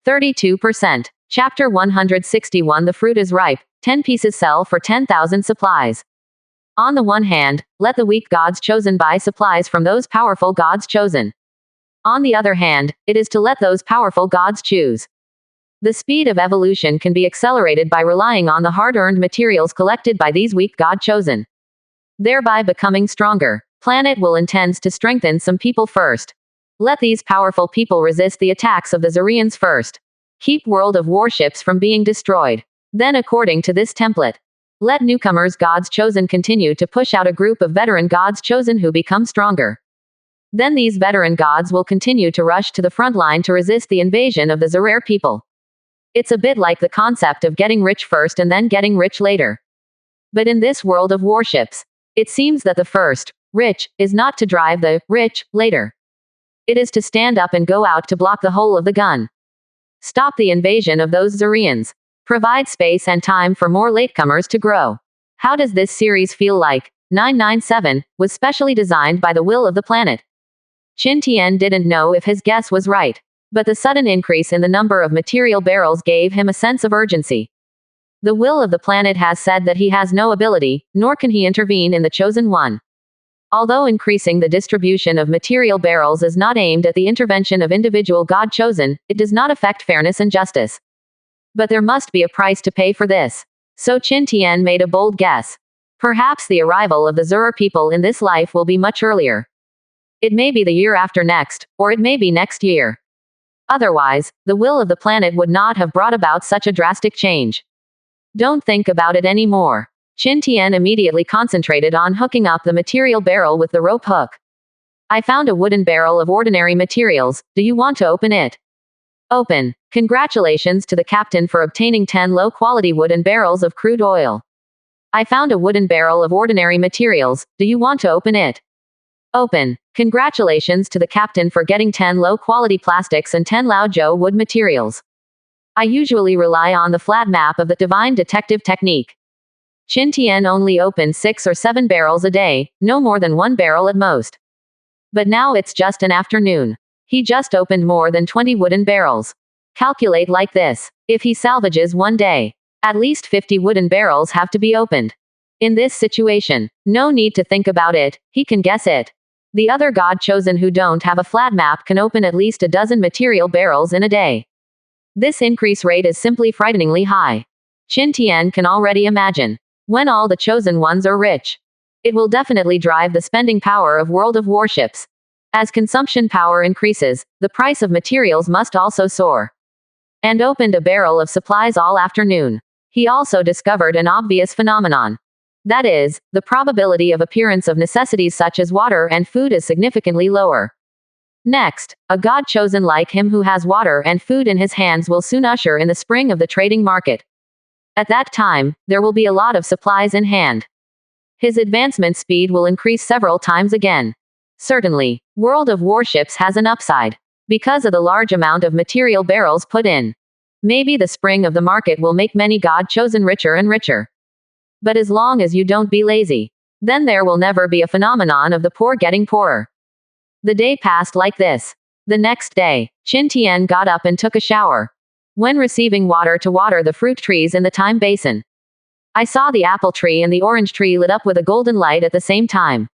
32%. Chapter 161. The fruit is ripe. 10 pieces sell for 10,000 supplies. On the one hand, let the weak gods chosen buy supplies from those powerful gods chosen. On the other hand, it is to let those powerful gods choose. The speed of evolution can be accelerated by relying on the hard-earned materials collected by these weak god chosen, thereby becoming stronger. Planet will intends to strengthen some people first. Let these powerful people resist the attacks of the Zarians first. Keep World of Warships from being destroyed. Then according to this template, let newcomers gods chosen continue to push out a group of veteran gods chosen who become stronger. Then these veteran gods will continue to rush to the front line to resist the invasion of the Zarer people. It's a bit like the concept of getting rich first and then getting rich later. But in this World of Warships, it seems that the first, rich, is not to drive the rich later. It is to stand up and go out to block the hole of the gun. Stop the invasion of those Zarians. Provide space and time for more latecomers to grow. How does this series feel like? 997 was specially designed by the will of the planet. Qin Tian didn't know if his guess was right, but the sudden increase in the number of material barrels gave him a sense of urgency. The will of the planet has said that he has no ability, nor can he intervene in the chosen one. Although increasing the distribution of material barrels is not aimed at the intervention of individual god chosen, it does not affect fairness and justice. But there must be a price to pay for this. So Qin Tian made a bold guess. Perhaps the arrival of the Zarer people in this life will be much earlier. It may be the year after next, or it may be next year. Otherwise, the will of the planet would not have brought about such a drastic change. Don't think about it anymore. Qin Tian immediately concentrated on hooking up the material barrel with the rope hook. I found a wooden barrel of ordinary materials. Do you want to open it? Open. Congratulations to the captain for obtaining 10 low-quality wooden barrels of crude oil. I found a wooden barrel of ordinary materials. Do you want to open it? Open. Congratulations to the captain for getting 10 low-quality plastics and 10 Laozhou wood materials. I usually rely on the flat map of the divine detective technique. Qin Tian only opened 6 or 7 barrels a day, no more than 1 barrel at most. But now it's just an afternoon. He just opened more than 20 wooden barrels. Calculate like this. If he salvages one day, at least 50 wooden barrels have to be opened. In this situation, no need to think about it, he can guess it. The other god chosen who don't have a flat map can open at least a dozen material barrels in a day. This increase rate is simply frighteningly high. Qin Tian can already imagine. When all the chosen ones are rich, it will definitely drive the spending power of World of Warships. As consumption power increases, the price of materials must also soar. And opened a barrel of supplies all afternoon. He also discovered an obvious phenomenon. That is, the probability of appearance of necessities such as water and food is significantly lower. Next, a god chosen like him who has water and food in his hands will soon usher in the spring of the trading market. At that time, there will be a lot of supplies in hand. His advancement speed will increase several times again. Certainly, World of Warships has an upside. Because of the large amount of material barrels put in. Maybe the spring of the market will make many god chosen richer and richer. But as long as you don't be lazy, then there will never be a phenomenon of the poor getting poorer. The day passed like this. The next day, Qin Tian got up and took a shower. When receiving water to water the fruit trees in the time basin, I saw the apple tree and the orange tree lit up with a golden light at the same time.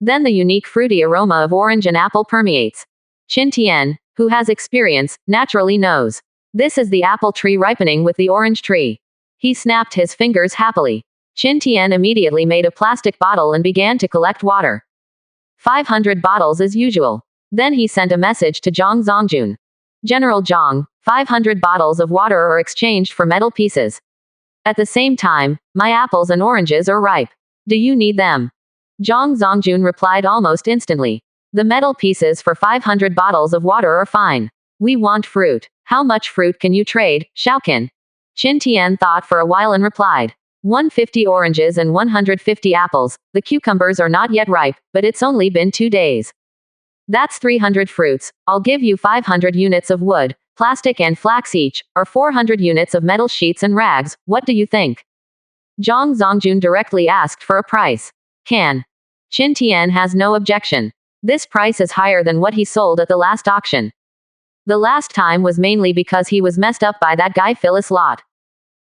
Then the unique fruity aroma of orange and apple permeates. Qin Tian, who has experience, naturally knows. This is the apple tree ripening with the orange tree. He snapped his fingers happily. Qin Tian immediately made a plastic bottle and began to collect water. 500 bottles as usual. Then he sent a message to Zhang Zongjun. General Zhang, 500 bottles of water are exchanged for metal pieces. At the same time, my apples and oranges are ripe. Do you need them? Zhang Zongjun replied almost instantly. The metal pieces for 500 bottles of water are fine. We want fruit. How much fruit can you trade, Shaoqin? Qin Tian thought for a while and replied. 150 oranges and 150 apples. The cucumbers are not yet ripe, but it's only been 2 days. That's 300 fruits. I'll give you 500 units of wood, plastic and flax each, or 400 units of metal sheets and rags. What do you think? Zhang Zongjun directly asked for a price. Can. Qin Tian has no objection. This price is higher than what he sold at the last auction. The last time was mainly because he was messed up by that guy Phyllis Lot.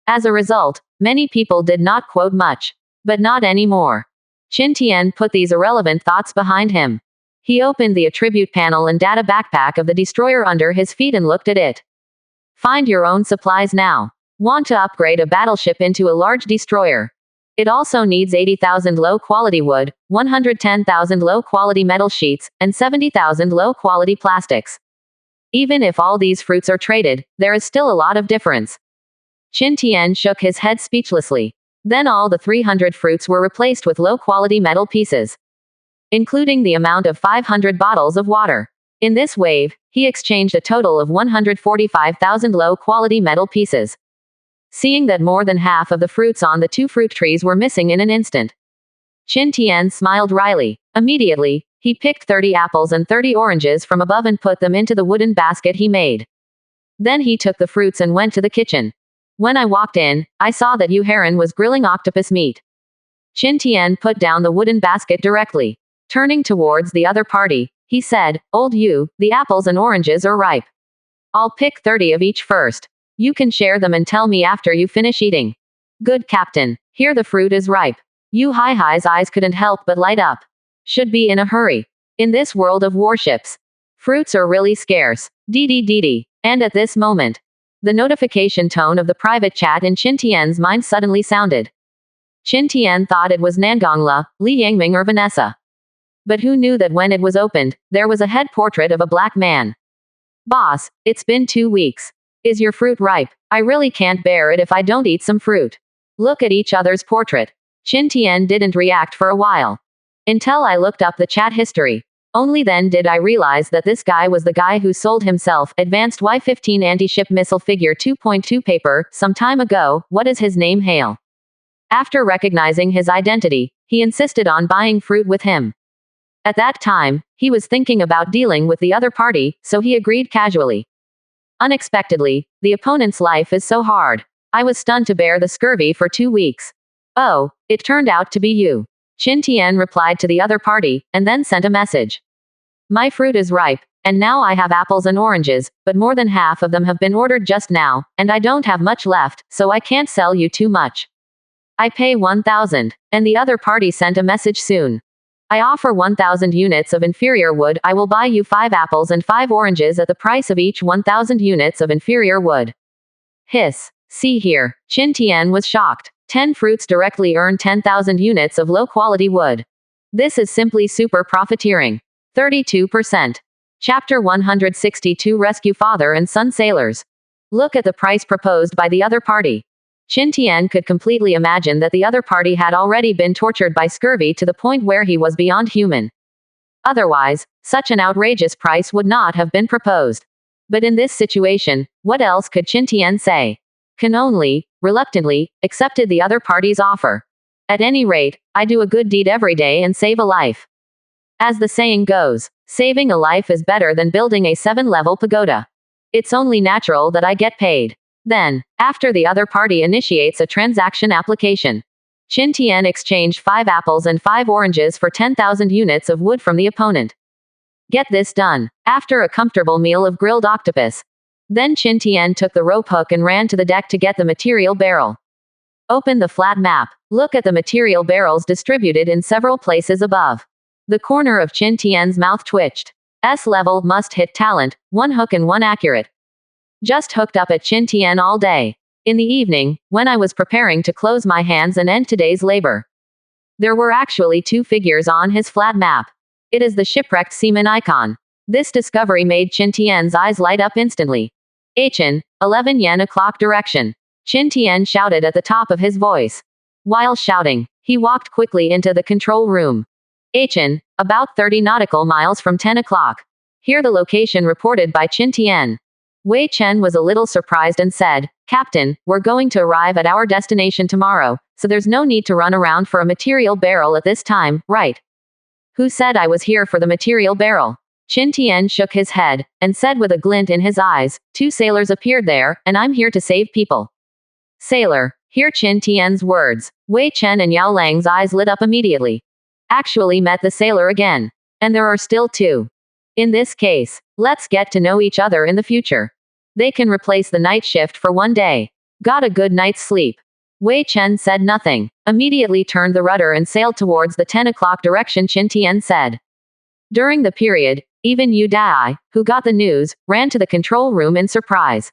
As a result, many people did not quote much. But not anymore. Qin Tian put these irrelevant thoughts behind him. He opened the attribute panel and data backpack of the destroyer under his feet and looked at it. Find your own supplies now. Want to upgrade a battleship into a large destroyer. It also needs 80,000 low-quality wood, 110,000 low-quality metal sheets, and 70,000 low-quality plastics. Even if all these fruits are traded, there is still a lot of difference. Qin Tian shook his head speechlessly. Then all the 300 fruits were replaced with low-quality metal pieces, including the amount of 500 bottles of water. In this wave, he exchanged a total of 145,000 low-quality metal pieces. Seeing that more than half of the fruits on the 2 fruit trees were missing in an instant, Qin Tian smiled wryly. Immediately, he picked 30 apples and 30 oranges from above and put them into the wooden basket he made. Then he took the fruits and went to the kitchen. When I walked in, I saw that Yu Heron was grilling octopus meat. Qin Tian put down the wooden basket directly. Turning towards the other party, he said, "Old Yu, the apples and oranges are ripe. I'll pick 30 of each first. You can share them and tell me after you finish eating." "Good, Captain. Here the fruit is ripe." Yu Hai's eyes couldn't help but light up. Should be in a hurry. In this world of warships, fruits are really scarce. Dee. And at this moment, the notification tone of the private chat in Qin Tian's mind suddenly sounded. Qin Tian thought it was Nangongla, Li Yangming or Vanessa. But who knew that when it was opened, there was a head portrait of a black man. "Boss, it's been 2 weeks. Is your fruit ripe? I really can't bear it if I don't eat some fruit." Look at each other's portrait. Qin Tian didn't react for a while. Until I looked up the chat history. Only then did I realize that this guy was the guy who sold himself advanced Y-15 anti-ship missile figure 2.2 paper some time ago. What is his name? Hale. After recognizing his identity, he insisted on buying fruit with him. At that time, he was thinking about dealing with the other party, so he agreed casually. Unexpectedly, the opponent's life is so hard. I was stunned to bear the scurvy for 2 weeks. Oh, it turned out to be you. Qin Tian replied to the other party, and then sent a message. My fruit is ripe, and now I have apples and oranges, but more than half of them have been ordered just now, and I don't have much left, so I can't sell you too much. I pay 1,000, and the other party sent a message soon. I offer 1,000 units of inferior wood. I will buy you 5 apples and 5 oranges at the price of each 1,000 units of inferior wood. Hiss. See here. Qin Tian was shocked. 10 fruits directly earn 10,000 units of low-quality wood. This is simply super profiteering. 32%. Chapter 162 Rescue Father and Son Sailors. Look at the price proposed by the other party. Qin Tian could completely imagine that the other party had already been tortured by scurvy to the point where he was beyond human. Otherwise, such an outrageous price would not have been proposed. But in this situation, what else could Qin Tian say? Can only, reluctantly, accepted the other party's offer. At any rate, I do a good deed every day and save a life. As the saying goes, saving a life is better than building a 7-level pagoda. It's only natural that I get paid. Then, after the other party initiates a transaction application, Qin Tian exchanged 5 apples and 5 oranges for 10,000 units of wood from the opponent. Get this done. After a comfortable meal of grilled octopus, then Qin Tian took the rope hook and ran to the deck to get the material barrel. Open the flat map. Look at the material barrels distributed in several places above. The corner of Qin Tian's mouth twitched. S level must hit talent, 1 hook and 1 accurate. Just hooked up at Qin Tian all day. In the evening, when I was preparing to close my hands and end today's labor, there were actually 2 figures on his flat map. It is the shipwrecked seaman icon. This discovery made Qin Tian's eyes light up instantly. Achin, 11 yen o'clock direction. Qin Tian shouted at the top of his voice. While shouting, he walked quickly into the control room. Achin, about 30 nautical miles from 10 o'clock. Here the location reported by Qin Tian. Wei Chen was a little surprised and said, Captain, we're going to arrive at our destination tomorrow, so there's no need to run around for a material barrel at this time, right? Who said I was here for the material barrel? Qin Tian shook his head, and said with a glint in his eyes, 2 sailors appeared there, and I'm here to save people. Sailor. Hear Qin Tian's words. Wei Chen and Yao Lang's eyes lit up immediately. Actually met the sailor again. And there are still 2. In this case, let's get to know each other in the future. They can replace the night shift for one day. Got a good night's sleep. Wei Chen said nothing, immediately turned the rudder and sailed towards the 10 o'clock direction Qin Tian said. During the period, even Yu Dai, who got the news, ran to the control room in surprise.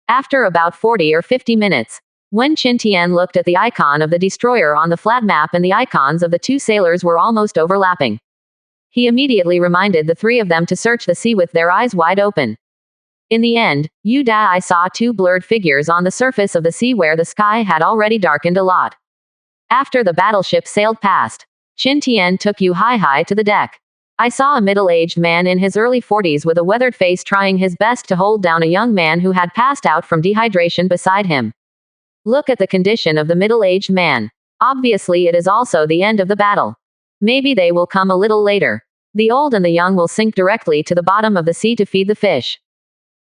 After about 40 or 50 minutes, when Qin Tian looked at the icon of the destroyer on the flat map and the icons of the two sailors were almost overlapping, he immediately reminded the three of them to search the sea with their eyes wide open. In the end, Yu Dai saw two blurred figures on the surface of the sea where the sky had already darkened a lot. After the battleship sailed past, Qin Tian took Yu Hai to the deck. I saw a middle-aged man in his early 40s with a weathered face trying his best to hold down a young man who had passed out from dehydration beside him. Look at the condition of the middle-aged man. Obviously it is also the end of the battle. Maybe they will come a little later. The old and the young will sink directly to the bottom of the sea to feed the fish.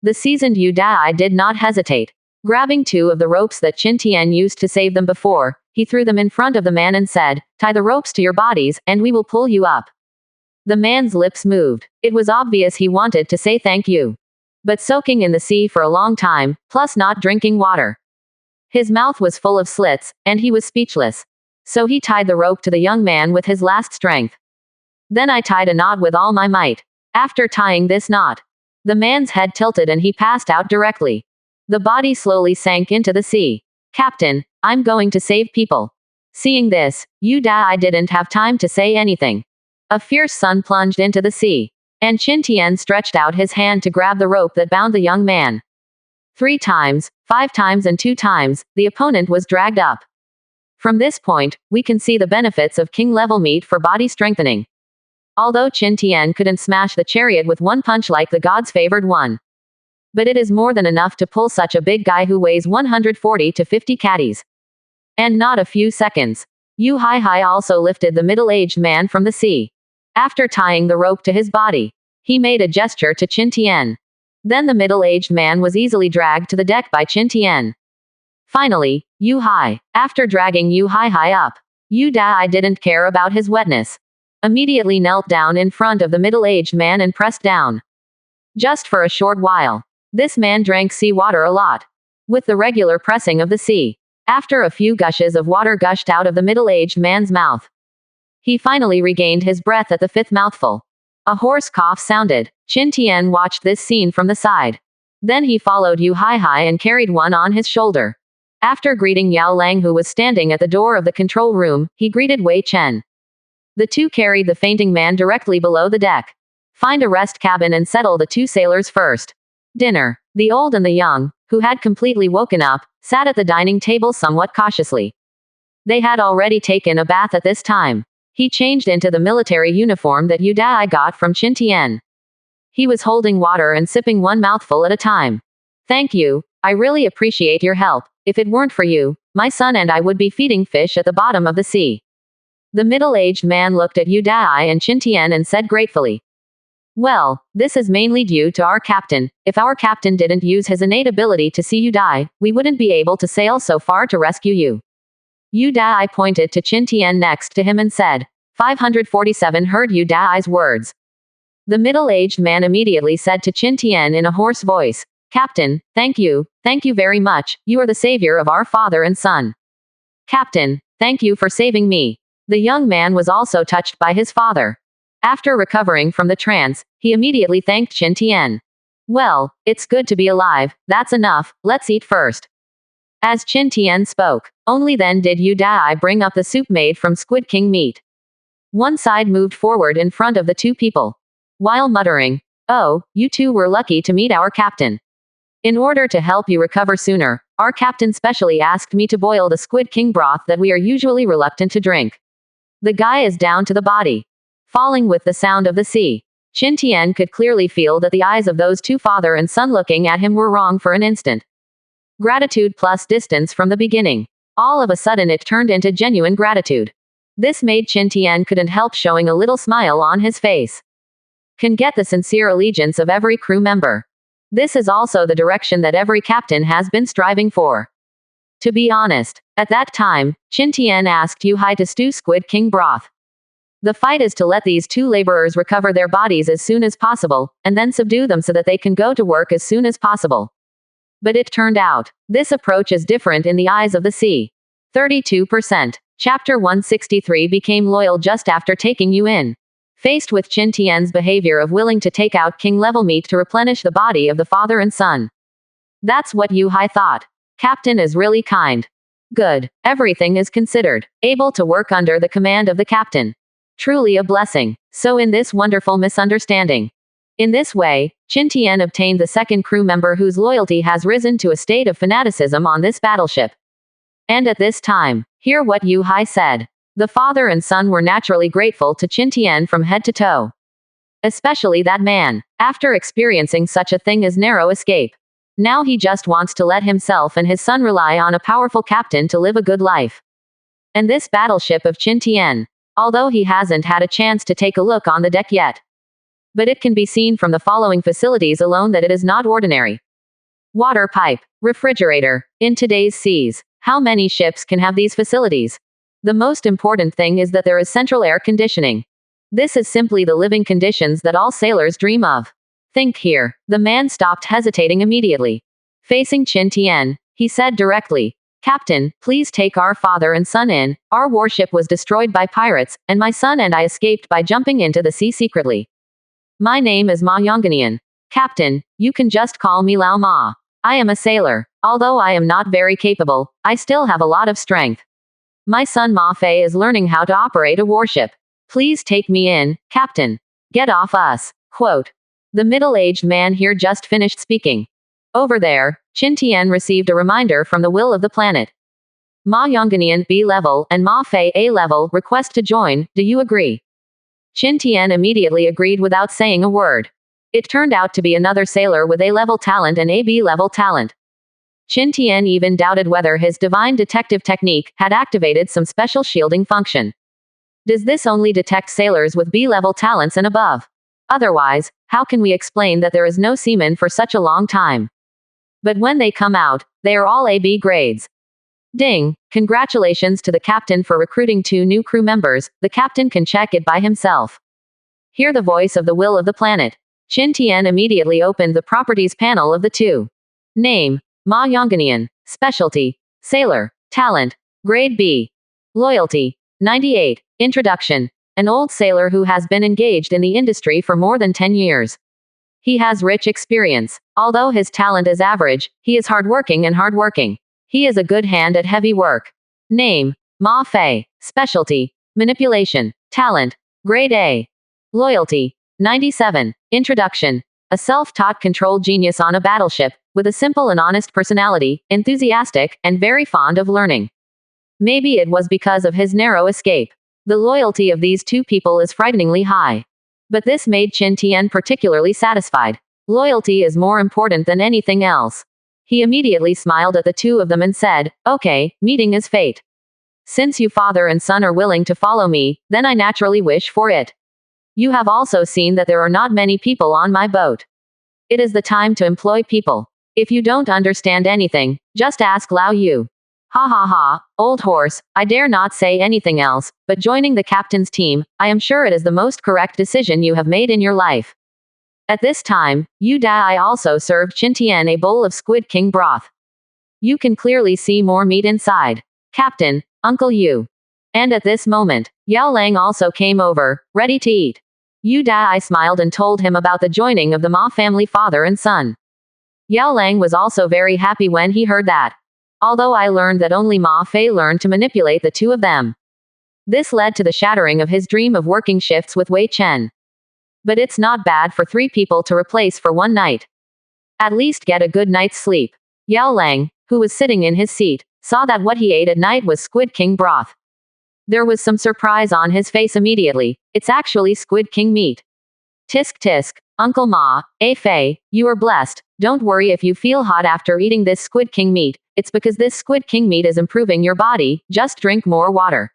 The seasoned Yu Dai did not hesitate. Grabbing two of the ropes that Qin Tian used to save them before, he threw them in front of the man and said, "Tie the ropes to your bodies, and we will pull you up." The man's lips moved. It was obvious he wanted to say thank you. But soaking in the sea for a long time, plus not drinking water. His mouth was full of slits, and he was speechless. So he tied the rope to the young man with his last strength. Then I tied a knot with all my might. After tying this knot, the man's head tilted and he passed out directly. The body slowly sank into the sea. "Captain, I'm going to save people." Seeing this, Yu Dai didn't have time to say anything. A fierce sun plunged into the sea, and Qin Tian stretched out his hand to grab the rope that bound the young man. 3 times, 5 times and 2 times, the opponent was dragged up. From this point, we can see the benefits of king-level meat for body strengthening. Although Qin Tian couldn't smash the chariot with one punch like the gods favored one. But it is more than enough to pull such a big guy who weighs 140 to 50 catties. And not a few seconds. Yu Hai also lifted the middle-aged man from the sea. After tying the rope to his body, he made a gesture to Qin Tian. Then the middle-aged man was easily dragged to the deck by Qin Tian. Finally, after dragging Yu Hai up, Yu Dai didn't care about his wetness. Immediately knelt down in front of the middle-aged man and pressed down. Just for a short while. This man drank seawater a lot. With the regular pressing of the sea. After a few gushes of water gushed out of the middle-aged man's mouth, he finally regained his breath at the 5th mouthful. A hoarse cough sounded. Qin Tian watched this scene from the side. Then he followed Yu Hai and carried one on his shoulder. After greeting Yao Lang, who was standing at the door of the control room, he greeted Wei Chen. The two carried the fainting man directly below the deck. Find a rest cabin and settle the 2 sailors first. Dinner. The old and the young, who had completely woken up, sat at the dining table somewhat cautiously. They had already taken a bath at this time. He changed into the military uniform that Yu Dai got from Qin Tian. He was holding water and sipping one mouthful at a time. "Thank you. I really appreciate your help. If it weren't for you, my son and I would be feeding fish at the bottom of the sea." The middle-aged man looked at Yu Dai and Qin Tian and said gratefully, "Well, this is mainly due to our captain. If our captain didn't use his innate ability to see Yu Dai, we wouldn't be able to sail so far to rescue you." Yu Dai pointed to Qin Tian next to him and said, 547 heard Yu Dai's words. The middle-aged man immediately said to Qin Tian in a hoarse voice, "Captain, thank you very much, you are the savior of our father and son." "Captain, thank you for saving me." The young man was also touched by his father. After recovering from the trance, he immediately thanked Qin Tian. "Well, it's good to be alive, that's enough, let's eat first." As Qin Tian spoke, only then did Yu Dai bring up the soup made from squid king meat. One side moved forward in front of the 2 people, while muttering, "Oh, you 2 were lucky to meet our captain. In order to help you recover sooner, our captain specially asked me to boil the squid king broth that we are usually reluctant to drink." The guy is down to the body, falling with the sound of the sea. Qin Tian could clearly feel that the eyes of those 2 father and son looking at him were wrong for an instant. Gratitude plus distance from the beginning. All of a sudden it turned into genuine gratitude. This made Qin Tian couldn't help showing a little smile on his face. Can get the sincere allegiance of every crew member. This is also the direction that every captain has been striving for. To be honest, at that time, Qin Tian asked Yu Hai to stew squid king broth. The fight is to let these two laborers recover their bodies as soon as possible, and then subdue them so that they can go to work as soon as possible. But it turned out, this approach is different in the eyes of the sea. 32%. Chapter 163 became loyal just after taking you in. Faced with Qin Tian's behavior of willing to take out king-level meat to replenish the body of the father and son. That's what Yu Hai thought. Captain is really kind. Good. Everything is considered. Able to work under the command of the captain. Truly a blessing. So in this wonderful misunderstanding. In this way, Qin Tian obtained the second crew member whose loyalty has risen to a state of fanaticism on this battleship. And at this time, hear what Yu Hai said. The father and son were naturally grateful to Qin Tian from head to toe. Especially that man, after experiencing such a thing as narrow escape. Now he just wants to let himself and his son rely on a powerful captain to live a good life. And this battleship of Qin Tian, although he hasn't had a chance to take a look on the deck yet. But it can be seen from the following facilities alone that it is not ordinary. Water pipe, refrigerator. In today's seas, how many ships can have these facilities? The most important thing is that there is central air conditioning. This is simply the living conditions that all sailors dream of. Think here. The man stopped hesitating immediately. Facing Qin Tian, he said directly, Captain, please take our father and son in. Our warship was destroyed by pirates, and my son and I escaped by jumping into the sea secretly. My name is Ma Yongganian. Captain, you can just call me Lao Ma. I am a sailor. Although I am not very capable, I still have a lot of strength. My son Ma Fei is learning how to operate a warship. Please take me in, Captain. Get off us. Quote. The middle-aged man here just finished speaking. Over there, Qin Tian received a reminder from the will of the planet. Ma Yongganian B level and Ma Fei A level request to join, do you agree? Qin Tian immediately agreed without saying a word. It turned out to be another sailor with A level talent and A B level talent. Qin Tian even doubted whether his divine detective technique had activated some special shielding function. Does this only detect sailors with B level talents and above? Otherwise, how can we explain that there is no seaman for such a long time? But when they come out, they are all AB grades. Ding! Congratulations to the captain for recruiting 2 new crew members. The captain can check it by himself. Hear the voice of the will of the planet. Qin Tian immediately opened the properties panel of the 2. Name: Ma Yongganian. Specialty: Sailor. Talent: Grade B. Loyalty: 98. Introduction: an old sailor who has been engaged in the industry for more than 10 years. He has rich experience. Although his talent is average, he is hardworking. He is a good hand at heavy work. Name: Ma Fei. Specialty: Manipulation. Talent: Grade A. Loyalty: 97. Introduction: a self-taught control genius on a battleship, with a simple and honest personality, enthusiastic, and very fond of learning. Maybe it was because of his narrow escape. The loyalty of these 2 people is frighteningly high. But this made Qin Tian particularly satisfied. Loyalty is more important than anything else. He immediately smiled at the 2 of them and said, okay, meeting is fate. Since you father and son are willing to follow me, then I naturally wish for it. You have also seen that there are not many people on my boat. It is the time to employ people. If you don't understand anything, just ask Lao Yu. Ha ha ha, old horse, I dare not say anything else, but joining the captain's team, I am sure it is the most correct decision you have made in your life. At this time, Yu Dai also served Qin Tian a bowl of squid king broth. You can clearly see more meat inside. Captain, Uncle Yu. And at this moment, Yao Lang also came over, ready to eat. Yu Dai smiled and told him about the joining of the Ma family father and son. Yao Lang was also very happy when he heard that. Although I learned that only Ma Fei learned to manipulate the 2 of them. This led to the shattering of his dream of working shifts with Wei Chen. But it's not bad for 3 people to replace for 1 night. At least get a good night's sleep. Yao Lang, who was sitting in his seat, saw that what he ate at night was squid king broth. There was some surprise on his face immediately. It's actually squid king meat. Tisk tisk, Uncle Ma, Fei, you are blessed. Don't worry if you feel hot after eating this squid king meat. It's because this squid king meat is improving your body. Just drink more water.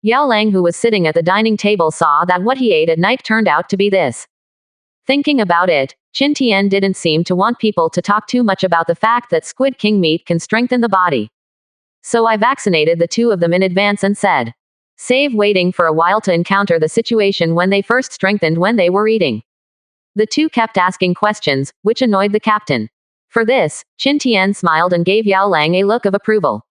Yao Lang, who was sitting at the dining table, saw that what he ate at night turned out to be this. Thinking about it, Qin Tian didn't seem to want people to talk too much about the fact that squid king meat can strengthen the body. So I vaccinated the 2 of them in advance and said, save waiting for a while to encounter the situation when they first strengthened when they were eating. The two kept asking questions, which annoyed the captain. For this, Qin Tian smiled and gave Yao Lang a look of approval.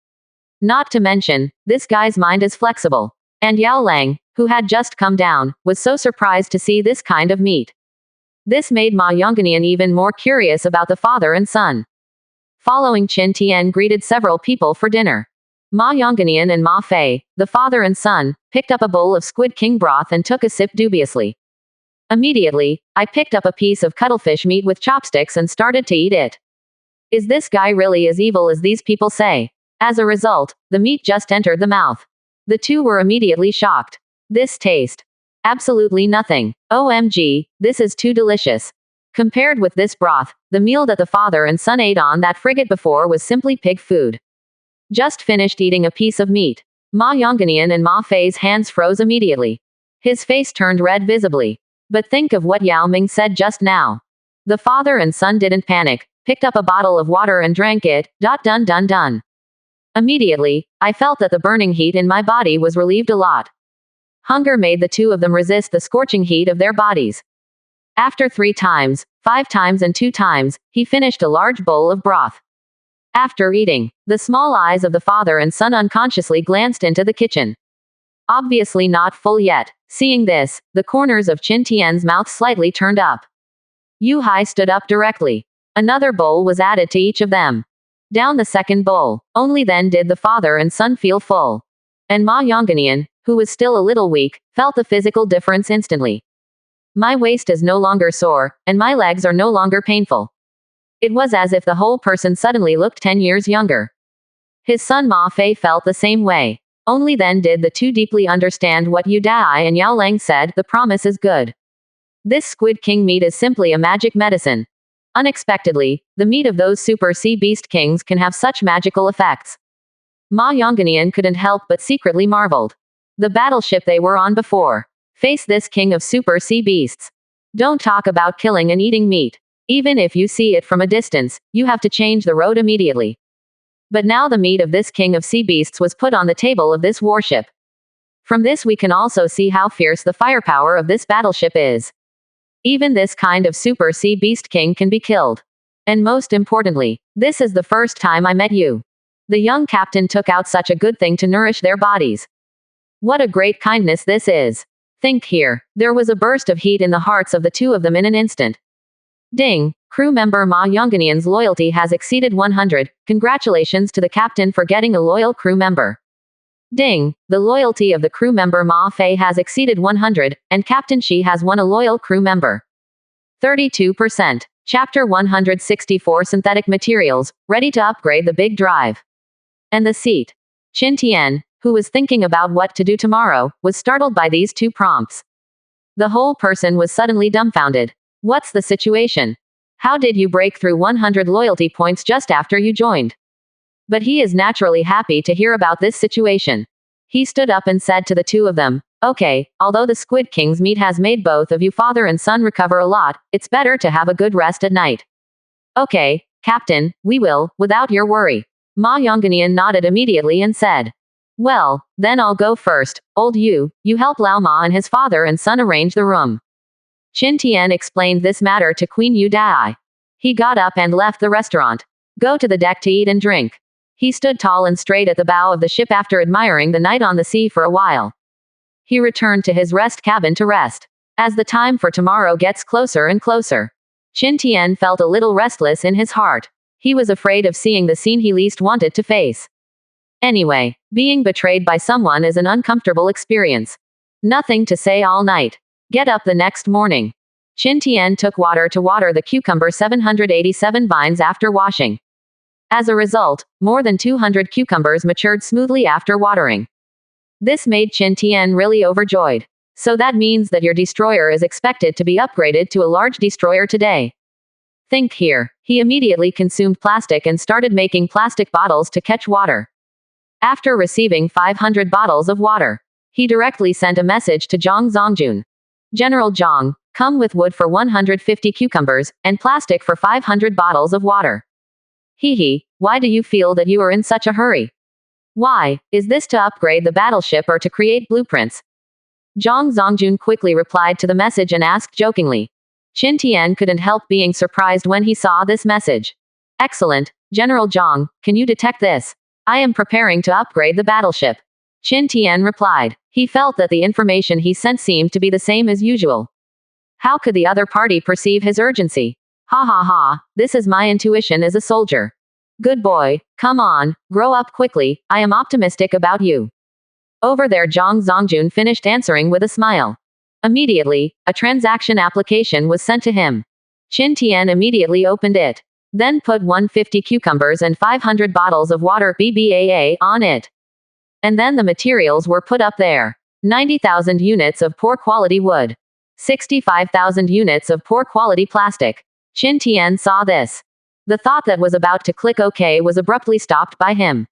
Not to mention, this guy's mind is flexible. And Yao Lang, who had just come down, was so surprised to see this kind of meat. This made Ma Yongnian even more curious about the father and son. Following, Qin Tian greeted several people for dinner. Ma Yongnian and Ma Fei, the father and son, picked up a bowl of squid king broth and took a sip dubiously. Immediately, I picked up a piece of cuttlefish meat with chopsticks and started to eat it. Is this guy really as evil as these people say? As a result, the meat just entered the mouth. The two were immediately shocked. This taste. Absolutely nothing. OMG, this is too delicious. Compared with this broth, the meal that the father and son ate on that frigate before was simply pig food. Just finished eating a piece of meat. Ma Yongnian and Ma Fei's hands froze immediately. His face turned red visibly. But think of what Yao Ming said just now. The father and son didn't panic, picked up a bottle of water and drank it. Done. Immediately, I felt that the burning heat in my body was relieved a lot. Hunger made the two of them resist the scorching heat of their bodies. After 3 times, 5 times and 2 times, he finished a large bowl of broth. After eating, the small eyes of the father and son unconsciously glanced into the kitchen. Obviously not full yet. Seeing this, the corners of Qin Tian's mouth slightly turned up. Yu Hai stood up directly. Another bowl was added to each of them. Down the second bowl. Only then did the father and son feel full. And Ma Yongnian, who was still a little weak, felt the physical difference instantly. My waist is no longer sore, and my legs are no longer painful. It was as if the whole person suddenly looked 10 years younger. His son Ma Fei felt the same way. Only then did the two deeply understand what Yu Dai and Yao Lang said, the promise is good. This squid king meat is simply a magic medicine. Unexpectedly, the meat of those super sea beast kings can have such magical effects. Ma Yongnian couldn't help but secretly marveled. The battleship they were on before. Face this king of super sea beasts. Don't talk about killing and eating meat. Even if you see it from a distance, you have to change the road immediately. But now the meat of this king of sea beasts was put on the table of this warship. From this we can also see how fierce the firepower of this battleship is. Even this kind of super sea beast king can be killed. And most importantly, this is the first time I met you. The young captain took out such a good thing to nourish their bodies. What a great kindness this is. Think here. There was a burst of heat in the hearts of the two of them in an instant. Ding. Crew member Ma Yongnian's loyalty has exceeded 100. Congratulations to the captain for getting a loyal crew member. Ding. The loyalty of the crew member Ma Fei has exceeded 100, and Captain Shi has won a loyal crew member. 32%. Chapter 164 Synthetic Materials, ready to upgrade the big drive. And the seat. Qin Tian, who was thinking about what to do tomorrow, was startled by these two prompts. The whole person was suddenly dumbfounded. What's the situation? How did you break through 100 loyalty points just after you joined? But he is naturally happy to hear about this situation. He stood up and said to the two of them, okay, although the Squid King's meat has made both of you father and son recover a lot, it's better to have a good rest at night. Okay, Captain, we will, without your worry. Ma Yongnian nodded immediately and said, well, then I'll go first. Old you help Lao Ma and his father and son arrange the room. Qin Tian explained this matter to Queen Yu Dai. He got up and left the restaurant. Go to the deck to eat and drink. He stood tall and straight at the bow of the ship after admiring the night on the sea for a while. He returned to his rest cabin to rest. As the time for tomorrow gets closer and closer, Qin Tian felt a little restless in his heart. He was afraid of seeing the scene he least wanted to face. Anyway, being betrayed by someone is an uncomfortable experience. Nothing to say all night. Get up the next morning. Qin Tian took water to water the cucumber 787 vines after washing. As a result, more than 200 cucumbers matured smoothly after watering. This made Qin Tian really overjoyed. So that means that your destroyer is expected to be upgraded to a large destroyer today. Think here. He immediately consumed plastic and started making plastic bottles to catch water. After receiving 500 bottles of water, he directly sent a message to Zhang Zongjun. General Zhang, come with wood for 150 cucumbers, and plastic for 500 bottles of water. Why do you feel that you are in such a hurry? Why? Is this to upgrade the battleship or to create blueprints? Zhang Zongjun quickly replied to the message and asked jokingly. Qin Tian couldn't help being surprised when he saw this message. Excellent, General Zhang, can you detect this? I am preparing to upgrade the battleship. Qin Tian replied. He felt that the information he sent seemed to be the same as usual. How could the other party perceive his urgency? Ha ha ha, this is my intuition as a soldier. Good boy, come on, grow up quickly, I am optimistic about you. Over there Zhang Zongjun finished answering with a smile. Immediately, a transaction application was sent to him. Qin Tian immediately opened it. Then put 150 cucumbers and 500 bottles of water BBAA on it. And then the materials were put up there. 90,000 units of poor quality wood. 65,000 units of poor quality plastic. Qin Tian saw this. The thought that was about to click OK was abruptly stopped by him.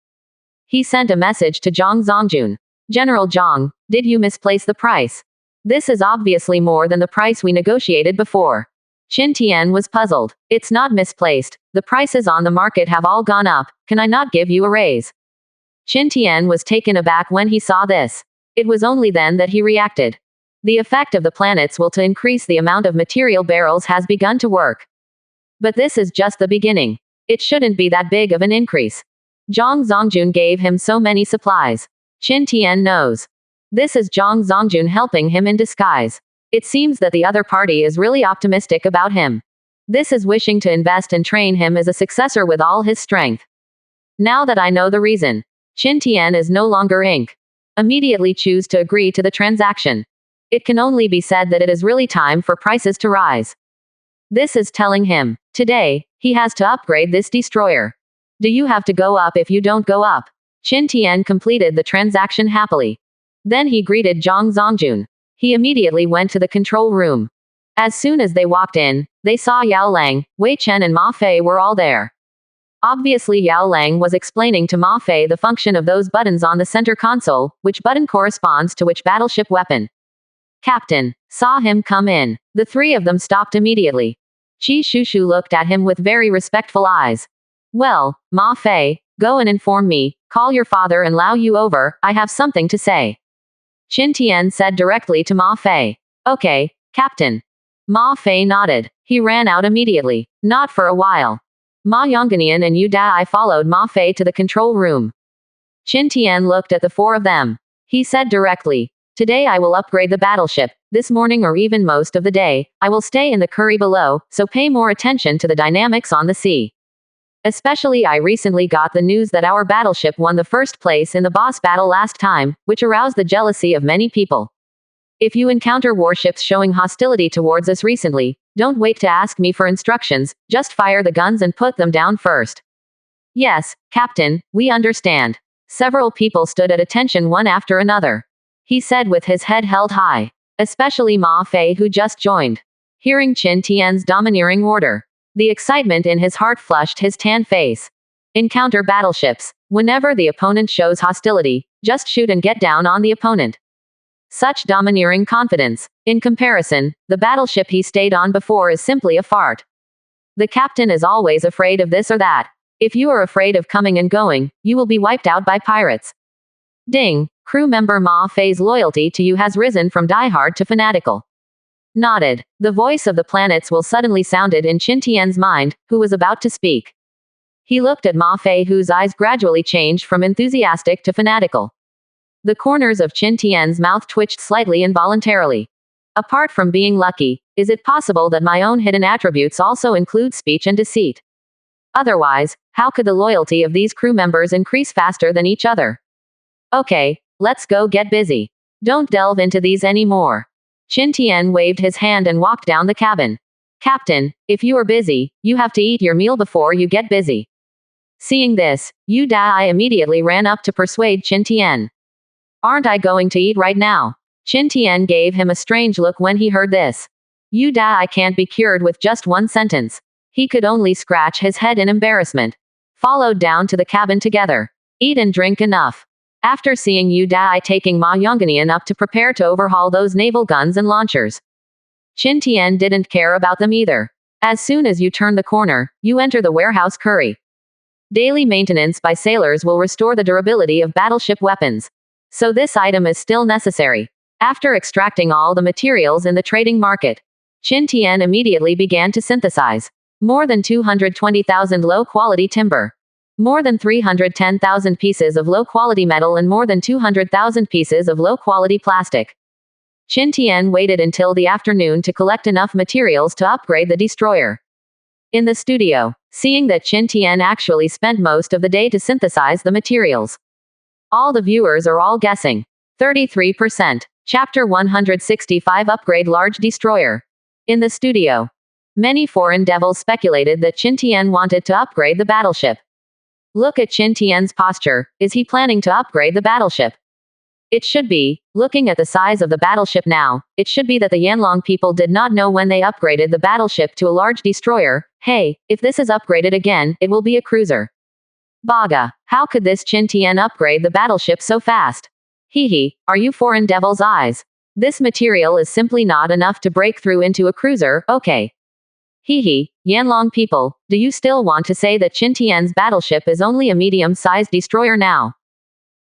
He sent a message to Zhang Zongjun. General Zhang, did you misplace the price? This is obviously more than the price we negotiated before. Qin Tian was puzzled. It's not misplaced. The prices on the market have all gone up. Can I not give you a raise? Qin Tian was taken aback when he saw this. It was only then that he reacted. The effect of the planets will to increase the amount of material barrels has begun to work. But this is just the beginning. It shouldn't be that big of an increase. Zhang Zongjun gave him so many supplies. Qin Tian knows. This is Zhang Zongjun helping him in disguise. It seems that the other party is really optimistic about him. This is wishing to invest and train him as a successor with all his strength. Now that I know the reason, Qin Tian is no longer Inc. Immediately choose to agree to the transaction. It can only be said that it is really time for prices to rise. This is telling him, today, he has to upgrade this destroyer. Do you have to go up if you don't go up? Qin Tian completed the transaction happily. Then he greeted Zhang Zongjun. He immediately went to the control room. As soon as they walked in, they saw Yao Lang, Wei Chen and Ma Fei were all there. Obviously Yao Lang was explaining to Ma Fei the function of those buttons on the center console, which button corresponds to which battleship weapon. Captain saw him come in. The three of them stopped immediately. Qi Shushu looked at him with very respectful eyes. Well, Ma Fei, go and inform me, call your father and Lao Yu over, I have something to say. Qin Tian said directly to Ma Fei. Okay, Captain. Ma Fei nodded. He ran out immediately. Not for a while. Ma Yongganian and Yu Dai followed Ma Fei to the control room. Qin Tian looked at the four of them. He said directly, today I will upgrade the battleship. This morning or even most of the day, I will stay in the curry below, so pay more attention to the dynamics on the sea. Especially I recently got the news that our battleship won the first place in the boss battle last time, which aroused the jealousy of many people. If you encounter warships showing hostility towards us recently, don't wait to ask me for instructions, just fire the guns and put them down first. Yes, Captain, we understand. Several people stood at attention one after another. He said with his head held high. Especially Ma Fei who just joined. Hearing Qin Tian's domineering order. The excitement in his heart flushed his tan face. Encounter battleships. Whenever the opponent shows hostility, just shoot and get down on the opponent. Such domineering confidence. In comparison, the battleship he stayed on before is simply a fart. The captain is always afraid of this or that. If you are afraid of coming and going, you will be wiped out by pirates. Ding. Crew member Ma Fei's loyalty to you has risen from diehard to fanatical. Nodded. The voice of the planets will suddenly sounded in Qin Tian's mind, who was about to speak. He looked at Ma Fei whose eyes gradually changed from enthusiastic to fanatical. The corners of Qin Tian's mouth twitched slightly involuntarily. Apart from being lucky, is it possible that my own hidden attributes also include speech and deceit? Otherwise, how could the loyalty of these crew members increase faster than each other? Okay, let's go get busy. Don't delve into these anymore. Qin Tian waved his hand and walked down the cabin. Captain, if you are busy, you have to eat your meal before you get busy. Seeing this, Yu Dai immediately ran up to persuade Qin Tian. Aren't I going to eat right now? Qin Tian gave him a strange look when he heard this. Yu Dai can't be cured with just one sentence. He could only scratch his head in embarrassment. Followed down to the cabin together. Eat and drink enough. After seeing Yu Dai taking Ma Yongganian up to prepare to overhaul those naval guns and launchers. Qin Tian didn't care about them either. As soon as you turn the corner, you enter the warehouse curry. Daily maintenance by sailors will restore the durability of battleship weapons. So this item is still necessary. After extracting all the materials in the trading market, Qin Tian immediately began to synthesize more than 220,000 low-quality timber, more than 310,000 pieces of low-quality metal, and more than 200,000 pieces of low-quality plastic. Qin Tian waited until the afternoon to collect enough materials to upgrade the destroyer. In the studio, seeing that Qin Tian actually spent most of the day to synthesize the materials, all the viewers are all guessing. 33%. Chapter 165 Upgrade Large Destroyer. In the studio, many foreign devils speculated that Qin Tian wanted to upgrade the battleship. Look at Qin Tian's posture. Is he planning to upgrade the battleship? It should be, looking at the size of the battleship now, it should be that the Yanlong people did not know when they upgraded the battleship to a large destroyer. Hey, if this is upgraded again, it will be a cruiser. Baga, how could this Qin Tian upgrade the battleship so fast? Hee, are you foreign devil's eyes? This material is simply not enough to break through into a cruiser, okay. Hee, Yanlong people, do you still want to say that Qin Tian's battleship is only a medium-sized destroyer now?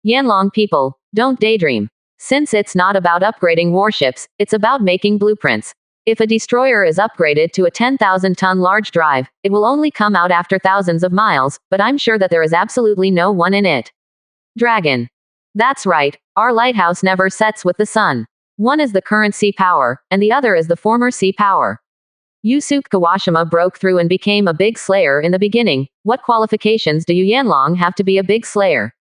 Yanlong people, don't daydream. Since it's not about upgrading warships, it's about making blueprints. If a destroyer is upgraded to a 10,000-ton large drive, it will only come out after thousands of miles, but I'm sure that there is absolutely no one in it. Dragon. That's right, our lighthouse never sets with the sun. One is the current sea power, and the other is the former sea power. Yusuke Kawashima broke through and became a big slayer in the beginning. What qualifications do you Yanlong have to be a big slayer?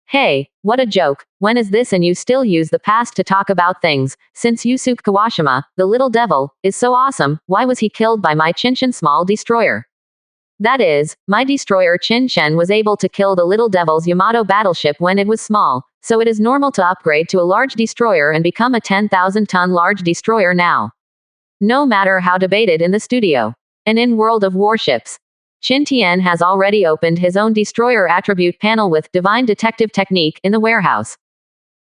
Hey, what a joke. When is this and you still use the past to talk about things? Since Yusuke Kawashima, the little devil, is so awesome, why was he killed by my Chinshen small destroyer? That is, my destroyer Chinshen was able to kill the little devil's Yamato battleship when it was small, so it is normal to upgrade to a large destroyer and become a 10,000-ton large destroyer now. No matter how debated in the studio and in World of Warships, Qin Tian has already opened his own destroyer attribute panel with Divine Detective Technique in the warehouse.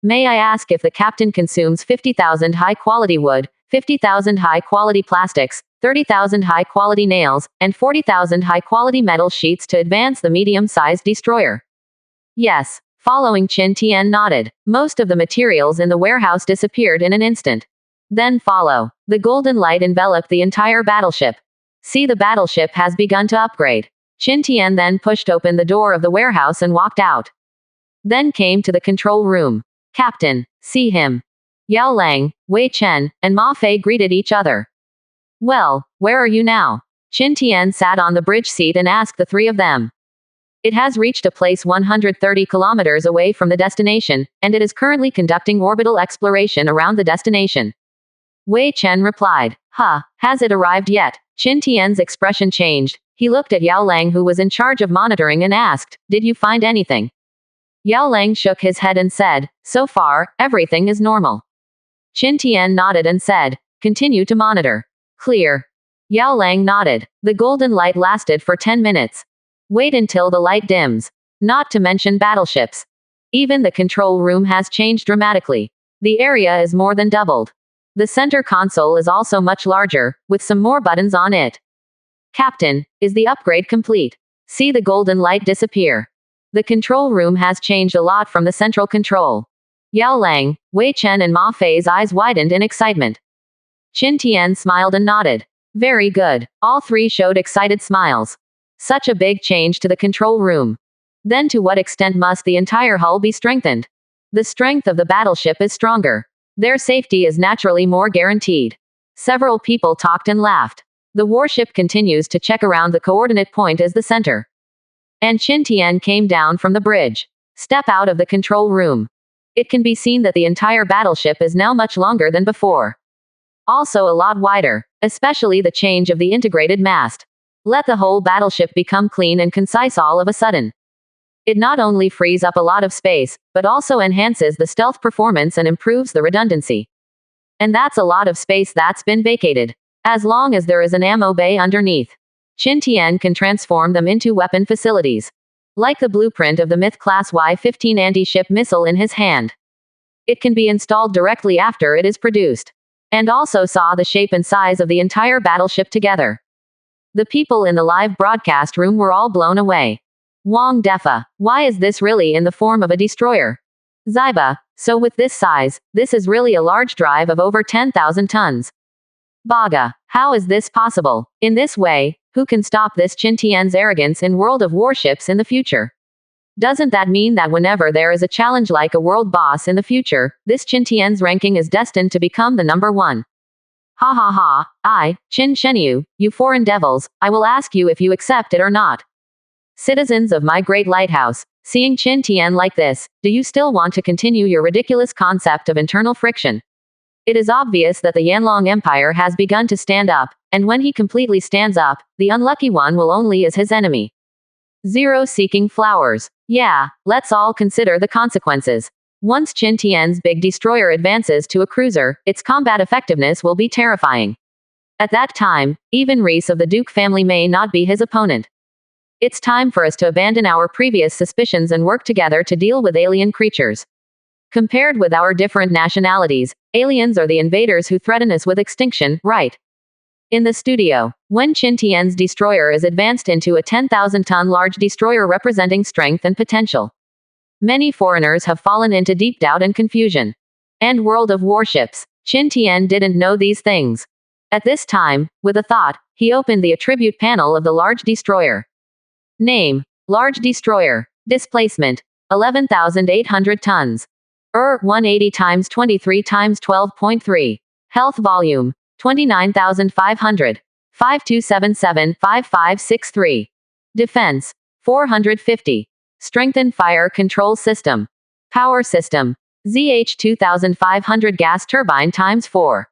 May I ask if the captain consumes 50,000 high-quality wood, 50,000 high-quality plastics, 30,000 high-quality nails, and 40,000 high-quality metal sheets to advance the medium-sized destroyer? Yes. Following Qin Tian nodded. Most of the materials in the warehouse disappeared in an instant. Then follow. The golden light enveloped the entire battleship. See, the battleship has begun to upgrade. Qin Tian then pushed open the door of the warehouse and walked out. Then came to the control room. Captain, see him. Yao Lang, Wei Chen, and Ma Fei greeted each other. Well, where are you now? Qin Tian sat on the bridge seat and asked the three of them. It has reached a place 130 kilometers away from the destination, and it is currently conducting orbital exploration around the destination. Wei Chen replied. Has it arrived yet? Qin Tian's expression changed. He looked at Yao Lang, who was in charge of monitoring, and asked, did you find anything? Yao Lang shook his head and said, so far, everything is normal. Qin Tian nodded and said, continue to monitor. Clear. Yao Lang nodded. The golden light lasted for 10 minutes. Wait until the light dims. Not to mention battleships. Even the control room has changed dramatically. The area is more than doubled. The center console is also much larger, with some more buttons on it. Captain, is the upgrade complete? See the golden light disappear. The control room has changed a lot from the central control. Yao Lang, Wei Chen and Ma Fei's eyes widened in excitement. Qin Tian smiled and nodded. Very good. All three showed excited smiles. Such a big change to the control room. Then to what extent must the entire hull be strengthened? The strength of the battleship is stronger. Their safety is naturally more guaranteed. Several people talked and laughed. The warship continues to check around the coordinate point as the center. And Qin Tian came down from the bridge. Step out of the control room. It can be seen that the entire battleship is now much longer than before. Also a lot wider, especially the change of the integrated mast. Let the whole battleship become clean and concise all of a sudden. It not only frees up a lot of space, but also enhances the stealth performance and improves the redundancy. And that's a lot of space that's been vacated. As long as there is an ammo bay underneath, Qin Tian can transform them into weapon facilities. Like the blueprint of the Myth-class Y-15 anti-ship missile in his hand. It can be installed directly after it is produced. And also saw the shape and size of the entire battleship together. The people in the live broadcast room were all blown away. Wang Defa. Why is this really in the form of a destroyer? Zyba. So with this size, this is really a large drive of over 10,000 tons. Baga. How is this possible? In this way, who can stop this Qin Tian's arrogance in World of Warships in the future? Doesn't that mean that whenever there is a challenge like a world boss in the future, this Qin Tian's ranking is destined to become the number one? Ha ha ha, Qin Shenyu, you foreign devils, I will ask you if you accept it or not. Citizens of my great lighthouse, seeing Qin Tian like this, do you still want to continue your ridiculous concept of internal friction? It is obvious that the Yanlong Empire has begun to stand up, and when he completely stands up, the unlucky one will only is his enemy. Zero seeking flowers. Yeah, let's all consider the consequences. Once Qin Tian's big destroyer advances to a cruiser, its combat effectiveness will be terrifying. At that time, even Reese of the Duke family may not be his opponent. It's time for us to abandon our previous suspicions and work together to deal with alien creatures. Compared with our different nationalities, aliens are the invaders who threaten us with extinction, right? In the studio, when Qin Tian's destroyer is advanced into a 10,000-ton large destroyer representing strength and potential, many foreigners have fallen into deep doubt and confusion. And World of Warships, Qin Tian didn't know these things. At this time, with a thought, he opened the attribute panel of the large destroyer. Name: Large Destroyer. Displacement: 11,800 tons. 180 times 23 times 12.3. Health volume: 29,500. 5277-5563. Defense: 450. Strengthened fire control system. Power system: ZH 2500 gas turbine times 4.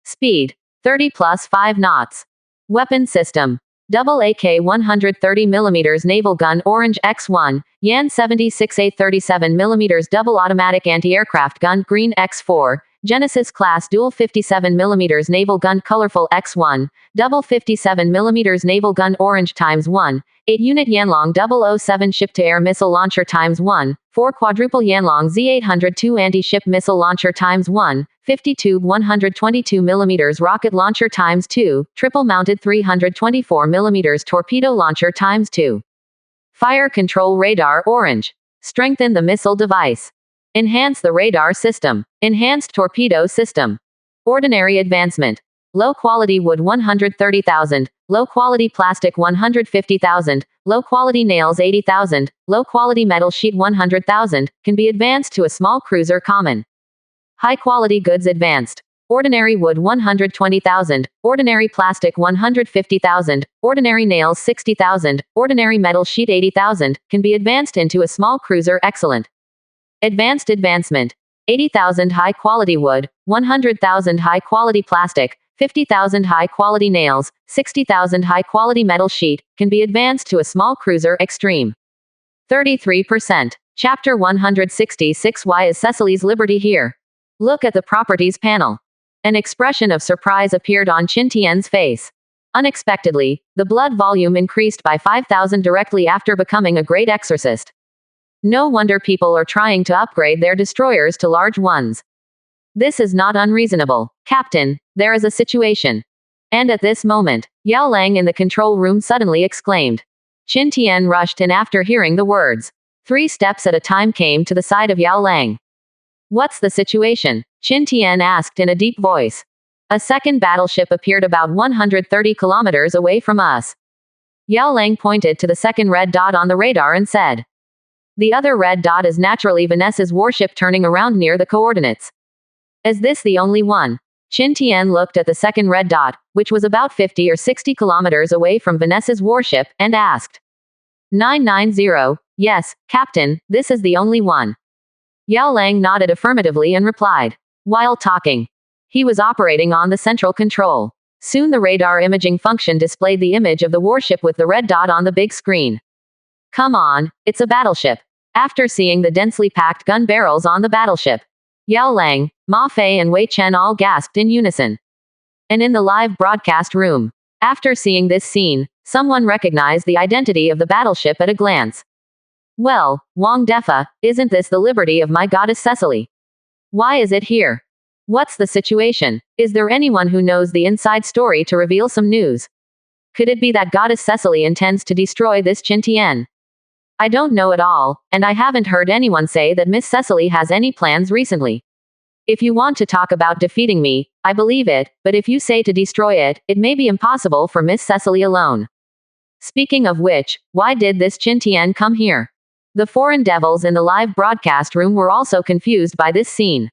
Speed: 30 plus 5 knots. Weapon system: Double AK 130 mm naval gun orange X1, Yan 76A 37 mm double automatic anti-aircraft gun green X4, Genesis class dual 57 mm naval gun colorful X1, double 57 mm naval gun orange times 1, 8 unit Yanlong 007 ship-to-air missile launcher times 1, 4 quadruple Yanlong Z802 anti-ship missile launcher times 1, 52 122 mm rocket launcher times 2, triple mounted 324 mm torpedo launcher times 2. Fire control radar orange. Strengthen the missile device. Enhance the radar system. Enhanced torpedo system. Ordinary advancement. Low quality wood 130,000, low quality plastic 150,000, low quality nails 80,000, low quality metal sheet 100,000, can be advanced to a small cruiser common. High quality goods advanced. Ordinary wood 120,000, ordinary plastic 150,000, ordinary nails 60,000, ordinary metal sheet 80,000, can be advanced into a small cruiser excellent. Advanced advancement. 80,000 high quality wood, 100,000 high quality plastic, 50,000 high quality nails, 60,000 high quality metal sheet, can be advanced to a small cruiser extreme. 33%. Chapter 166. Why is Cecily's liberty here? Look at the properties panel. An expression of surprise appeared on Qin Tian's face. Unexpectedly, the blood volume increased by 5,000 directly after becoming a great exorcist. No wonder people are trying to upgrade their destroyers to large ones. This is not unreasonable. Captain, there is a situation. And at this moment, Yao Lang in the control room suddenly exclaimed. Qin Tian rushed in after hearing the words. 3 steps at a time came to the side of Yao Lang. What's the situation? Qin Tian asked in a deep voice. A second battleship appeared about 130 kilometers away from us. Yao Lang pointed to the second red dot on the radar and said. The other red dot is naturally Vanessa's warship turning around near the coordinates. Is this the only one? Qin Tian looked at the second red dot, which was about 50 or 60 kilometers away from Vanessa's warship, and asked. 990, yes, Captain, this is the only one. Yao Lang nodded affirmatively and replied. While talking, he was operating on the central control. Soon the radar imaging function displayed the image of the warship with the red dot on the big screen. Come on, it's a battleship. After seeing the densely packed gun barrels on the battleship, Yao Lang, Ma Fei and Wei Chen all gasped in unison. And in the live broadcast room, after seeing this scene, someone recognized the identity of the battleship at a glance. Well, Wang Defa, isn't this the liberty of my goddess Cecily? Why is it here? What's the situation? Is there anyone who knows the inside story to reveal some news? Could it be that goddess Cecily intends to destroy this Qin Tian? I don't know at all, and I haven't heard anyone say that Miss Cecily has any plans recently. If you want to talk about defeating me, I believe it, but if you say to destroy it, it may be impossible for Miss Cecily alone. Speaking of which, why did this Qin Tian come here? The foreign devils in the live broadcast room were also confused by this scene.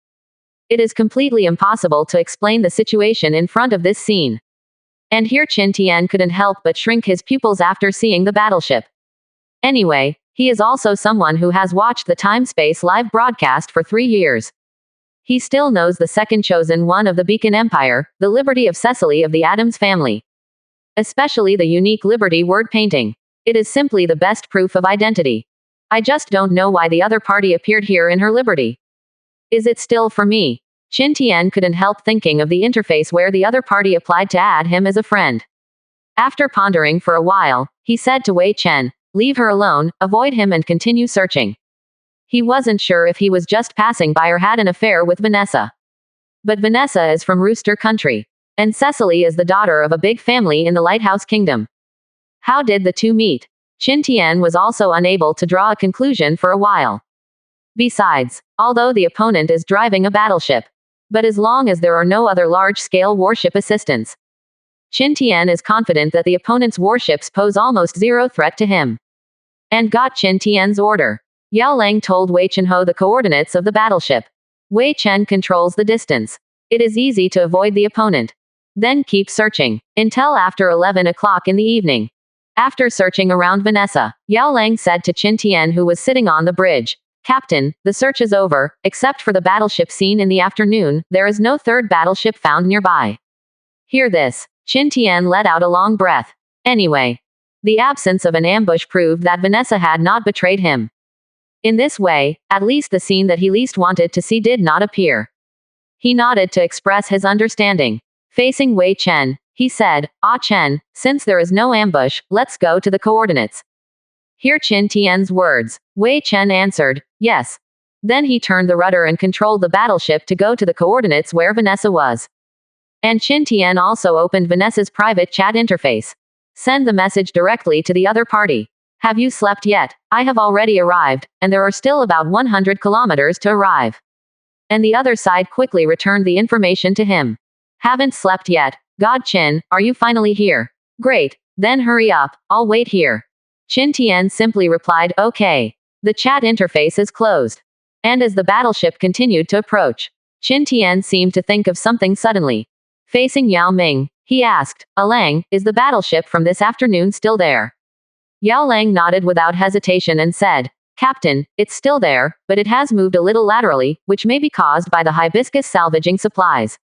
It is completely impossible to explain the situation in front of this scene. And here Qin Tian couldn't help but shrink his pupils after seeing the battleship. Anyway, he is also someone who has watched the time-space live broadcast for 3 years. He still knows the second chosen one of the Beacon Empire, the Liberty of Cecily of the Addams family. Especially the unique Liberty word painting. It is simply the best proof of identity. I just don't know why the other party appeared here in her Liberty. Is it still for me? Qin Tian couldn't help thinking of the interface where the other party applied to add him as a friend. After pondering for a while, he said to Wei Chen, "Leave her alone, avoid him and continue searching." He wasn't sure if he was just passing by or had an affair with Vanessa. But Vanessa is from Rooster Country. And Cecily is the daughter of a big family in the Lighthouse Kingdom. How did the two meet? Qin Tian was also unable to draw a conclusion for a while. Besides, although the opponent is driving a battleship. But as long as there are no other large-scale warship assistants, Qin Tian is confident that the opponent's warships pose almost zero threat to him. And got Qin Tian's order. Yao Lang told Wei Chenho the coordinates of the battleship. Wei Chen controls the distance. It is easy to avoid the opponent. Then keep searching. Until after 11 o'clock in the evening. After searching around Vanessa, Yao Lang said to Qin Tian, who was sitting on the bridge, "Captain, the search is over, except for the battleship seen in the afternoon, there is no third battleship found nearby." Hear this. Qin Tian let out a long breath. Anyway, the absence of an ambush proved that Vanessa had not betrayed him. In this way, at least the scene that he least wanted to see did not appear. He nodded to express his understanding. Facing Wei Chen, he said, "Ah Chen, since there is no ambush, let's go to the coordinates." Hear Qin Tian's words. Wei Chen answered, "Yes." Then he turned the rudder and controlled the battleship to go to the coordinates where Vanessa was. And Qin Tian also opened Vanessa's private chat interface. Send the message directly to the other party. "Have you slept yet? I have already arrived, and there are still about 100 kilometers to arrive." And the other side quickly returned the information to him. "Haven't slept yet. God Qin, are you finally here? Great. Then hurry up, I'll wait here." Qin Tian simply replied, "Okay." The chat interface is closed. And as the battleship continued to approach, Qin Tian seemed to think of something suddenly. Facing Yao Ming, he asked, "Alang, is the battleship from this afternoon still there?" Yao Lang nodded without hesitation and said, "Captain, it's still there, but it has moved a little laterally, which may be caused by the hibiscus salvaging supplies."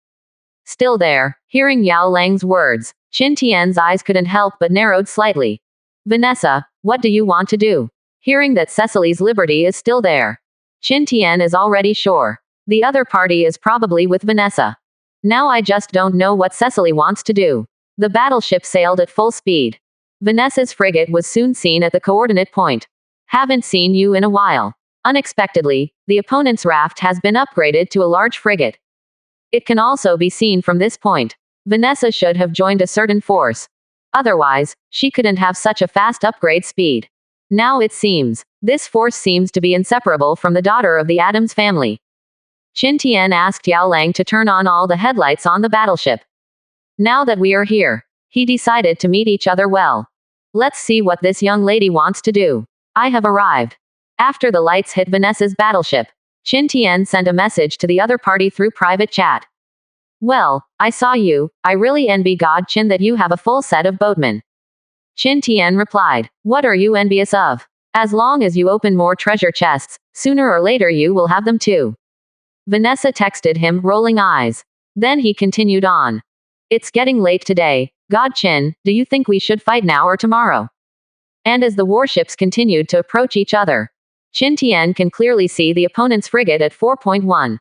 Still there. Hearing Yao Lang's words, Qin Tian's eyes couldn't help but narrowed slightly. "Vanessa, what do you want to do?" Hearing that Cecily's Liberty is still there, Qin Tian is already sure. The other party is probably with Vanessa. Now I just don't know what Cecily wants to do. The battleship sailed at full speed. Vanessa's frigate was soon seen at the coordinate point. "Haven't seen you in a while." Unexpectedly, the opponent's raft has been upgraded to a large frigate. It can also be seen from this point. Vanessa should have joined a certain force. Otherwise, she couldn't have such a fast upgrade speed. Now it seems, this force seems to be inseparable from the daughter of the Addams family. Qin Tian asked Yao Lang to turn on all the headlights on the battleship. Now that we are here, he decided to meet each other well. Let's see what this young lady wants to do. I have arrived. After the lights hit Vanessa's battleship, Qin Tian sent a message to the other party through private chat. "Well, I saw you. I really envy God Qin that you have a full set of boatmen." Qin Tian replied, "What are you envious of? As long as you open more treasure chests, sooner or later you will have them too." Vanessa texted him, rolling eyes. Then he continued on. "It's getting late today. God Qin, do you think we should fight now or tomorrow?" And as the warships continued to approach each other, Qin Tian can clearly see the opponent's frigate at 4.1.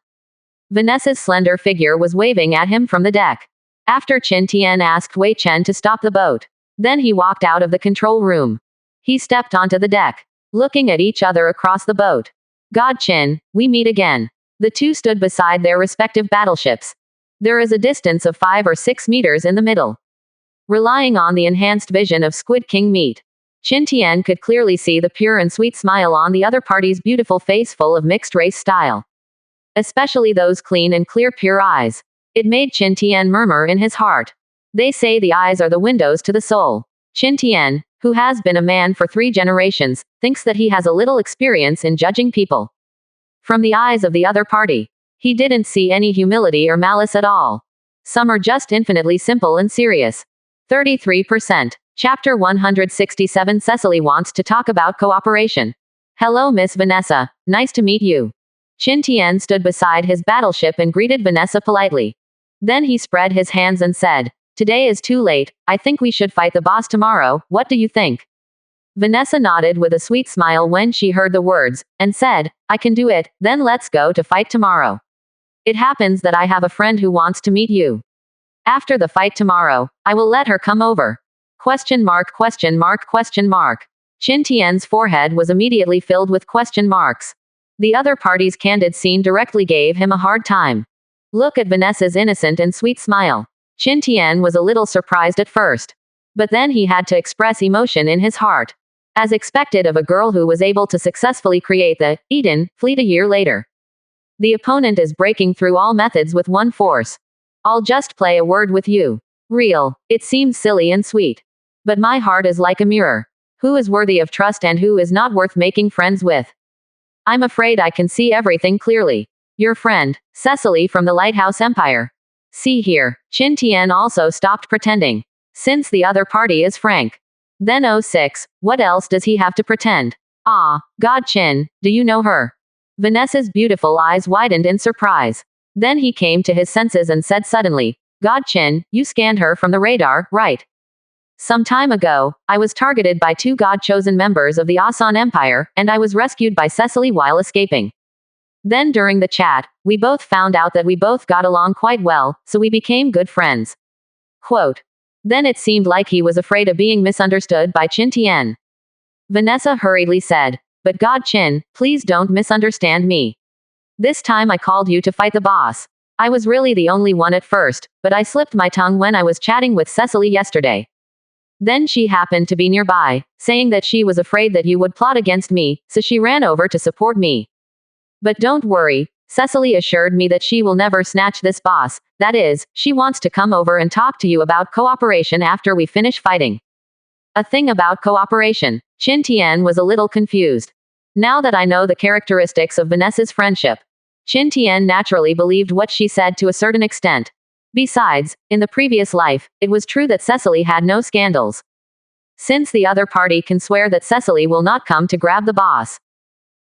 Vanessa's slender figure was waving at him from the deck. After Qin Tian asked Wei Chen to stop the boat. Then he walked out of the control room. He stepped onto the deck, looking at each other across the boat. "God Qin, we meet again." The two stood beside their respective battleships. There is a distance of 5 or 6 meters in the middle. Relying on the enhanced vision of Squid King meat, Qin Tian could clearly see the pure and sweet smile on the other party's beautiful face full of mixed-race style. Especially those clean and clear pure eyes. It made Qin Tian murmur in his heart. They say the eyes are the windows to the soul. Qin Tian, who has been a man for 3 generations, thinks that he has a little experience in judging people. From the eyes of the other party, he didn't see any humility or malice at all. Some are just infinitely simple and serious. 33%. Chapter 167. Cecily wants to talk about cooperation. Hello, Miss Vanessa. Nice to meet you. Qin Tian stood beside his battleship and greeted Vanessa politely. Then he spread his hands and said, "Today is too late. I think we should fight the boss tomorrow. What do you think?" Vanessa nodded with a sweet smile when she heard the words, and said, "I can do it, then let's go to fight tomorrow. It happens that I have a friend who wants to meet you. After the fight tomorrow, I will let her come over." Question mark, question mark, question mark. Qin Tian's forehead was immediately filled with question marks. The other party's candid scene directly gave him a hard time. Look at Vanessa's innocent and sweet smile. Qin Tian was a little surprised at first. But then he had to express emotion in his heart. As expected of a girl who was able to successfully create the Eden fleet a year later. The opponent is breaking through all methods with one force. I'll just play a word with you. Real. It seems silly and sweet. But my heart is like a mirror. Who is worthy of trust and who is not worth making friends with? I'm afraid I can see everything clearly. Your friend, Cecily from the Lighthouse Empire. See here. Qin Tian also stopped pretending. Since the other party is frank. Then 06, what else does he have to pretend? Ah, God Qin, do you know her? Vanessa's beautiful eyes widened in surprise. Then he came to his senses and said suddenly, God Qin, you scanned her from the radar, right? Some time ago, I was targeted by 2 God-chosen members of the Asan Empire, and I was rescued by Cecily while escaping. Then during the chat, we both found out that we both got along quite well, so we became good friends. Quote. Then it seemed like he was afraid of being misunderstood by Qin Tian. Vanessa hurriedly said, but God Qin, please don't misunderstand me. This time I called you to fight the boss. I was really the only one at first, but I slipped my tongue when I was chatting with Cecily yesterday. Then she happened to be nearby, saying that she was afraid that you would plot against me, so she ran over to support me. But don't worry, Cecily assured me that she will never snatch this boss, that is, she wants to come over and talk to you about cooperation after we finish fighting. A thing about cooperation. Qin Tian was a little confused. Now that I know the characteristics of Vanessa's friendship, Qin Tian naturally believed what she said to a certain extent. Besides, in the previous life, it was true that Cecily had no scandals. Since the other party can swear that Cecily will not come to grab the boss,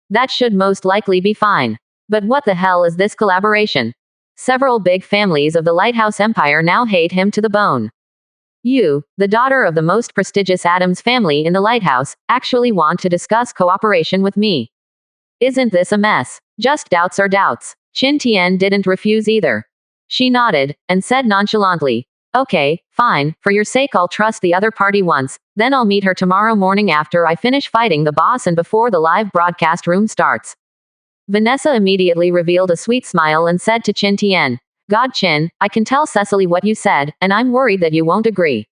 that should most likely be fine. But what the hell is this collaboration? Several big families of the Lighthouse Empire now hate him to the bone. You, the daughter of the most prestigious Adams family in the Lighthouse, actually want to discuss cooperation with me. Isn't this a mess? Just doubts are doubts. Qin Tian didn't refuse either. She nodded, and said nonchalantly, okay, fine, for your sake I'll trust the other party once, then I'll meet her tomorrow morning after I finish fighting the boss and before the live broadcast room starts. Vanessa immediately revealed a sweet smile and said to Qin Tian, God Qin, I can tell Cecily what you said, and I'm worried that you won't agree.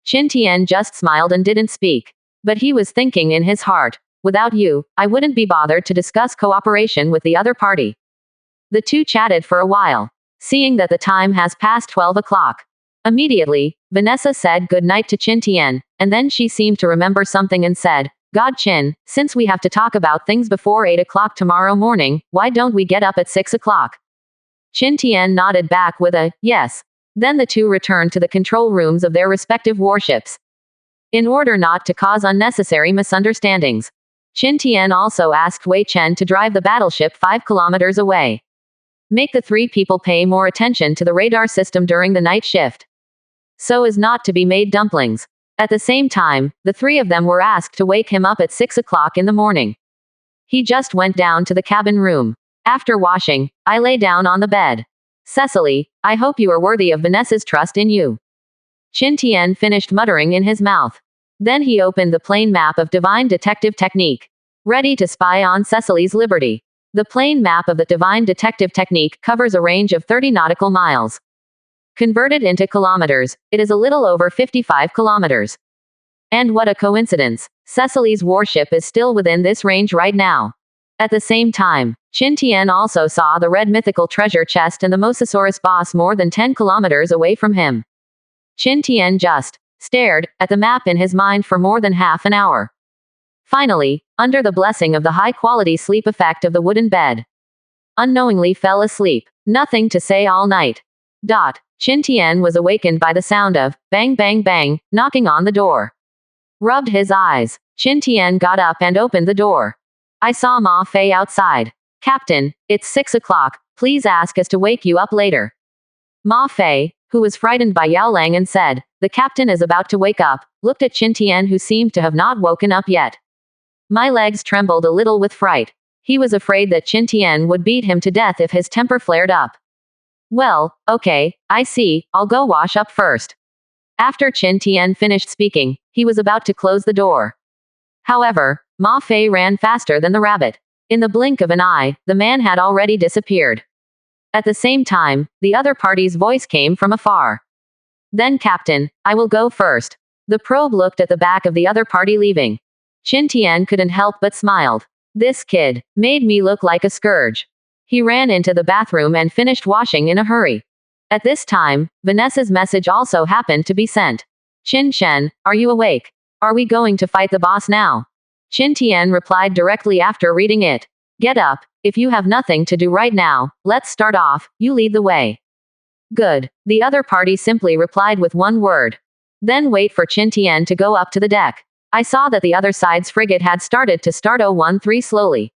Qin Tian just smiled and didn't speak. But he was thinking in his heart, without you, I wouldn't be bothered to discuss cooperation with the other party. The two chatted for a while. Seeing that the time has passed 12 o'clock. Immediately, Vanessa said good night to Qin Tian, and then she seemed to remember something and said, God Qin, since we have to talk about things before 8 o'clock tomorrow morning, why don't we get up at 6 o'clock? Qin Tian nodded back with a, yes. Then the two returned to the control rooms of their respective warships. In order not to cause unnecessary misunderstandings, Qin Tian also asked Wei Chen to drive the battleship 5 kilometers away. Make the 3 people pay more attention to the radar system during the night shift, so as not to be made dumplings. At the same time, the 3 of them were asked to wake him up at 6 o'clock in the morning. He just went down to the cabin room. After washing, I lay down on the bed. Cecily, I hope you are worthy of Vanessa's trust in you. Qin Tian finished muttering in his mouth. Then he opened the plain map of Divine Detective Technique, ready to spy on Cecily's liberty. The plain map of the Divine Detective Technique covers a range of 30 nautical miles. Converted into kilometers, it is a little over 55 kilometers. And what a coincidence. Cecily's warship is still within this range right now. At the same time, Qin Tian also saw the red mythical treasure chest and the Mosasaurus boss more than 10 kilometers away from him. Qin Tian just stared at the map in his mind for more than half an hour. Finally, under the blessing of the high-quality sleep effect of the wooden bed, unknowingly fell asleep. Nothing to say all night. Qin Tian was awakened by the sound of bang bang bang, knocking on the door. Rubbed his eyes. Qin Tian got up and opened the door. I saw Ma Fei outside. Captain, it's 6 o'clock, please ask us to wake you up later. Ma Fei, who was frightened by Yao Lang and said, the captain is about to wake up, looked at Qin Tian who seemed to have not woken up yet. My legs trembled a little with fright. He was afraid that Qin Tian would beat him to death if his temper flared up. Well, okay, I see, I'll go wash up first. After Qin Tian finished speaking, he was about to close the door. However, Ma Fei ran faster than the rabbit. In the blink of an eye, the man had already disappeared. At the same time, the other party's voice came from afar. Then Captain, I will go first. The probe looked at the back of the other party leaving. Qin Tian couldn't help but smiled. This kid made me look like a scourge. He ran into the bathroom and finished washing in a hurry. At this time, Vanessa's message also happened to be sent. Qin Shen, are you awake? Are we going to fight the boss now? Qin Tian replied directly after reading it. Get up, if you have nothing to do right now, let's start off, you lead the way. Good. The other party simply replied with one word. Then wait for Qin Tian to go up to the deck. I saw that the other side's frigate had started to start 013 slowly.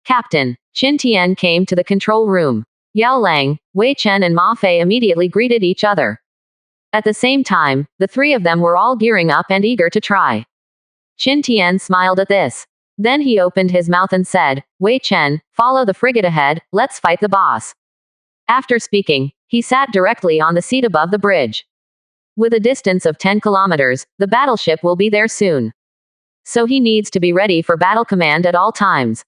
Captain, Qin Tian came to the control room. Yao Lang, Wei Chen and Ma Fei immediately greeted each other. At the same time, the three of them were all gearing up and eager to try. Qin Tian smiled at this. Then he opened his mouth and said, Wei Chen, follow the frigate ahead, let's fight the boss. After speaking, he sat directly on the seat above the bridge. With a distance of 10 kilometers, the battleship will be there soon. So he needs to be ready for battle command at all times.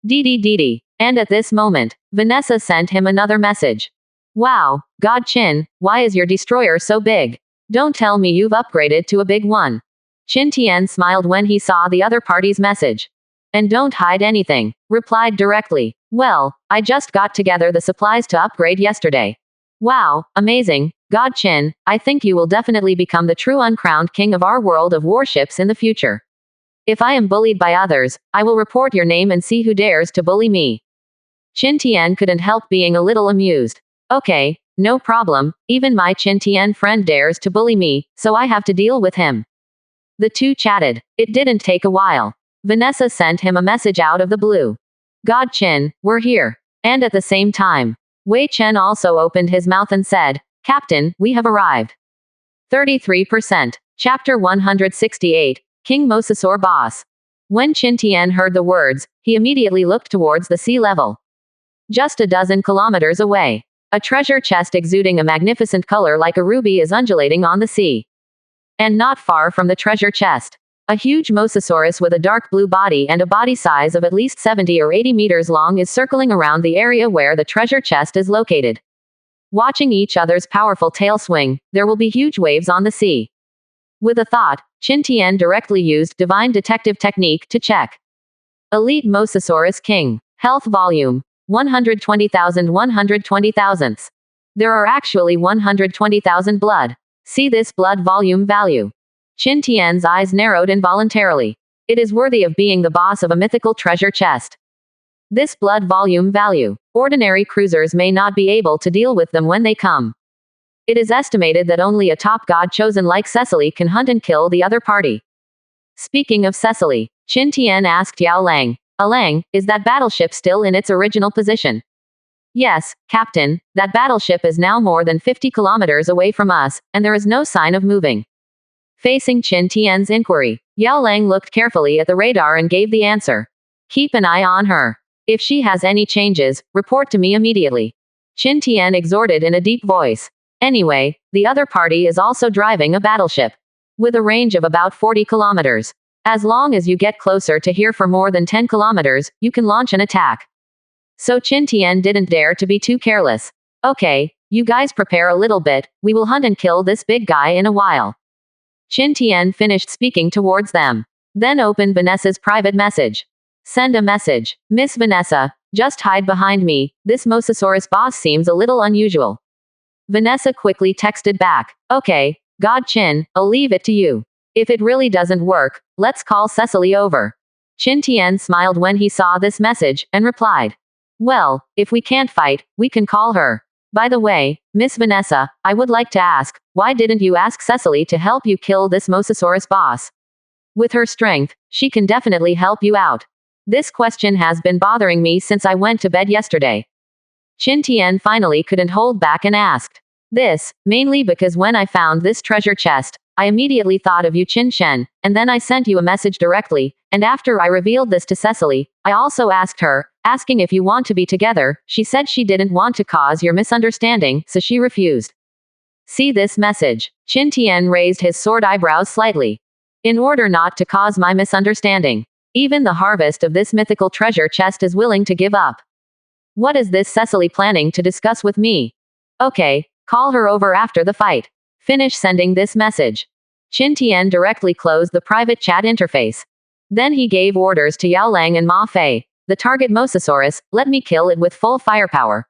Dee. And at this moment, Vanessa sent him another message. Wow, God Qin, why is your destroyer so big? Don't tell me you've upgraded to a big one. Qin Tian smiled when he saw the other party's message. And don't hide anything, replied directly. Well, I just got together the supplies to upgrade yesterday. Wow, amazing, God Qin, I think you will definitely become the true uncrowned king of our world of warships in the future. If I am bullied by others, I will report your name and see who dares to bully me. Qin Tian couldn't help being a little amused. Okay, no problem, even my Qin Tian friend dares to bully me, so I have to deal with him. The two chatted. It didn't take a while. Vanessa sent him a message out of the blue. God Qin, we're here. And at the same time, Wei Chen also opened his mouth and said, Captain, we have arrived. 33%. Chapter 168. King Mosasaur Boss. When Qin Tian heard the words, he immediately looked towards the sea level. Just a dozen kilometers away, a treasure chest exuding a magnificent color like a ruby is undulating on the sea. And not far from the treasure chest, a huge mosasaurus with a dark blue body and a body size of at least 70 or 80 meters long is circling around the area where the treasure chest is located. Watching each other's powerful tail swing, there will be huge waves on the sea. With a thought, Qin Tian directly used Divine Detective Technique to check. Elite Mosasaurus King. Health Volume. 120,000. There are actually 120,000 blood. See this blood volume value. Qin Tian's eyes narrowed involuntarily. It is worthy of being the boss of a mythical treasure chest. This blood volume value. Ordinary cruisers may not be able to deal with them when they come. It is estimated that only a top god chosen like Cecily can hunt and kill the other party. Speaking of Cecily, Qin Tian asked Yao Lang, Lang, is that battleship still in its original position? Yes, Captain, that battleship is now more than 50 kilometers away from us, and there is no sign of moving. Facing Qin Tian's inquiry, Yao Lang looked carefully at the radar and gave the answer. Keep an eye on her. If she has any changes, report to me immediately. Qin Tian exhorted in a deep voice. Anyway, the other party is also driving a battleship. With a range of about 40 kilometers. As long as you get closer to here for more than 10 kilometers, you can launch an attack. So Qin Tian didn't dare to be too careless. Okay, you guys prepare a little bit, we will hunt and kill this big guy in a while. Qin Tian finished speaking towards them. Then opened Vanessa's private message. Send a message. Miss Vanessa, just hide behind me. This Mosasaurus boss seems a little unusual. Vanessa quickly texted back. Okay, God Chin, I'll leave it to you. If it really doesn't work, let's call Cecily over. Chin Tian smiled when he saw this message, and replied. Well, if we can't fight, we can call her. By the way, Miss Vanessa, I would like to ask, why didn't you ask Cecily to help you kill this Mosasaurus boss? With her strength, she can definitely help you out. This question has been bothering me since I went to bed yesterday. Chin Tian finally couldn't hold back and asked. This, mainly because when I found this treasure chest, I immediately thought of you Chin Shen, and then I sent you a message directly, and after I revealed this to Cecily, I also asked her, asking if you want to be together. She said she didn't want to cause your misunderstanding, so she refused. See this message. Chin Tian raised his sword eyebrows slightly. In order not to cause my misunderstanding. Even the harvest of this mythical treasure chest is willing to give up. What is this Cecily planning to discuss with me? Okay, call her over after the fight. Finish sending this message. Chin Tian directly closed the private chat interface. Then he gave orders to Yao Lang and Ma Fei. The target Mosasaurus, let me kill it with full firepower.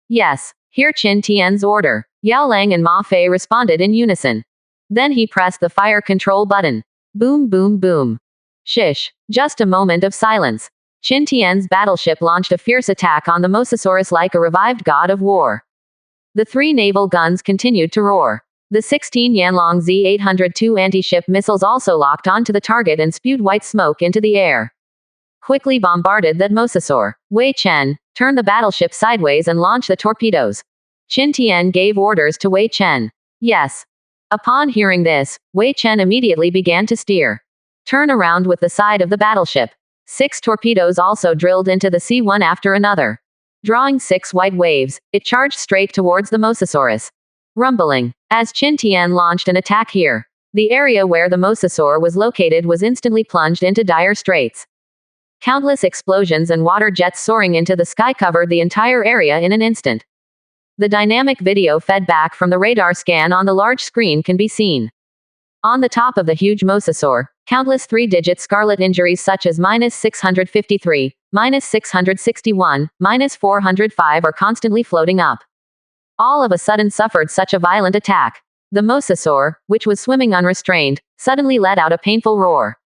Yes, hear Chin Tian's order. Yao Lang and Ma Fei responded in unison. Then he pressed the fire control button. Boom boom boom. Shish. Just a moment of silence. Chin Tian's battleship launched a fierce attack on the Mosasaurus like a revived god of war. The 3 naval guns continued to roar. The 16 Yanlong Z-802 anti-ship missiles also locked onto the target and spewed white smoke into the air. Quickly bombarded that Mosasaur. Wei Chen, turn the battleship sideways and launch the torpedoes. Chin Tian gave orders to Wei Chen. Yes. Upon hearing this, Wei Chen immediately began to steer. Turn around with the side of the battleship. 6 torpedoes also drilled into the sea one after another. Drawing 6 white waves, it charged straight towards the Mosasaurus. Rumbling. As Chin Tian launched an attack here, the area where the Mosasaur was located was instantly plunged into dire straits. Countless explosions and water jets soaring into the sky covered the entire area in an instant. The dynamic video fed back from the radar scan on the large screen can be seen. On the top of the huge Mosasaur, countless 3-digit scarlet injuries such as -653, -661, -405 are constantly floating up. All of a sudden suffered such a violent attack. The Mosasaur, which was swimming unrestrained, suddenly let out a painful roar.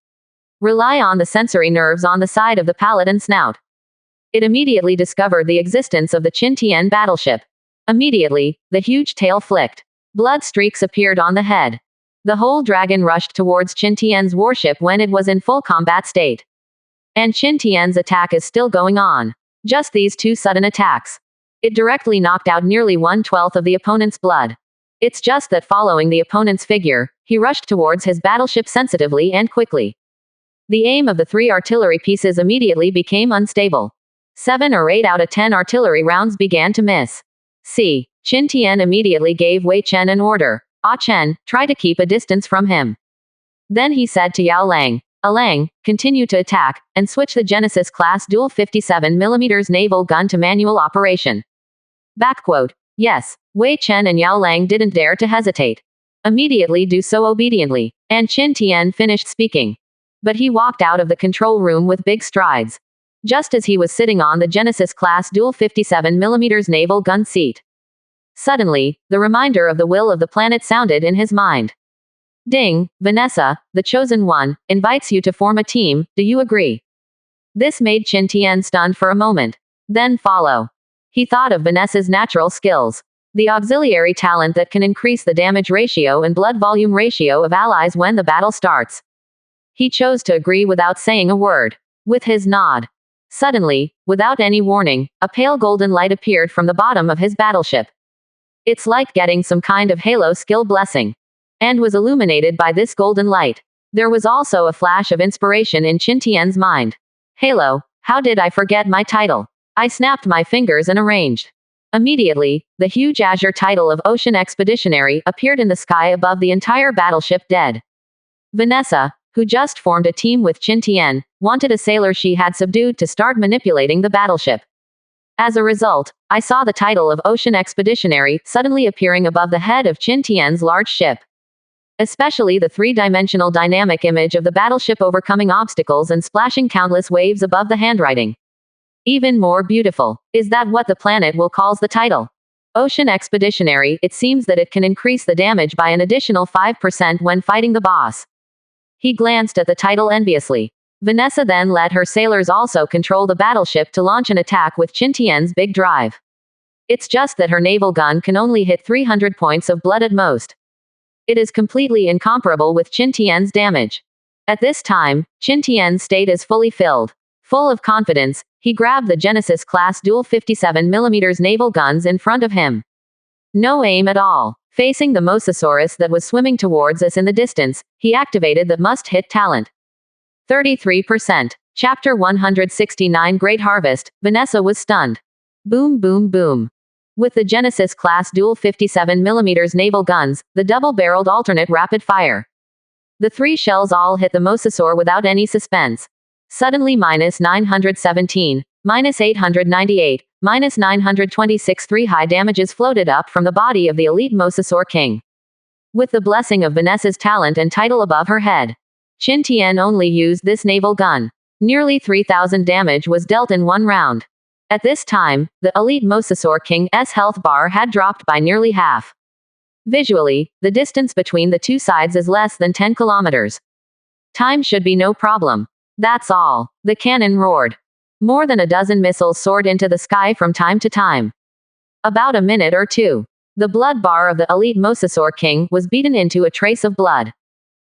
Rely on the sensory nerves on the side of the palate and snout. It immediately discovered the existence of the Chin Tian battleship. Immediately, the huge tail flicked. Blood streaks appeared on the head. The whole dragon rushed towards Chin Tian's warship when it was in full combat state. And Chin Tian's attack is still going on. Just these 2 sudden attacks. It directly knocked out nearly 1/12 of the opponent's blood. It's just that following the opponent's figure, he rushed towards his battleship sensitively and quickly. The aim of the 3 artillery pieces immediately became unstable. 7 or 8 out of 10 artillery rounds began to miss. See, Chin Tian immediately gave Wei Chen an order. Ah Chen, try to keep a distance from him. Then he said to Yao Lang, Lang, continue to attack, and switch the Genesis-class dual 57mm naval gun to manual operation. Backquote. Yes, Wei Chen and Yao Lang didn't dare to hesitate. Immediately do so obediently, and Chin Tian finished speaking. But he walked out of the control room with big strides. Just as he was sitting on the Genesis-class dual 57mm naval gun seat. Suddenly, the reminder of the will of the planet sounded in his mind. Ding, Vanessa, the chosen one, invites you to form a team, do you agree? This made Chin Tian stunned for a moment. Then follow. He thought of Vanessa's natural skills. The auxiliary talent that can increase the damage ratio and blood volume ratio of allies when the battle starts. He chose to agree without saying a word. With his nod. Suddenly, without any warning, a pale golden light appeared from the bottom of his battleship. It's like getting some kind of halo skill blessing. And was illuminated by this golden light. There was also a flash of inspiration in Chin Tian's mind. Halo, how did I forget my title? I snapped my fingers and arranged. Immediately, the huge azure title of Ocean Expeditionary appeared in the sky above the entire battleship dead. Vanessa, who just formed a team with Chin Tian, wanted a sailor she had subdued to start manipulating the battleship. As a result, I saw the title of Ocean Expeditionary suddenly appearing above the head of Chin Tian's large ship. Especially the three-dimensional dynamic image of the battleship overcoming obstacles and splashing countless waves above the handwriting. Even more beautiful. Is that what the planet will calls the title? Ocean Expeditionary. It seems that it can increase the damage by an additional 5% when fighting the boss. He glanced at the title enviously. Vanessa then let her sailors also control the battleship to launch an attack with Qin Tian's big drive. It's just that her naval gun can only hit 300 points of blood at most. It is completely incomparable with Qin Tian's damage. At this time, Qin Tian's state is fully filled. Full of confidence, he grabbed the Genesis-class dual 57mm naval guns in front of him. No aim at all. Facing the Mosasaurus that was swimming towards us in the distance, he activated the must-hit talent. 33%. Chapter 169 Great Harvest. Vanessa was stunned. Boom boom boom. With the Genesis-class dual 57mm naval guns, the double-barreled alternate rapid fire. The 3 shells all hit the Mosasaur without any suspense. Suddenly -917, -898, -926 3 high damages floated up from the body of the elite Mosasaur King. With the blessing of Vanessa's talent and title above her head, Qin Tian only used this naval gun. Nearly 3,000 damage was dealt in one round. At this time, the elite Mosasaur King's health bar had dropped by nearly half. Visually, the distance between the two sides is less than 10 kilometers. Time should be no problem. That's all. The cannon roared. More than a dozen missiles soared into the sky from time to time. About a minute or two. The blood bar of the elite Mosasaur King was beaten into a trace of blood.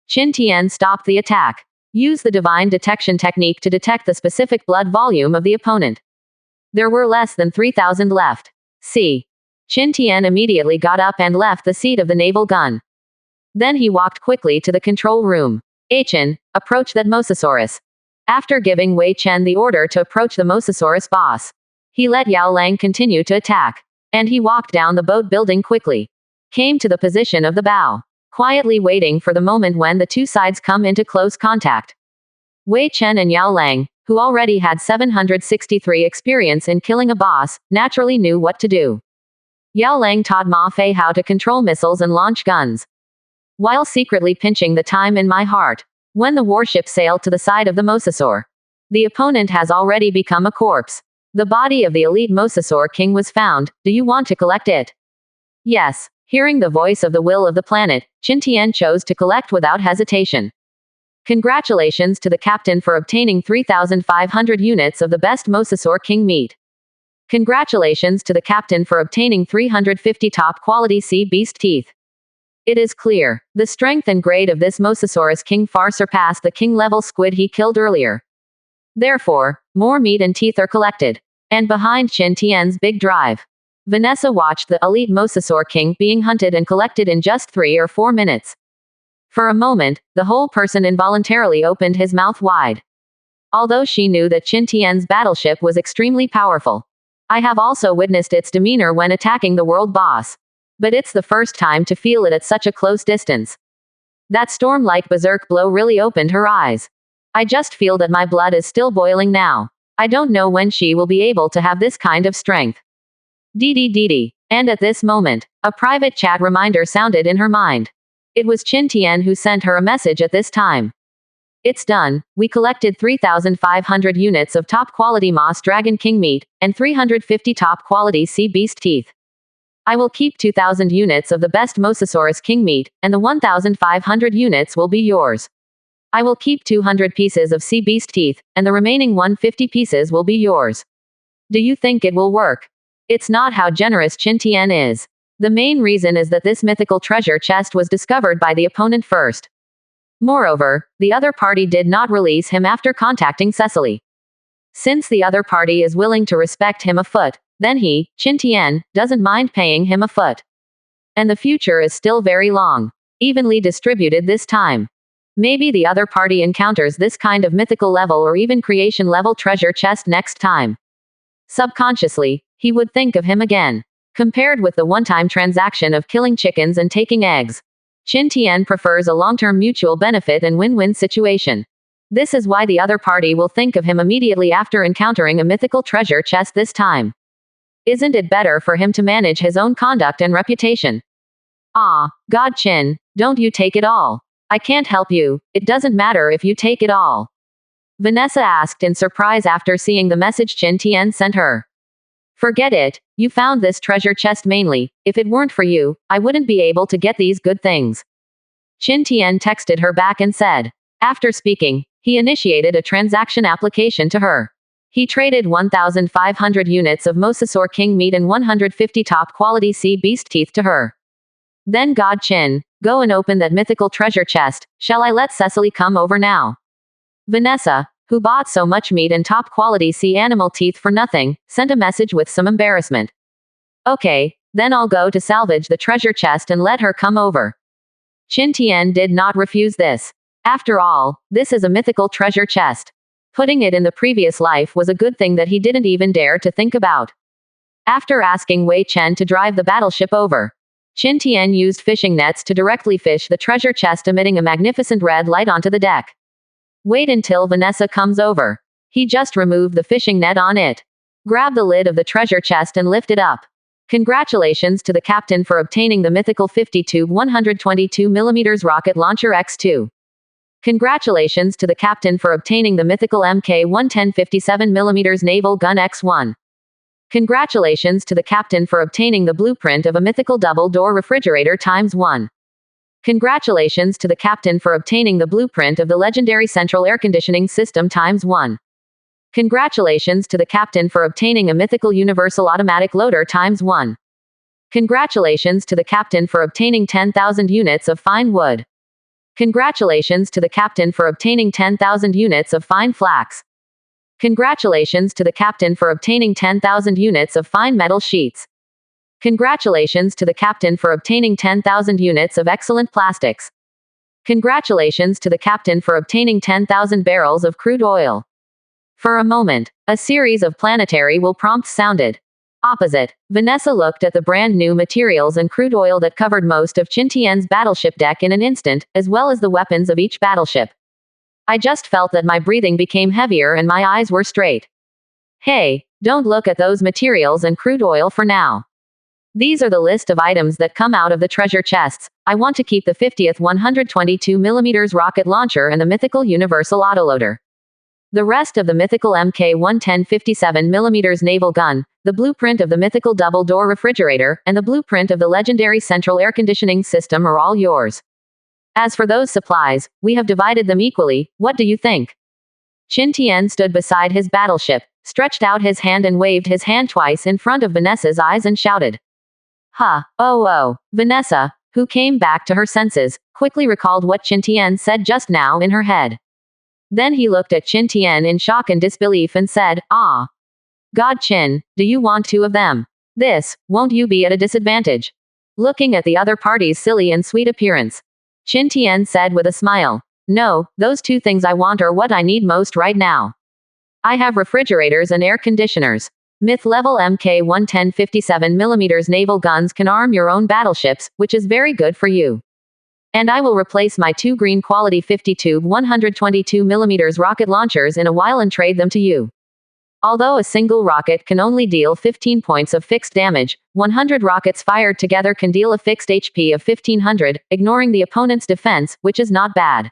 Qin Tian stopped the attack. Use the divine detection technique to detect the specific blood volume of the opponent. There were less than 3,000 left. See. Qin Tian immediately got up and left the seat of the naval gun. Then he walked quickly to the control room. Chen, approach that Mosasaurus. After giving Wei Chen the order to approach the Mosasaurus boss, he let Yao Lang continue to attack. And he walked down the boat building quickly. Came to the position of the bow. Quietly waiting for the moment when the two sides come into close contact. Wei Chen and Yao Lang, who already had 763 experience in killing a boss, naturally knew what to do. Yao Lang taught Ma Fei how to control missiles and launch guns. While secretly pinching the time in my heart, when the warship sailed to the side of the Mosasaur, the opponent has already become a corpse. The body of the elite Mosasaur King was found. Do you want to collect it? Yes. Hearing the voice of the will of the planet, Qin Tian chose to collect without hesitation. Congratulations to the captain for obtaining 3,500 units of the best Mosasaur King meat. Congratulations to the captain for obtaining 350 top-quality sea beast teeth. It is clear, the strength and grade of this Mosasaurus King far surpassed the king-level squid he killed earlier. Therefore, more meat and teeth are collected. And behind Qin Tian's big drive, Vanessa watched the elite Mosasaur King being hunted and collected in just 3 or 4 minutes. For a moment, the whole person involuntarily opened his mouth wide. Although she knew that Qin Tian's battleship was extremely powerful, I have also witnessed its demeanor when attacking the world boss. But it's the first time to feel it at such a close distance. That storm-like berserk blow really opened her eyes. I just feel that my blood is still boiling now. I don't know when she will be able to have this kind of strength. Dee. And at this moment, a private chat reminder sounded in her mind. It was Qin Tian who sent her a message at this time. It's done. We collected 3,500 units of top-quality Moss Dragon King meat, and 350 top-quality sea beast teeth. I will keep 2,000 units of the best Mosasaurus King meat, and the 1,500 units will be yours. I will keep 200 pieces of sea beast teeth, and the remaining 150 pieces will be yours. Do you think it will work? It's not how generous Qin Tian is. The main reason is that this mythical treasure chest was discovered by the opponent first. Moreover, the other party did not release him after contacting Cecily. Since the other party is willing to respect him a foot, then he, Qin Tian, doesn't mind paying him a foot. And the future is still very long. Evenly distributed this time. Maybe the other party encounters this kind of mythical level or even creation level treasure chest next time. Subconsciously, he would think of him again. Compared with the one-time transaction of killing chickens and taking eggs, Qin Tian prefers a long-term mutual benefit and win-win situation. This is why the other party will think of him immediately after encountering a mythical treasure chest this time. Isn't it better for him to manage his own conduct and reputation? Ah, God Chin, don't you take it all. I can't help you, it doesn't matter if you take it all. Vanessa asked in surprise after seeing the message Chin Tian sent her. Forget it, you found this treasure chest mainly, if it weren't for you, I wouldn't be able to get these good things. Chin Tian texted her back and said. After speaking, he initiated a transaction application to her. He traded 1,500 units of Mosasaur King meat and 150 top-quality sea beast teeth to her. Then God Chin, go and open that mythical treasure chest, shall I let Cecily come over now? Vanessa, who bought so much meat and top-quality sea animal teeth for nothing, sent a message with some embarrassment. Okay, then I'll go to salvage the treasure chest and let her come over. Chin Tian did not refuse this. After all, this is a mythical treasure chest. Putting it in the previous life was a good thing that he didn't even dare to think about. After asking Wei Chen to drive the battleship over, Chin Tian used fishing nets to directly fish the treasure chest, emitting a magnificent red light onto the deck. Wait until Vanessa comes over. He just removed the fishing net on it. Grab the lid of the treasure chest and lift it up. Congratulations to the captain for obtaining the mythical 50-tube 122mm rocket launcher X2. Congratulations to the captain for obtaining the mythical Mk110 57mm naval gun X1. Congratulations to the captain for obtaining the blueprint of a mythical double-door refrigerator ×1. Congratulations to the captain for obtaining the blueprint of the legendary central air conditioning system ×1. Congratulations to the captain for obtaining a mythical universal automatic loader ×1. Congratulations to the captain for obtaining 10,000 units of fine wood. Congratulations to the captain for obtaining 10,000 units of fine flax. Congratulations to the captain for obtaining 10,000 units of fine metal sheets. Congratulations to the captain for obtaining 10,000 units of excellent plastics. Congratulations to the captain for obtaining 10,000 barrels of crude oil. For a moment, a series of planetary will prompts sounded. Opposite, Vanessa looked at the brand new materials and crude oil that covered most of Chin Tian's battleship deck in an instant, as well as the weapons of each battleship. I just felt that my breathing became heavier and my eyes were straight. Hey, don't look at those materials and crude oil for now. These are the list of items that come out of the treasure chests. I want to keep the 50th 122mm rocket launcher and the mythical universal autoloader. The rest of the mythical Mk110 57mm naval gun, the blueprint of the mythical double-door refrigerator, and the blueprint of the legendary central air conditioning system are all yours. As for those supplies, we have divided them equally, what do you think? Chin Tian stood beside his battleship, stretched out his hand and waved his hand twice in front of Vanessa's eyes and shouted. Oh. Vanessa, who came back to her senses, quickly recalled what Chin Tian said just now in her head. Then he looked at Chin Tian in shock and disbelief and said, Ah. God Chin, do you want 2 of them? This, won't you be at a disadvantage? Looking at the other party's silly and sweet appearance, Chin Tian said with a smile. No, those 2 things I want are what I need most right now. I have refrigerators and air conditioners. Myth-level Mk110 57mm naval guns can arm your own battleships, which is very good for you. And I will replace my 2 green quality 50-tube 122mm rocket launchers in a while and trade them to you. Although a single rocket can only deal 15 points of fixed damage, 100 rockets fired together can deal a fixed HP of 1500, ignoring the opponent's defense, which is not bad.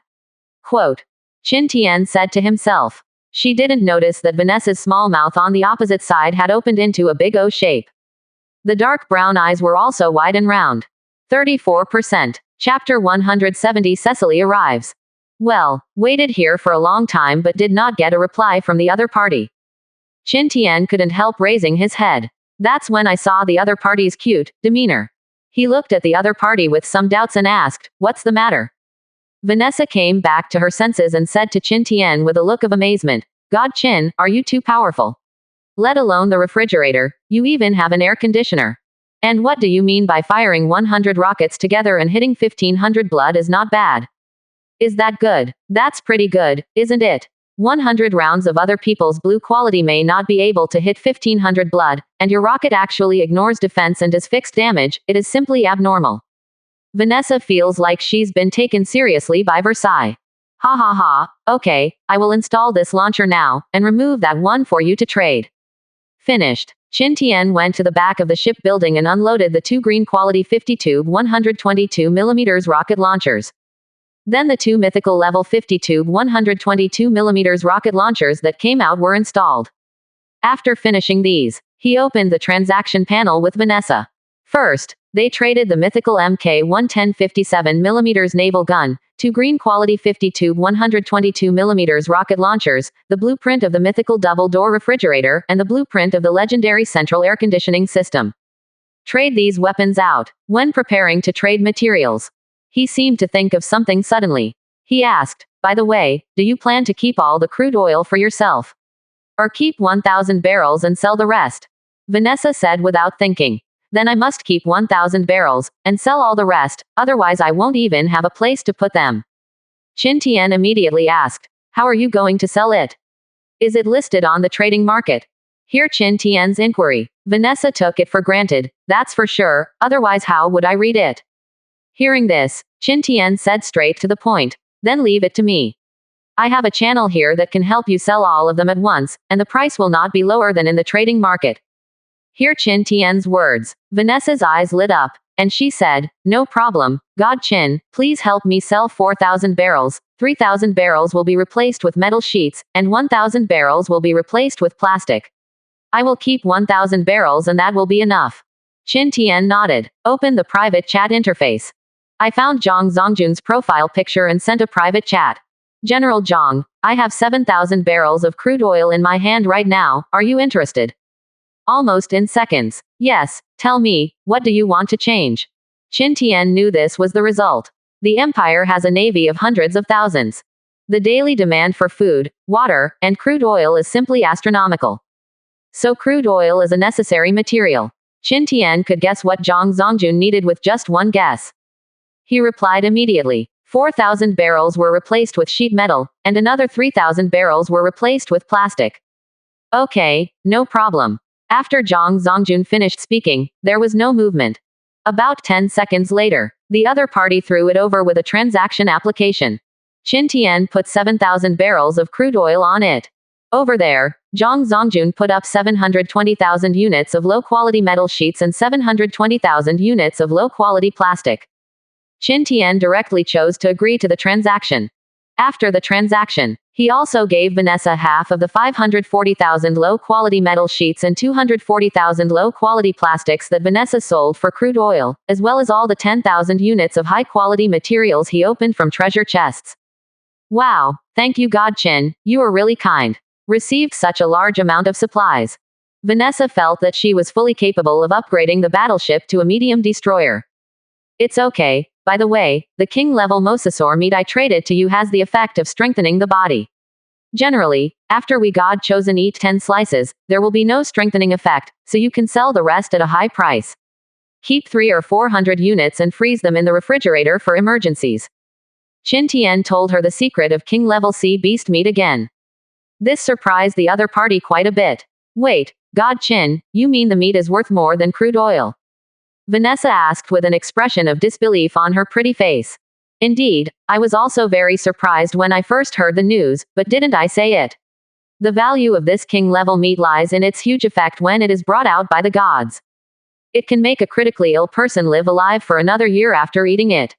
Quote. Chin Tian said to himself. She didn't notice that Vanessa's small mouth on the opposite side had opened into a big O shape. The dark brown eyes were also wide and round. 34%. Chapter 170 Cecily arrives. Well, waited here for a long time but did not get a reply from the other party. Chin Tian couldn't help raising his head. That's when I saw the other party's cute demeanor. He looked at the other party with some doubts and asked, what's the matter? Vanessa came back to her senses and said to Chin Tian with a look of amazement, God Chin, are you too powerful? Let alone the refrigerator, you even have an air conditioner. And what do you mean by firing 100 rockets together and hitting 1500 blood is not bad? Is that good? That's pretty good, isn't it? 100 rounds of other people's blue quality may not be able to hit 1500 blood, and your rocket actually ignores defense and does fixed damage, it is simply abnormal. Vanessa feels like she's been taken seriously by Versailles. Ha ha ha, okay, I will install this launcher now, and remove that one for you to trade. Finished. Qin Tian went to the back of the shipbuilding and unloaded the 2 green quality 50-tube 122mm rocket launchers. Then the 2 mythical level 50-tube 122mm rocket launchers that came out were installed. After finishing these, he opened the transaction panel with Vanessa. First, they traded the mythical Mk110 57mm naval gun, 2 green quality 50-tube 122mm rocket launchers, the blueprint of the mythical double-door refrigerator, and the blueprint of the legendary central air conditioning system. Trade these weapons out. When preparing to trade materials, he seemed to think of something suddenly. He asked, by the way, do you plan to keep all the crude oil for yourself? Or keep 1,000 barrels and sell the rest? Vanessa said without thinking. Then I must keep 1,000 barrels, and sell all the rest, otherwise I won't even have a place to put them. Qin Tian immediately asked, how are you going to sell it? Is it listed on the trading market? Hear Qin Tian's inquiry. Vanessa took it for granted, that's for sure, otherwise how would I read it? Hearing this, Qin Tian said straight to the point, then leave it to me. I have a channel here that can help you sell all of them at once, and the price will not be lower than in the trading market. Hear Qin Tian's words. Vanessa's eyes lit up, and she said, no problem, God Qin, please help me sell 4,000 barrels, 3,000 barrels will be replaced with metal sheets, and 1,000 barrels will be replaced with plastic. I will keep 1,000 barrels and that will be enough. Qin Tian nodded. Open the private chat interface. I found Zhang Zongjun's profile picture and sent a private chat. General Zhang, I have 7,000 barrels of crude oil in my hand right now, are you interested? Almost in seconds. Yes, tell me, what do you want to change? Qin Tian knew this was the result. The empire has a navy of hundreds of thousands. The daily demand for food, water, and crude oil is simply astronomical. So crude oil is a necessary material. Qin Tian could guess what Zhang Zongjun needed with just one guess. He replied immediately. 4,000 barrels were replaced with sheet metal, and another 3,000 barrels were replaced with plastic. Okay, no problem. After Zhang Zongjun finished speaking, there was no movement. About 10 seconds later, the other party threw it over with a transaction application. Qin Tian put 7,000 barrels of crude oil on it. Over there, Zhang Zongjun put up 720,000 units of low-quality metal sheets and 720,000 units of low-quality plastic. Qin Tian directly chose to agree to the transaction. After the transaction, he also gave Vanessa half of the 540,000 low-quality metal sheets and 240,000 low-quality plastics that Vanessa sold for crude oil, as well as all the 10,000 units of high-quality materials he opened from treasure chests. Wow, thank you God Qin, you are really kind. Received such a large amount of supplies. Vanessa felt that she was fully capable of upgrading the battleship to a medium destroyer. It's okay. By the way, the king-level mosasaur meat I traded to you has the effect of strengthening the body. Generally, after we God-chosen eat 10 slices, there will be no strengthening effect, so you can sell the rest at a high price. Keep 300 or 400 units and freeze them in the refrigerator for emergencies. Qin Tian told her the secret of king-level sea beast meat again. This surprised the other party quite a bit. Wait, God Qin, you mean the meat is worth more than crude oil? Vanessa asked with an expression of disbelief on her pretty face. Indeed, I was also very surprised when I first heard the news, but didn't I say it? The value of this king-level meat lies in its huge effect when it is brought out by the gods. It can make a critically ill person live alive for another year after eating it.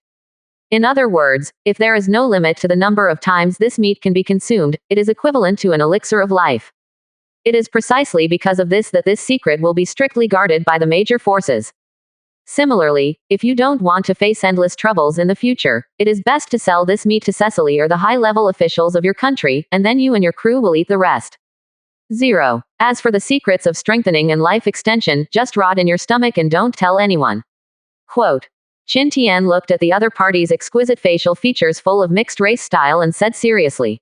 In other words, if there is no limit to the number of times this meat can be consumed, it is equivalent to an elixir of life. It is precisely because of this that this secret will be strictly guarded by the major forces. Similarly, if you don't want to face endless troubles in the future, it is best to sell this meat to Cecily or the high-level officials of your country, and then you and your crew will eat the rest. 0. As for the secrets of strengthening and life extension, just rot in your stomach and don't tell anyone. Quote. Qin Tian looked at the other party's exquisite facial features full of mixed race style and said seriously.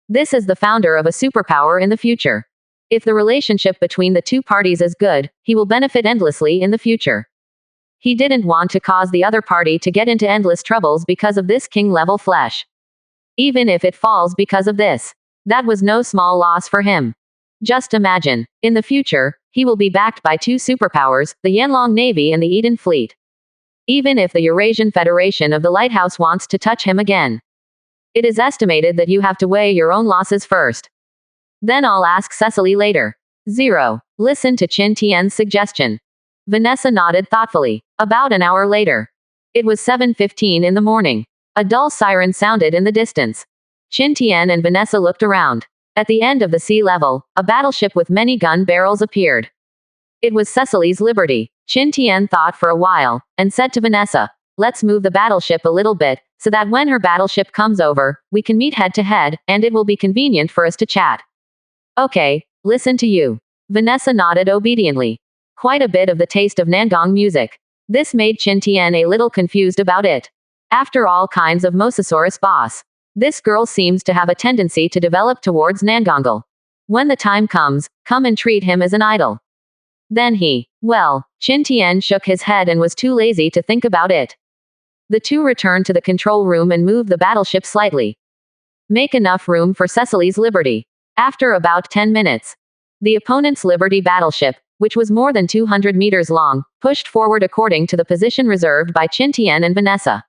This is the founder of a superpower in the future. If the relationship between the two parties is good, he will benefit endlessly in the future. He didn't want to cause the other party to get into endless troubles because of this king-level flesh. Even if it falls because of this, that was no small loss for him. Just imagine, in the future, he will be backed by two superpowers, the Yanlong Navy and the Eden Fleet. Even if the Eurasian Federation of the Lighthouse wants to touch him again. It is estimated that you have to weigh your own losses first. Then I'll ask Cecily later. 0. Listen to Qin Tian's suggestion. Vanessa nodded thoughtfully. About an hour later. It was 7:15 in the morning. A dull siren sounded in the distance. Qin Tian and Vanessa looked around. At the end of the sea level, a battleship with many gun barrels appeared. It was Cecily's Liberty. Qin Tian thought for a while, and said to Vanessa, "Let's move the battleship a little bit, so that when her battleship comes over, we can meet head to head, and it will be convenient for us to chat." "Okay, listen to you." Vanessa nodded obediently. Quite a bit of the taste of Nangong music. This made Qin Tian a little confused about it. After all kinds of Mosasaurus boss, this girl seems to have a tendency to develop towards Nangongal. When the time comes, come and treat him as an idol. Then Qin Tian shook his head and was too lazy to think about it. The two returned to the control room and moved the battleship slightly. Make enough room for Cecily's Liberty. After about 10 minutes, the opponent's Liberty battleship, which was more than 200 meters long, pushed forward according to the position reserved by Qin Tian and Vanessa.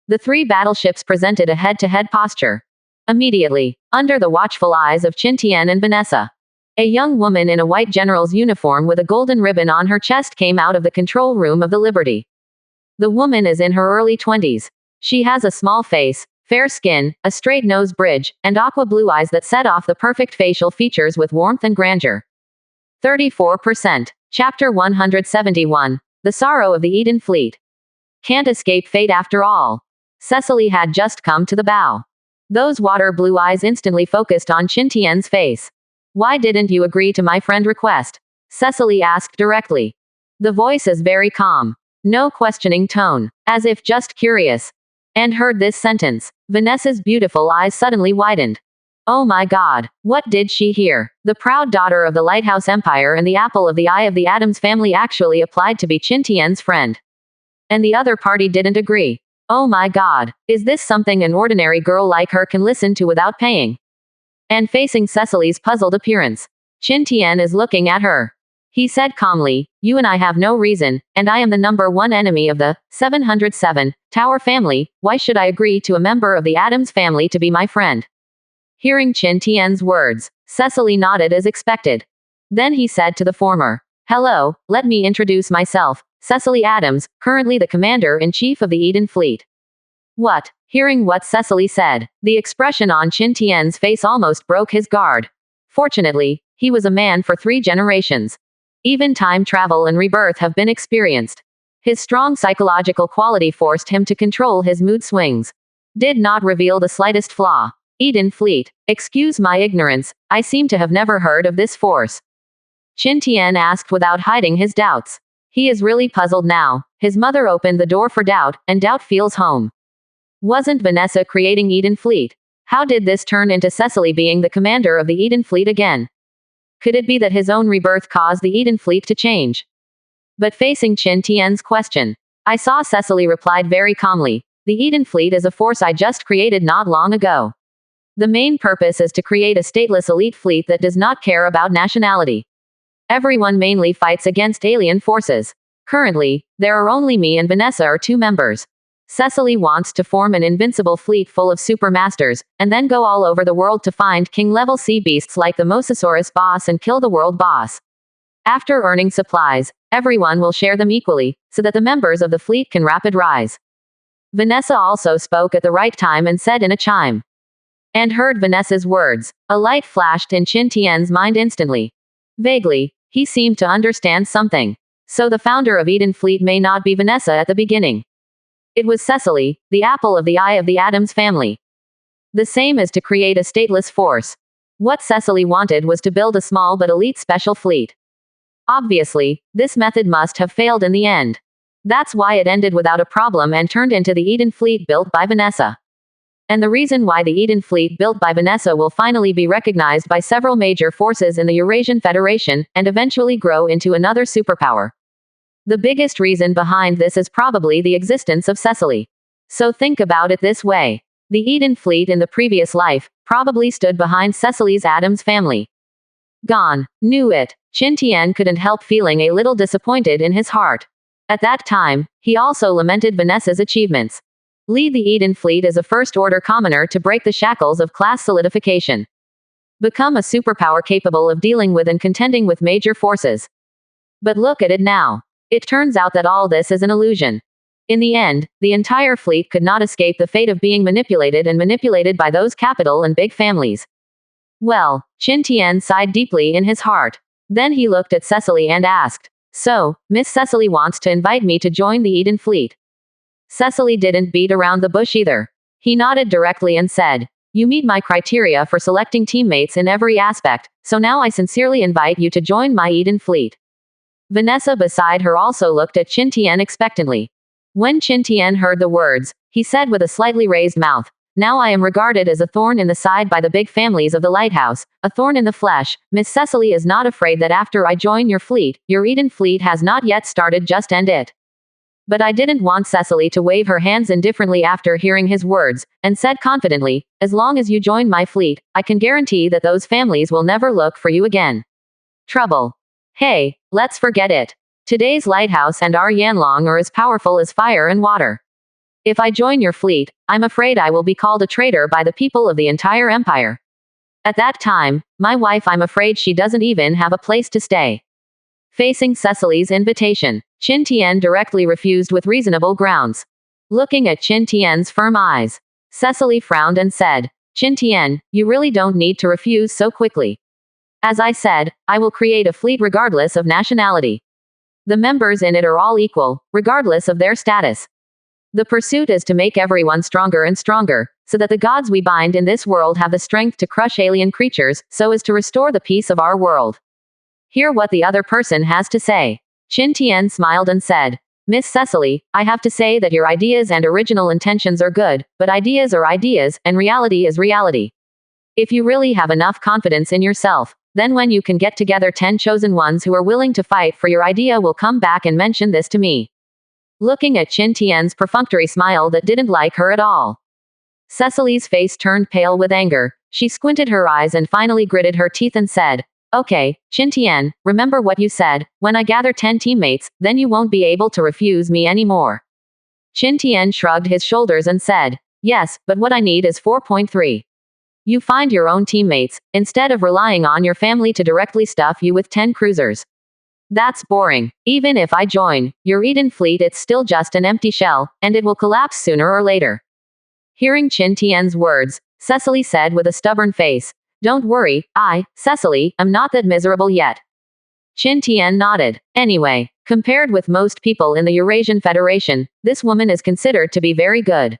The three battleships presented a head-to-head posture. Immediately, under the watchful eyes of Qin Tian and Vanessa, a young woman in a white general's uniform with a golden ribbon on her chest came out of the control room of the Liberty. The woman is in her early 20s. She has a small face, fair skin, a straight nose bridge, and aqua blue eyes that set off the perfect facial features with warmth and grandeur. 34%. Chapter 171. The Sorrow of the Eden Fleet. Can't escape fate after all. Cecily had just come to the bow. Those water blue eyes instantly focused on Qin Tian's face. "Why didn't you agree to my friend request?" Cecily asked directly. The voice is very calm. No questioning tone. As if just curious. And heard this sentence, Vanessa's beautiful eyes suddenly widened. Oh my God, what did she hear? The proud daughter of the Lighthouse Empire and the apple of the eye of the Adams family actually applied to be Qin Tian's friend. And the other party didn't agree. Oh my God, is this something an ordinary girl like her can listen to without paying? And facing Cecily's puzzled appearance, Qin Tian is looking at her. He said calmly, "You and I have no reason, and I am the number one enemy of the 707 Tower family. Why should I agree to a member of the Adams family to be my friend?" Hearing Qin Tian's words, Cecily nodded as expected. Then he said to the former, "Hello, let me introduce myself, Cecily Adams, currently the Commander-in-Chief of the Eden Fleet." What? Hearing what Cecily said, the expression on Qin Tian's face almost broke his guard. Fortunately, he was a man for 3 generations. Even time travel and rebirth have been experienced. His strong psychological quality forced him to control his mood swings. Did not reveal the slightest flaw. Eden Fleet. Excuse my ignorance, I seem to have never heard of this force. Qin Tian asked without hiding his doubts. He is really puzzled now. His mother opened the door for doubt, and doubt feels home. Wasn't Vanessa creating Eden Fleet? How did this turn into Cecily being the commander of the Eden Fleet again? Could it be that his own rebirth caused the Eden Fleet to change? But facing Qin Tian's question, I saw Cecily replied very calmly, "The Eden Fleet is a force I just created not long ago. The main purpose is to create a stateless elite fleet that does not care about nationality. Everyone mainly fights against alien forces. Currently, there are only me and Vanessa are 2 members. Cecily wants to form an invincible fleet full of supermasters, and then go all over the world to find king-level sea beasts like the Mosasaurus boss and kill the world boss. After earning supplies, everyone will share them equally, so that the members of the fleet can rapid rise." Vanessa also spoke at the right time and said in a chime. And heard Vanessa's words. A light flashed in Qin Tian's mind instantly. Vaguely, he seemed to understand something. So the founder of Eden Fleet may not be Vanessa at the beginning. It was Cecily, the apple of the eye of the Adams family. The same as to create a stateless force. What Cecily wanted was to build a small but elite special fleet. Obviously, this method must have failed in the end. That's why it ended without a problem and turned into the Eden Fleet built by Vanessa. And the reason why the Eden Fleet built by Vanessa will finally be recognized by several major forces in the Eurasian Federation, and eventually grow into another superpower. The biggest reason behind this is probably the existence of Cecily. So think about it this way. The Eden Fleet in the previous life probably stood behind Cecily's Adams family. Gone. Knew it. Qin Tian couldn't help feeling a little disappointed in his heart. At that time, he also lamented Vanessa's achievements. Lead the Eden Fleet as a first-order commoner to break the shackles of class solidification. Become a superpower capable of dealing with and contending with major forces. But look at it now. It turns out that all this is an illusion. In the end, the entire fleet could not escape the fate of being manipulated by those capital and big families. Well, Qin Tian sighed deeply in his heart. Then he looked at Cecily and asked, "So, Miss Cecily wants to invite me to join the Eden fleet?" Cecily didn't beat around the bush either. He nodded directly and said, "You meet my criteria for selecting teammates in every aspect, so now I sincerely invite you to join my Eden fleet." Vanessa beside her also looked at Qin Tian expectantly. When Qin Tian heard the words, he said with a slightly raised mouth, "Now I am regarded as a thorn in the side by the big families of the lighthouse, a thorn in the flesh. Miss Cecily is not afraid that after I join your fleet, your Eden fleet has not yet started, just end it." But I didn't want Cecily to wave her hands indifferently after hearing his words, and said confidently, "As long as you join my fleet, I can guarantee that those families will never look for you again. Trouble. Hey, let's forget it. Today's lighthouse and our Yanlong are as powerful as fire and water. If I join your fleet, I'm afraid I will be called a traitor by the people of the entire empire. At that time, my wife, I'm afraid she doesn't even have a place to stay." Facing Cecily's invitation, Qin Tian directly refused with reasonable grounds. Looking at Qin Tian's firm eyes, Cecily frowned and said, "Qin Tian, you really don't need to refuse so quickly. As I said, I will create a fleet regardless of nationality. The members in it are all equal, regardless of their status. The pursuit is to make everyone stronger and stronger, so that the gods we bind in this world have the strength to crush alien creatures, so as to restore the peace of our world. Hear what the other person has to say." Qin Tian smiled and said, "Miss Cecily, I have to say that your ideas and original intentions are good, but ideas are ideas, and reality is reality. If you really have enough confidence in yourself, then when you can get together 10 chosen ones who are willing to fight for your idea will come back and mention this to me." Looking at Qin Tian's perfunctory smile that didn't like her at all, Cecily's face turned pale with anger. She squinted her eyes and finally gritted her teeth and said, "Okay, Qin Tian, remember what you said. When I gather 10 teammates, then you won't be able to refuse me anymore." Qin Tian shrugged his shoulders and said, "Yes, but what I need is 4.3. You find your own teammates, instead of relying on your family to directly stuff you with 10 cruisers. That's boring. Even if I join your Eden fleet, it's still just an empty shell, and it will collapse sooner or later." Hearing Qin Tian's words, Cecily said with a stubborn face, "Don't worry, Cecily, am not that miserable yet." Qin Tian nodded. "Anyway, compared with most people in the Eurasian Federation, this woman is considered to be very good.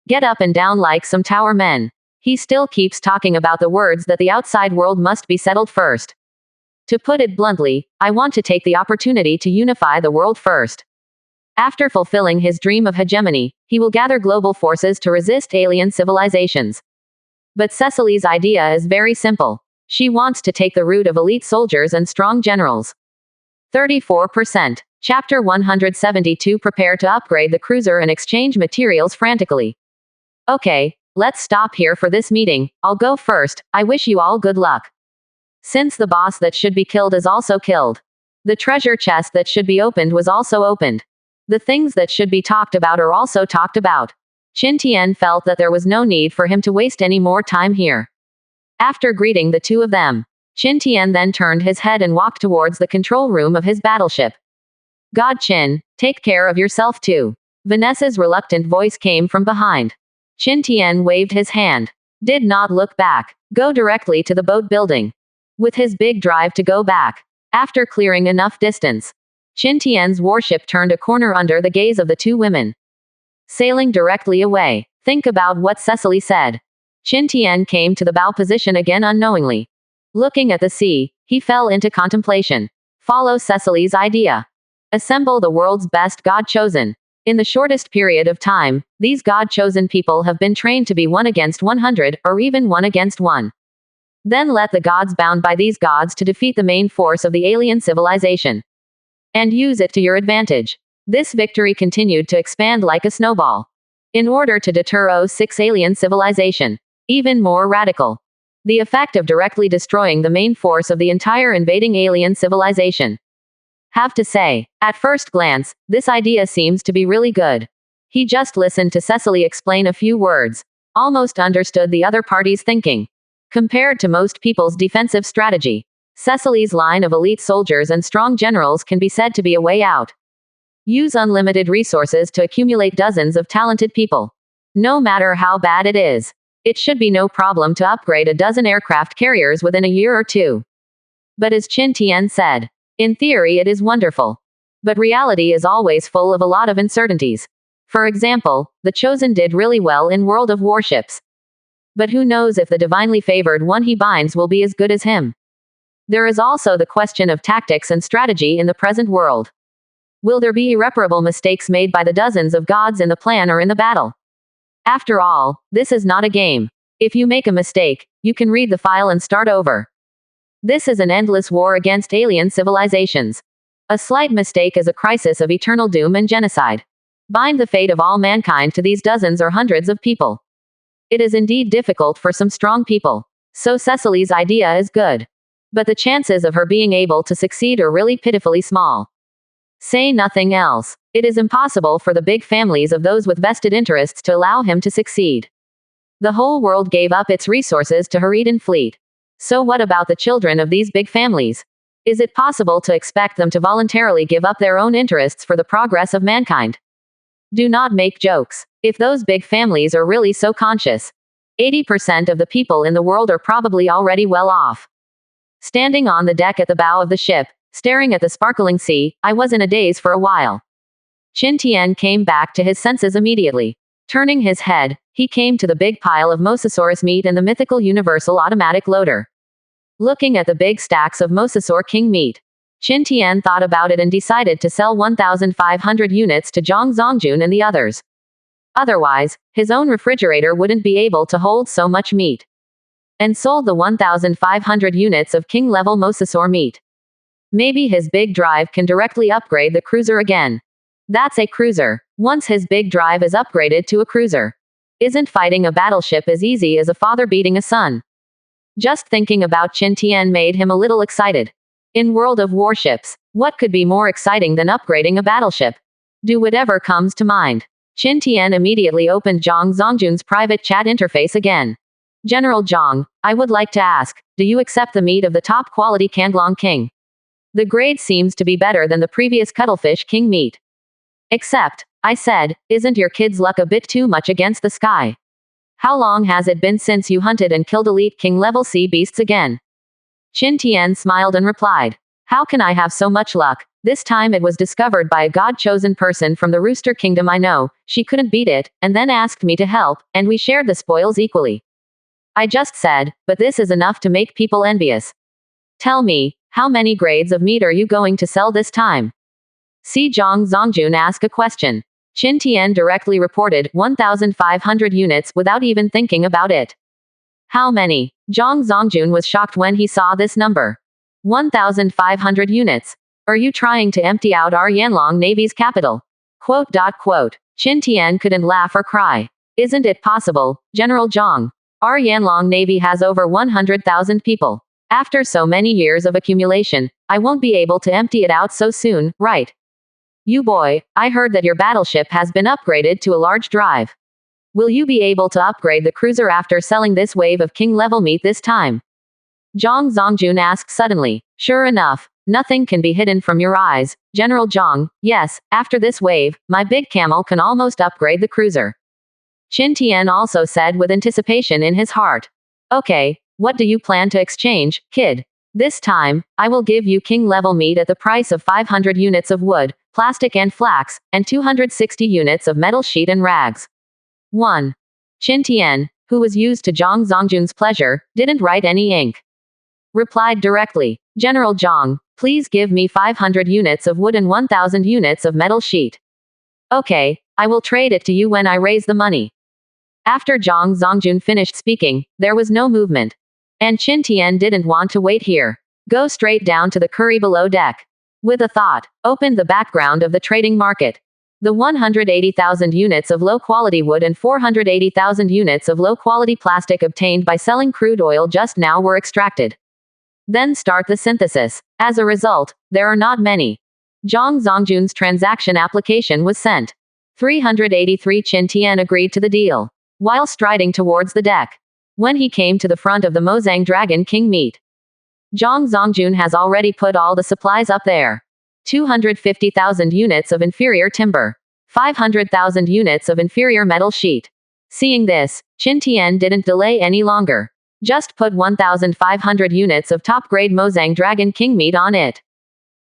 Get up and down like some tower men. He still keeps talking about the words that the outside world must be settled first. To put it bluntly, I want to take the opportunity to unify the world first. After fulfilling his dream of hegemony, he will gather global forces to resist alien civilizations." But Cecily's idea is very simple. She wants to take the route of elite soldiers and strong generals. 34%. Chapter 172. Prepare to upgrade the cruiser and exchange materials frantically. Okay, let's stop here for this meeting. I'll go first. I wish you all good luck. Since the boss that should be killed is also killed, the treasure chest that should be opened was also opened. The things that should be talked about are also talked about. Qin Tian felt that there was no need for him to waste any more time here. After greeting the two of them, Qin Tian then turned his head and walked towards the control room of his battleship. "God Qin, take care of yourself too." Vanessa's reluctant voice came from behind. Qin Tian waved his hand. Did not look back. Go directly to the boat building. With his big drive to go back. After clearing enough distance, Qin Tian's warship turned a corner under the gaze of the two women, sailing directly away. Think about what Cecily said. Qin Tian came to the bow position again unknowingly. Looking at the sea, he fell into contemplation. Follow Cecily's idea. Assemble the world's best God-chosen. In the shortest period of time, these God-chosen people have been trained to be 1 against 100, or even 1 against 1. Then let the gods bound by these gods to defeat the main force of the alien civilization. And use it to your advantage. This victory continued to expand like a snowball. In order to deter O6 alien civilization. Even more radical. The effect of directly destroying the main force of the entire invading alien civilization. Have to say, at first glance, this idea seems to be really good. He just listened to Cecily explain a few words. Almost understood the other party's thinking. Compared to most people's defensive strategy, Cecily's line of elite soldiers and strong generals can be said to be a way out. Use unlimited resources to accumulate dozens of talented people. No matter how bad it is, it should be no problem to upgrade a dozen aircraft carriers within a year or two. But as Qin Tian said, in theory it is wonderful. But reality is always full of a lot of uncertainties. For example, the Chosen did really well in World of Warships. But who knows if the divinely favored one he binds will be as good as him? There is also the question of tactics and strategy in the present world. Will there be irreparable mistakes made by the dozens of gods in the plan or in the battle? After all, this is not a game. If you make a mistake, you can read the file and start over. This is an endless war against alien civilizations. A slight mistake is a crisis of eternal doom and genocide. Bind the fate of all mankind to these dozens or hundreds of people. It is indeed difficult for some strong people. So Cecily's idea is good. But the chances of her being able to succeed are really pitifully small. Say nothing else. It is impossible for the big families of those with vested interests to allow him to succeed. The whole world gave up its resources to her Eden fleet. So what about the children of these big families? Is it possible to expect them to voluntarily give up their own interests for the progress of mankind? Do not make jokes. If those big families are really so conscious, 80% of the people in the world are probably already well off. Standing on the deck at the bow of the ship, staring at the sparkling sea, I was in a daze for a while. Qin Tian came back to his senses immediately. Turning his head, he came to the big pile of Mosasaurus meat and the mythical universal automatic loader. Looking at the big stacks of Mosasaur king meat, Qin Tian thought about it and decided to sell 1,500 units to Zhang Zongjun and the others. Otherwise, his own refrigerator wouldn't be able to hold so much meat. And sold the 1,500 units of king-level Mosasaur meat. Maybe his big drive can directly upgrade the cruiser again. That's a cruiser. Once his big drive is upgraded to a cruiser, isn't fighting a battleship as easy as a father beating a son? Just thinking about Qin Tian made him a little excited. In World of Warships, what could be more exciting than upgrading a battleship? Do whatever comes to mind. Qin Tian immediately opened Zhang Zongjun's private chat interface again. General Zhang, I would like to ask, do you accept the meat of the top quality Kandlong King? The grade seems to be better than the previous Cuttlefish King meat. Except, I said, isn't your kid's luck a bit too much against the sky? How long has it been since you hunted and killed elite king level sea beasts again? Qin Tian smiled and replied, how can I have so much luck? This time it was discovered by a god-chosen person from the Rooster Kingdom I know, she couldn't beat it, and then asked me to help, and we shared the spoils equally. I just said, but this is enough to make people envious. Tell me, how many grades of meat are you going to sell this time? See Zhang Zongjun ask a question. Qin Tian directly reported 1,500 units without even thinking about it. How many? Zhang Zongjun was shocked when he saw this number. 1,500 units. Are you trying to empty out our Yanlong Navy's capital? Qin Tian couldn't laugh or cry. Isn't it possible, General Zhang? Our Yanlong Navy has over 100,000 people. After so many years of accumulation, I won't be able to empty it out so soon, right? You boy, I heard that your battleship has been upgraded to a large drive. Will you be able to upgrade the cruiser after selling this wave of king-level meat this time? Zhang Zongjun asked suddenly. Sure enough, nothing can be hidden from your eyes, General Zhang. Yes, after this wave, my big camel can almost upgrade the cruiser. Qin Tian also said with anticipation in his heart. Okay, what do you plan to exchange, kid? This time, I will give you king-level meat at the price of 500 units of wood, plastic and flax, and 260 units of metal sheet and rags. 1. Qin Tian, who was used to Zhang Zongjun's pleasure, didn't write any ink. Replied directly, General Zhang, please give me 500 units of wood and 1,000 units of metal sheet. Okay, I will trade it to you when I raise the money. After Zhang Zongjun finished speaking, there was no movement. And Qin Tian didn't want to wait here. Go straight down to the curry below deck. With a thought, opened the background of the trading market. The 180,000 units of low-quality wood and 480,000 units of low-quality plastic obtained by selling crude oil just now were extracted. Then start the synthesis. As a result, there are not many. Zhang Zongjun's transaction application was sent. 383 Qin Tian agreed to the deal. While striding towards the deck, when he came to the front of the Mozang Dragon King meet. Zhang Zongjun has already put all the supplies up there. 250,000 units of inferior timber. 500,000 units of inferior metal sheet. Seeing this, Qin Tian didn't delay any longer. Just put 1,500 units of top-grade Mozang Dragon King meat on it.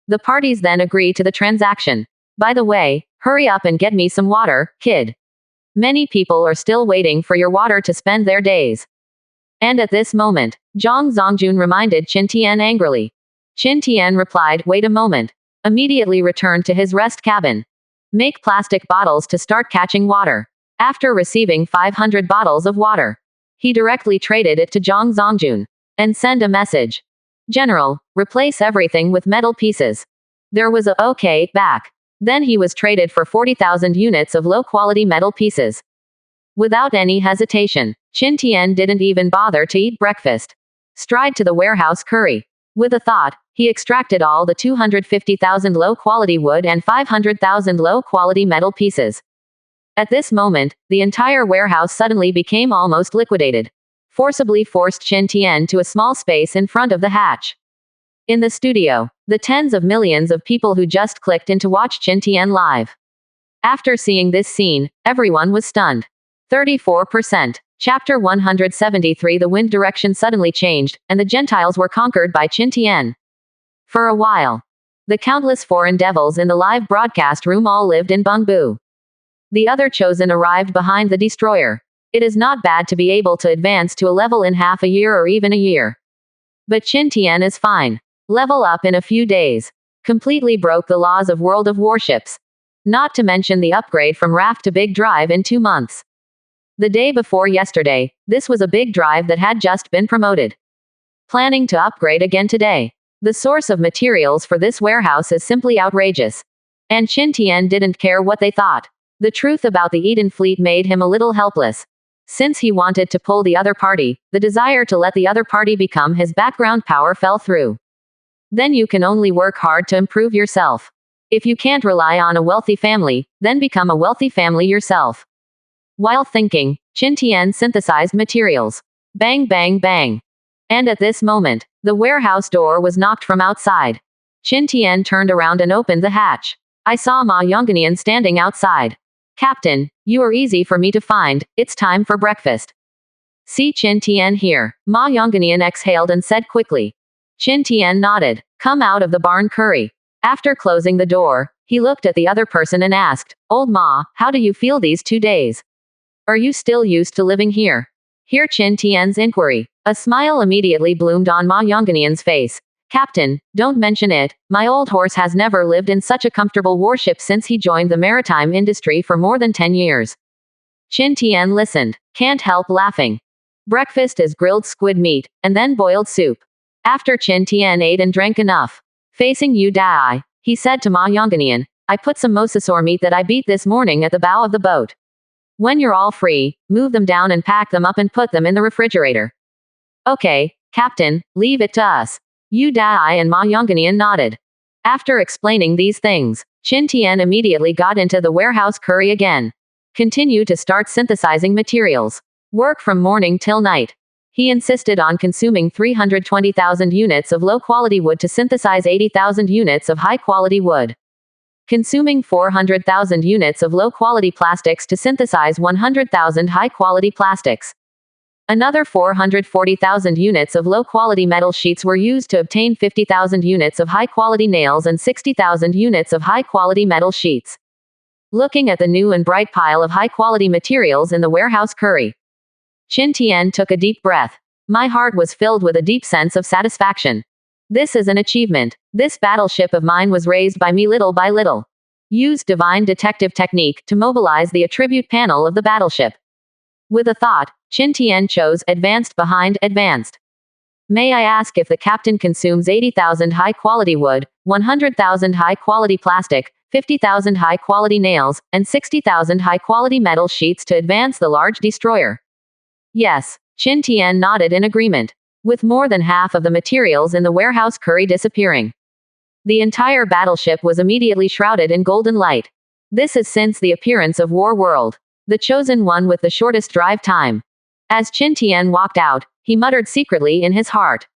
The parties then agree to the transaction. By the way, hurry up and get me some water, kid. Many people are still waiting for your water to spend their days. And at this moment, Zhang Zongjun reminded Qin Tian angrily. Qin Tian replied, wait a moment. Immediately returned to his rest cabin. Make plastic bottles to start catching water. After receiving 500 bottles of water, he directly traded it to Zhang Zongjun. And send a message. General, replace everything with metal pieces. There was a okay back. Then he was traded for 40,000 units of low-quality metal pieces. Without any hesitation, Qin Tian didn't even bother to eat breakfast. Stride to the warehouse curry. With a thought, he extracted all the 250,000 low-quality wood and 500,000 low-quality metal pieces. At this moment, the entire warehouse suddenly became almost liquidated. Forcibly forced Qin Tian to a small space in front of the hatch. In the studio, the tens of millions of people who just clicked in to watch Qin Tian live. After seeing this scene, everyone was stunned. 34%. Chapter 173. The wind direction suddenly changed, and the Gentiles were conquered by Qin Tian. For a while, the countless foreign devils in the live broadcast room all lived in Bengbu. The other chosen arrived behind the destroyer. It is not bad to be able to advance to a level in half a year or even a year. But Qin Tian is fine. Level up in a few days. Completely broke the laws of World of Warships. Not to mention the upgrade from Raft to Big Drive in 2 months. The day before yesterday, this was a big drive that had just been promoted. Planning to upgrade again today. The source of materials for this warehouse is simply outrageous. And Qin Tian didn't care what they thought. The truth about the Eden fleet made him a little helpless. Since he wanted to pull the other party, the desire to let the other party become his background power fell through. Then you can only work hard to improve yourself. If you can't rely on a wealthy family, then become a wealthy family yourself. While thinking, Qin Tian synthesized materials. Bang bang bang. And at this moment, the warehouse door was knocked from outside. Qin Tian turned around and opened the hatch. I saw Ma Yongganian standing outside. Captain, you are easy for me to find, it's time for breakfast. See Qin Tian here. Ma Yongganian exhaled and said quickly. Qin Tian nodded. Come out of the barn curry. After closing the door, he looked at the other person and asked, Old Ma, how do you feel these 2 days? Are you still used to living here? Hear Qin Tian's inquiry. A smile immediately bloomed on Ma Yongganian's face. Captain, don't mention it, my old horse has never lived in such a comfortable warship since he joined the maritime industry for more than 10 years. Qin Tian listened. Can't help laughing. Breakfast is grilled squid meat, and then boiled soup. After Qin Tian ate and drank enough. Facing Yu Dai, he said to Ma Yongganian, I put some mosasaur meat that I beat this morning at the bow of the boat. When you're all free, move them down and pack them up and put them in the refrigerator. Okay, Captain, leave it to us. Yu Dai and Ma Yongganian nodded. After explaining these things, Qin Tian immediately got into the warehouse curry again. Continue to start synthesizing materials. Work from morning till night. He insisted on consuming 320,000 units of low-quality wood to synthesize 80,000 units of high-quality wood. Consuming 400,000 units of low-quality plastics to synthesize 100,000 high-quality plastics. Another 440,000 units of low-quality metal sheets were used to obtain 50,000 units of high-quality nails and 60,000 units of high-quality metal sheets. Looking at the new and bright pile of high-quality materials in the warehouse curry, Qin Tian took a deep breath. My heart was filled with a deep sense of satisfaction. This is an achievement. This battleship of mine was raised by me little by little. Used divine detective technique to mobilize the attribute panel of the battleship. With a thought, Qin Tian chose advanced behind advanced. May I ask if the captain consumes 80,000 high-quality wood, 100,000 high-quality plastic, 50,000 high-quality nails, and 60,000 high-quality metal sheets to advance the large destroyer? Yes, Qin Tian nodded in agreement. With more than half of the materials in the warehouse curry disappearing, the entire battleship was immediately shrouded in golden light. This is since the appearance of War World, the chosen one with the shortest drive time. As Qin Tian walked out, he muttered secretly in his heart.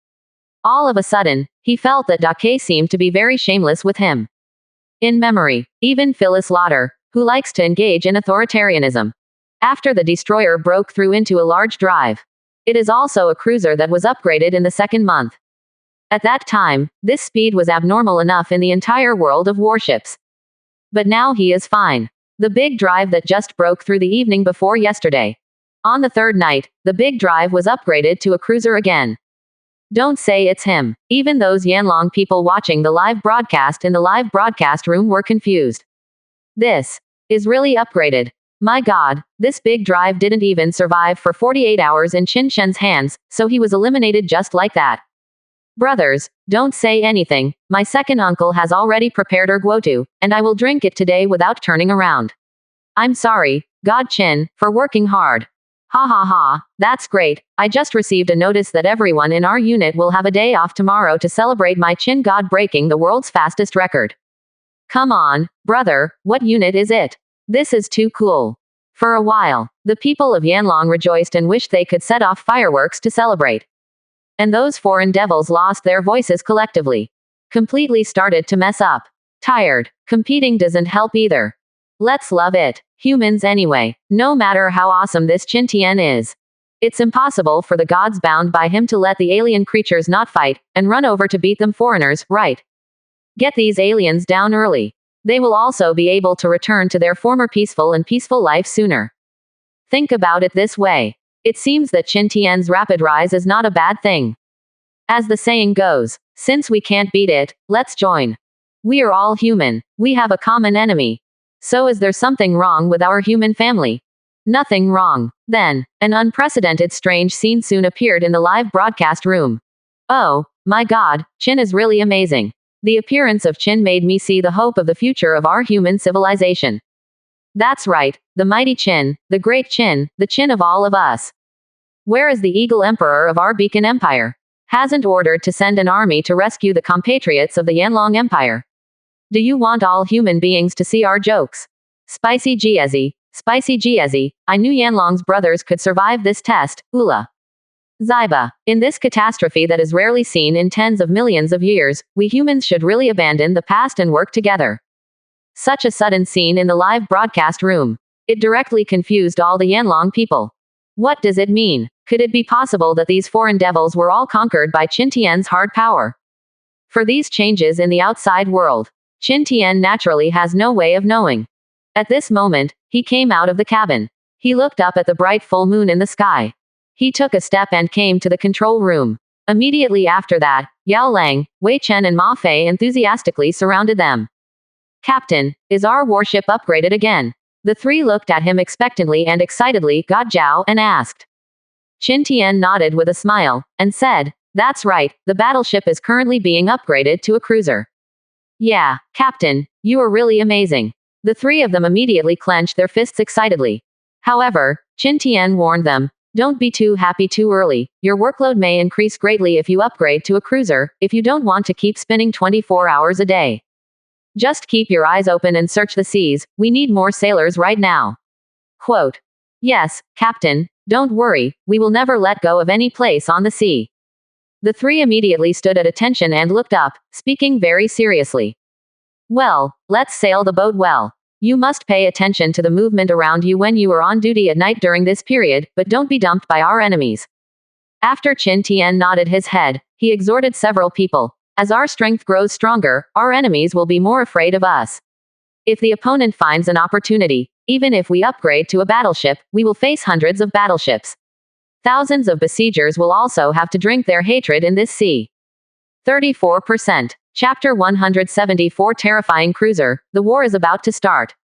All of a sudden, he felt that Dake seemed to be very shameless with him. In memory, even Phyllis Lauder, who likes to engage in authoritarianism. After the destroyer broke through into a large drive. It is also a cruiser that was upgraded in the second month. At that time, this speed was abnormal enough in the entire world of warships. But now he is fine. The big drive that just broke through the evening before yesterday. On the third night, the big drive was upgraded to a cruiser again. Don't say it's him. Even those Yanlong people watching the live broadcast in the live broadcast room were confused. This is really upgraded. My God, this big drive didn't even survive for 48 hours in Qin Shen's hands, so he was eliminated just like that. Brothers, don't say anything. My second uncle has already prepared erguotu, and I will drink it today without turning around. I'm sorry, God Qin, for working hard. Ha ha ha, that's great. I just received a notice that everyone in our unit will have a day off tomorrow to celebrate my Qin God breaking the world's fastest record. Come on, brother, what unit is it? This is too cool. For a while, the people of Yanlong rejoiced and wished they could set off fireworks to celebrate. And those foreign devils lost their voices collectively. Completely started to mess up. Tired. Competing doesn't help either. Let's love it. Humans anyway. No matter how awesome this Qin Tian is. It's impossible for the gods bound by him to let the alien creatures not fight, and run over to beat them foreigners, right? Get these aliens down early. They will also be able to return to their former peaceful life sooner. Think about it this way. It seems that Qin Tian's rapid rise is not a bad thing. As the saying goes, since we can't beat it, let's join. We are all human. We have a common enemy. So is there something wrong with our human family? Nothing wrong. Then, an unprecedented strange scene soon appeared in the live broadcast room. Oh, my God, Qin is really amazing. The appearance of Qin made me see the hope of the future of our human civilization. That's right, the mighty Qin, the great Qin, the Qin of all of us. Where is the Eagle Emperor of our Beacon Empire? Hasn't ordered to send an army to rescue the compatriots of the Yanlong Empire. Do you want all human beings to see our jokes? Spicy Giezi, I knew Yanlong's brothers could survive this test, Ula. Zaiba, in this catastrophe that is rarely seen in tens of millions of years, we humans should really abandon the past and work together. Such a sudden scene in the live broadcast room. It directly confused all the Yanlong people. What does it mean? Could it be possible that these foreign devils were all conquered by Qin Tian's hard power? For these changes in the outside world, Qin Tian naturally has no way of knowing. At this moment, he came out of the cabin. He looked up at the bright full moon in the sky. He took a step and came to the control room. Immediately after that, Yao Lang, Wei Chen and Ma Fei enthusiastically surrounded them. Captain, is our warship upgraded again? The three looked at him expectantly and excitedly, got Zhao, and asked. Qin Tian nodded with a smile, and said, that's right, the battleship is currently being upgraded to a cruiser. Yeah, Captain, you are really amazing. The three of them immediately clenched their fists excitedly. However, Qin Tian warned them, don't be too happy too early. Your workload may increase greatly if you upgrade to a cruiser, if you don't want to keep spinning 24 hours a day. Just keep your eyes open and search the seas, we need more sailors right now. Quote. Yes, Captain, don't worry, we will never let go of any place on the sea. The three immediately stood at attention and looked up, speaking very seriously. Well, let's sail the boat well. You must pay attention to the movement around you when you are on duty at night during this period, but don't be dumped by our enemies. After Qin Tian nodded his head, he exhorted several people. As our strength grows stronger, our enemies will be more afraid of us. If the opponent finds an opportunity, even if we upgrade to a battleship, we will face hundreds of battleships. Thousands of besiegers will also have to drink their hatred in this sea. 34%. Chapter 174 Terrifying Cruiser, the war is about to start.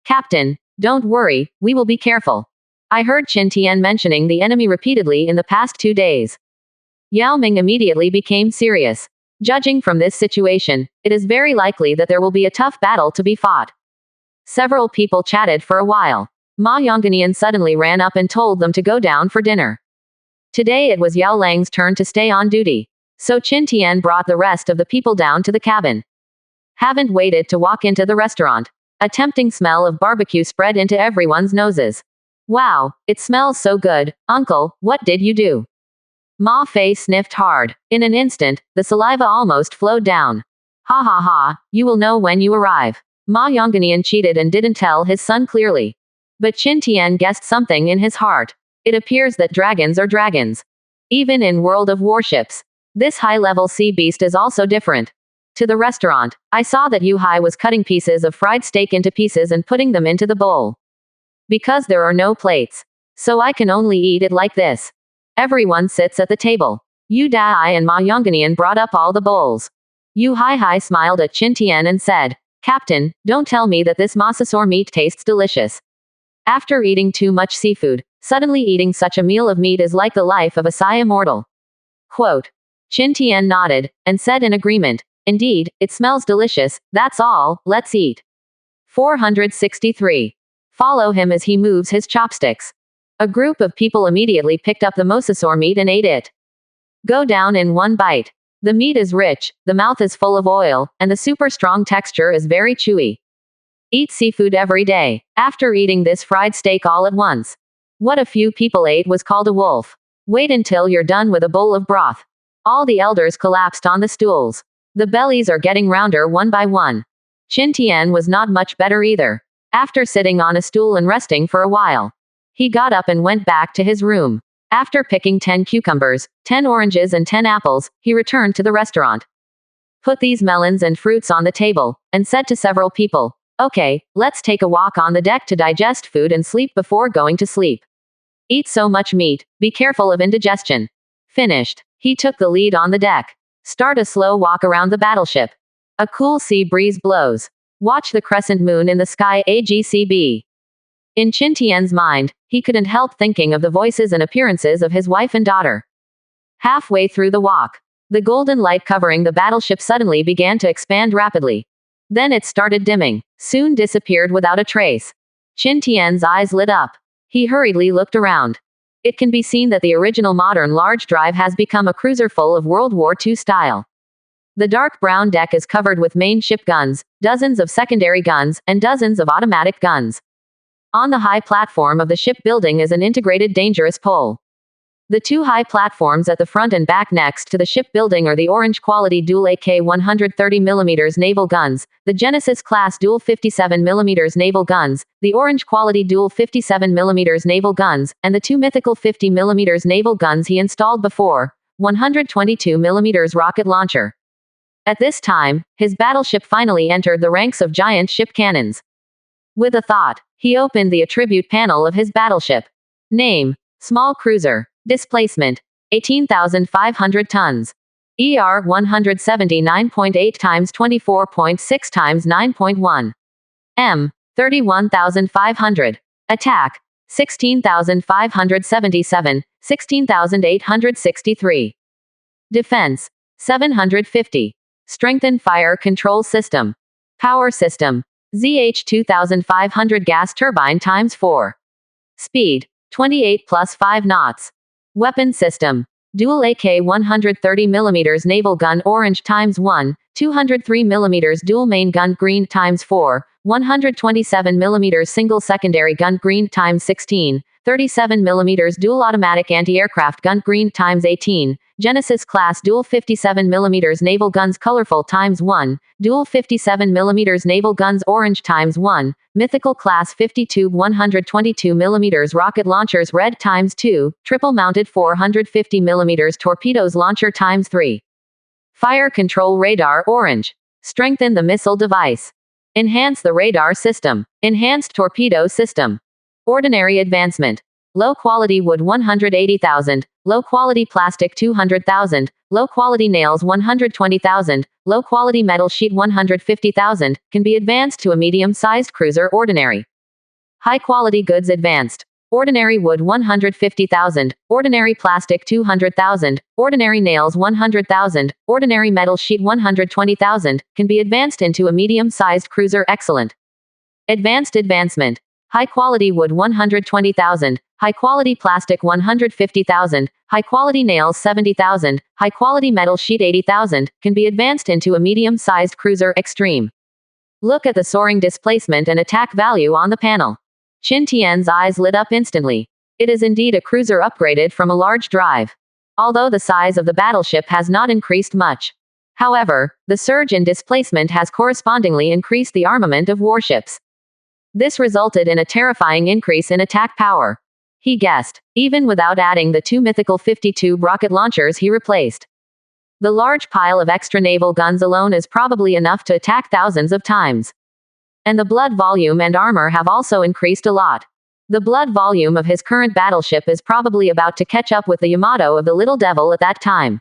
Captain, don't worry, we will be careful. I heard Qin Tian mentioning the enemy repeatedly in the past 2 days. Yao Ming immediately became serious. Judging from this situation, it is very likely that there will be a tough battle to be fought. Several people chatted for a while. Ma Yongganian suddenly ran up and told them to go down for dinner. Today it was Yao Lang's turn to stay on duty. So Qin Tian brought the rest of the people down to the cabin. Haven't waited to walk into the restaurant. A tempting smell of barbecue spread into everyone's noses. Wow, it smells so good. Uncle, what did you do? Ma Fei sniffed hard. In an instant, the saliva almost flowed down. Ha ha ha, you will know when you arrive. Ma Yongganian cheated and didn't tell his son clearly. But Qin Tian guessed something in his heart. It appears that dragons are dragons. Even in World of Warships. This high-level sea beast is also different. To the restaurant, I saw that Yu Hai was cutting pieces of fried steak into pieces and putting them into the bowl. Because there are no plates. So I can only eat it like this. Everyone sits at the table. Yu Dai and Ma Yongganian brought up all the bowls. Yu Hai smiled at Qin Tian and said, Captain, don't tell me that this mosasaur meat tastes delicious. After eating too much seafood, suddenly eating such a meal of meat is like the life of a Sai immortal. Quote. Qin Tian nodded, and said in agreement, Indeed, it smells delicious, that's all, let's eat. 463. Follow him as he moves his chopsticks. A group of people immediately picked up the mosasaur meat and ate it. Go down in one bite. The meat is rich, the mouth is full of oil, and the super strong texture is very chewy. Eat seafood every day. After eating this fried steak all at once. What a few people ate was called a wolf. Wait until you're done with a bowl of broth. All the elders collapsed on the stools. The bellies are getting rounder one by one. Qin Tian was not much better either. After sitting on a stool and resting for a while, he got up and went back to his room. After picking 10 cucumbers, 10 oranges and 10 apples, he returned to the restaurant. Put these melons and fruits on the table, and said to several people, Okay, let's take a walk on the deck to digest food and sleep before going to sleep. Eat so much meat, be careful of indigestion. Finished. He took the lead on the deck. Start a slow walk around the battleship. A cool sea breeze blows. Watch the crescent moon in the sky AGCB. In Qin Tian's mind, he couldn't help thinking of the voices and appearances of his wife and daughter. Halfway through the walk, the golden light covering the battleship suddenly began to expand rapidly. Then it started dimming, soon disappeared without a trace. Qin Tian's eyes lit up. He hurriedly looked around. It can be seen that the original modern large drive has become a cruiser full of World War II style. The dark brown deck is covered with main ship guns, dozens of secondary guns, and dozens of automatic guns. On the high platform of the ship building is an integrated dangerous pole. The two high platforms at the front and back next to the ship building are the orange quality dual AK 130mm naval guns, the Genesis-class dual 57mm naval guns, the orange quality dual 57mm naval guns, and the two mythical 50mm naval guns he installed before, 122mm rocket launcher. At this time, his battleship finally entered the ranks of giant ship cannons. With a thought, he opened the attribute panel of his battleship. Name: small cruiser. Displacement: 18,500 tons. ER 179.8 times 24.6 times 9.1. M 31,500. Attack: 16,577, 16,863. Defense: 750. Strengthened fire control system. Power system: ZH 2500 gas turbine times 4. Speed: 28 plus 5 knots. Weapon system: dual AK 130mm naval gun orange times 1, 203mm dual main gun green times 4, 127mm single secondary gun green times 16, 37mm dual automatic anti-aircraft gun green times 18, Genesis class dual 57mm naval guns colorful times 1, dual 57mm naval guns orange times 1, mythical class 50 122mm rocket launchers red times 2, triple mounted 450mm torpedoes launcher times 3. Fire control radar orange. Strengthen the missile device. Enhance the radar system. Enhanced torpedo system. Ordinary advancement. Low quality wood 180,000, low quality plastic 200,000, low quality nails 120,000, low quality metal sheet 150,000, can be advanced to a medium-sized cruiser ordinary. High quality goods advanced. Ordinary wood 150,000, ordinary plastic 200,000, ordinary nails 100,000, ordinary metal sheet 120,000, can be advanced into a medium-sized cruiser excellent. Advanced advancement. High quality wood 120,000, high quality plastic 150,000, high quality nails 70,000, high quality metal sheet 80,000, can be advanced into a medium-sized cruiser extreme. Look at the soaring displacement and attack value on the panel. Qin Tian's eyes lit up instantly. It is indeed a cruiser upgraded from a large drive. Although the size of the battleship has not increased much. However, the surge in displacement has correspondingly increased the armament of warships. This resulted in a terrifying increase in attack power. He guessed, even without adding the 2 mythical 50-tube rocket launchers he replaced. The large pile of extra naval guns alone is probably enough to attack thousands of times. And the blood volume and armor have also increased a lot. The blood volume of his current battleship is probably about to catch up with the Yamato of the Little Devil at that time.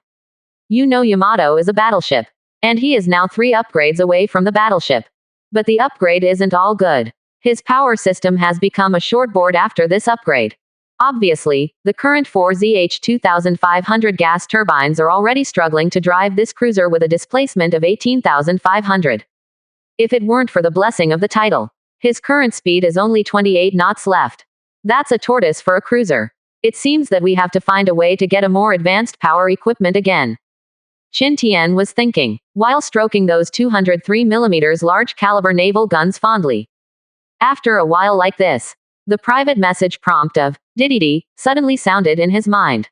You know Yamato is a battleship. And he is now 3 upgrades away from the battleship. But the upgrade isn't all good. His power system has become a shortboard after this upgrade. Obviously, the current 4 ZH-2500 gas turbines are already struggling to drive this cruiser with a displacement of 18,500. If it weren't for the blessing of the title, his current speed is only 28 knots left. That's a tortoise for a cruiser. It seems that we have to find a way to get a more advanced power equipment again. Qin Tian was thinking, while stroking those 203mm large caliber naval guns fondly. After a while like this, the private message prompt of "Diddy" suddenly sounded in his mind.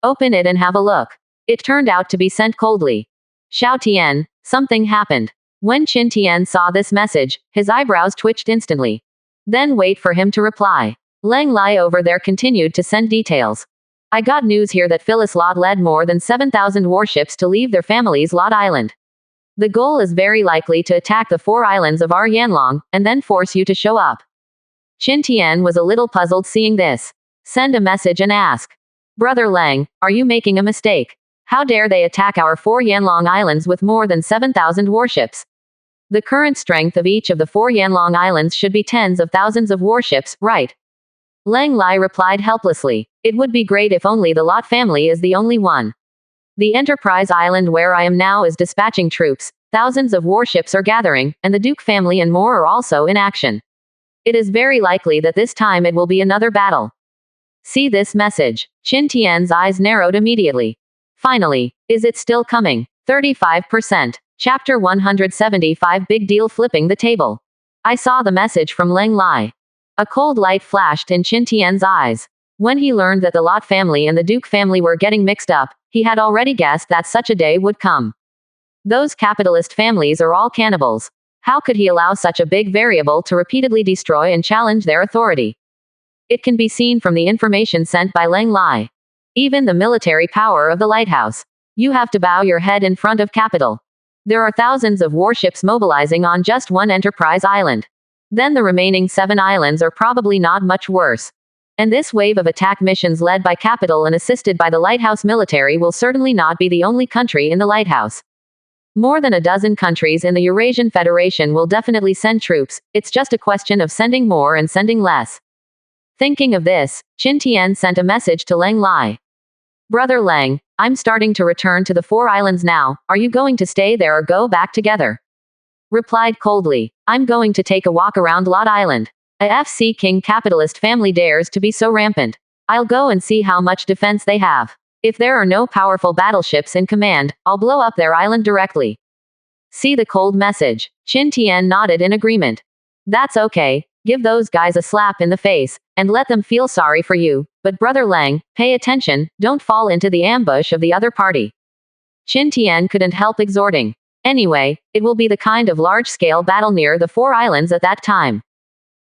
Open it and have a look. It turned out to be sent coldly. Xiao Tian, something happened. When Qin Tian saw this message, his eyebrows twitched instantly. Then wait for him to reply. Lang Lai over there continued to send details. I got news here that Phyllis Lot led more than 7,000 warships to leave their family's Lot Island. The goal is very likely to attack the 4 islands of our Yanlong, and then force you to show up. Qin Tian was a little puzzled seeing this. Send a message and ask. Brother Lang, are you making a mistake? How dare they attack our 4 Yanlong islands with more than 7,000 warships? The current strength of each of the 4 Yanlong islands should be tens of thousands of warships, right? Lang Lai replied helplessly. It would be great if only the Lot family is the only one. The Enterprise Island where I am now is dispatching troops, thousands of warships are gathering, and the Duke family and more are also in action. It is very likely that this time it will be another battle. See this message. Qin Tian's eyes narrowed immediately. Finally, is it still coming? 35%. Chapter 175 Big Deal Flipping the Table. I saw the message from Lang Lai. A cold light flashed in Qin Tian's eyes. When he learned that the Lot family and the Duke family were getting mixed up, he had already guessed that such a day would come. Those capitalist families are all cannibals. How could he allow such a big variable to repeatedly destroy and challenge their authority? It can be seen from the information sent by Lang Lai. Even the military power of the lighthouse. You have to bow your head in front of capital. There are thousands of warships mobilizing on just one Enterprise island. Then the remaining 7 islands are probably not much worse. And this wave of attack missions led by capital and assisted by the lighthouse military will certainly not be the only country in the lighthouse. More than a dozen countries in the Eurasian Federation will definitely send troops, it's just a question of sending more and sending less. Thinking of this, Qin Tian sent a message to Lang Lai. Brother Lang, I'm starting to return to the 4 islands now, are you going to stay there or go back together? Replied coldly, I'm going to take a walk around Lot Island. A FC King capitalist family dares to be so rampant. I'll go and see how much defense they have. If there are no powerful battleships in command, I'll blow up their island directly. See the cold message. Qin Tian nodded in agreement. That's okay, give those guys a slap in the face, and let them feel sorry for you, but Brother Lang, pay attention, don't fall into the ambush of the other party. Qin Tian couldn't help exhorting. Anyway, it will be the kind of large-scale battle near the 4 islands at that time.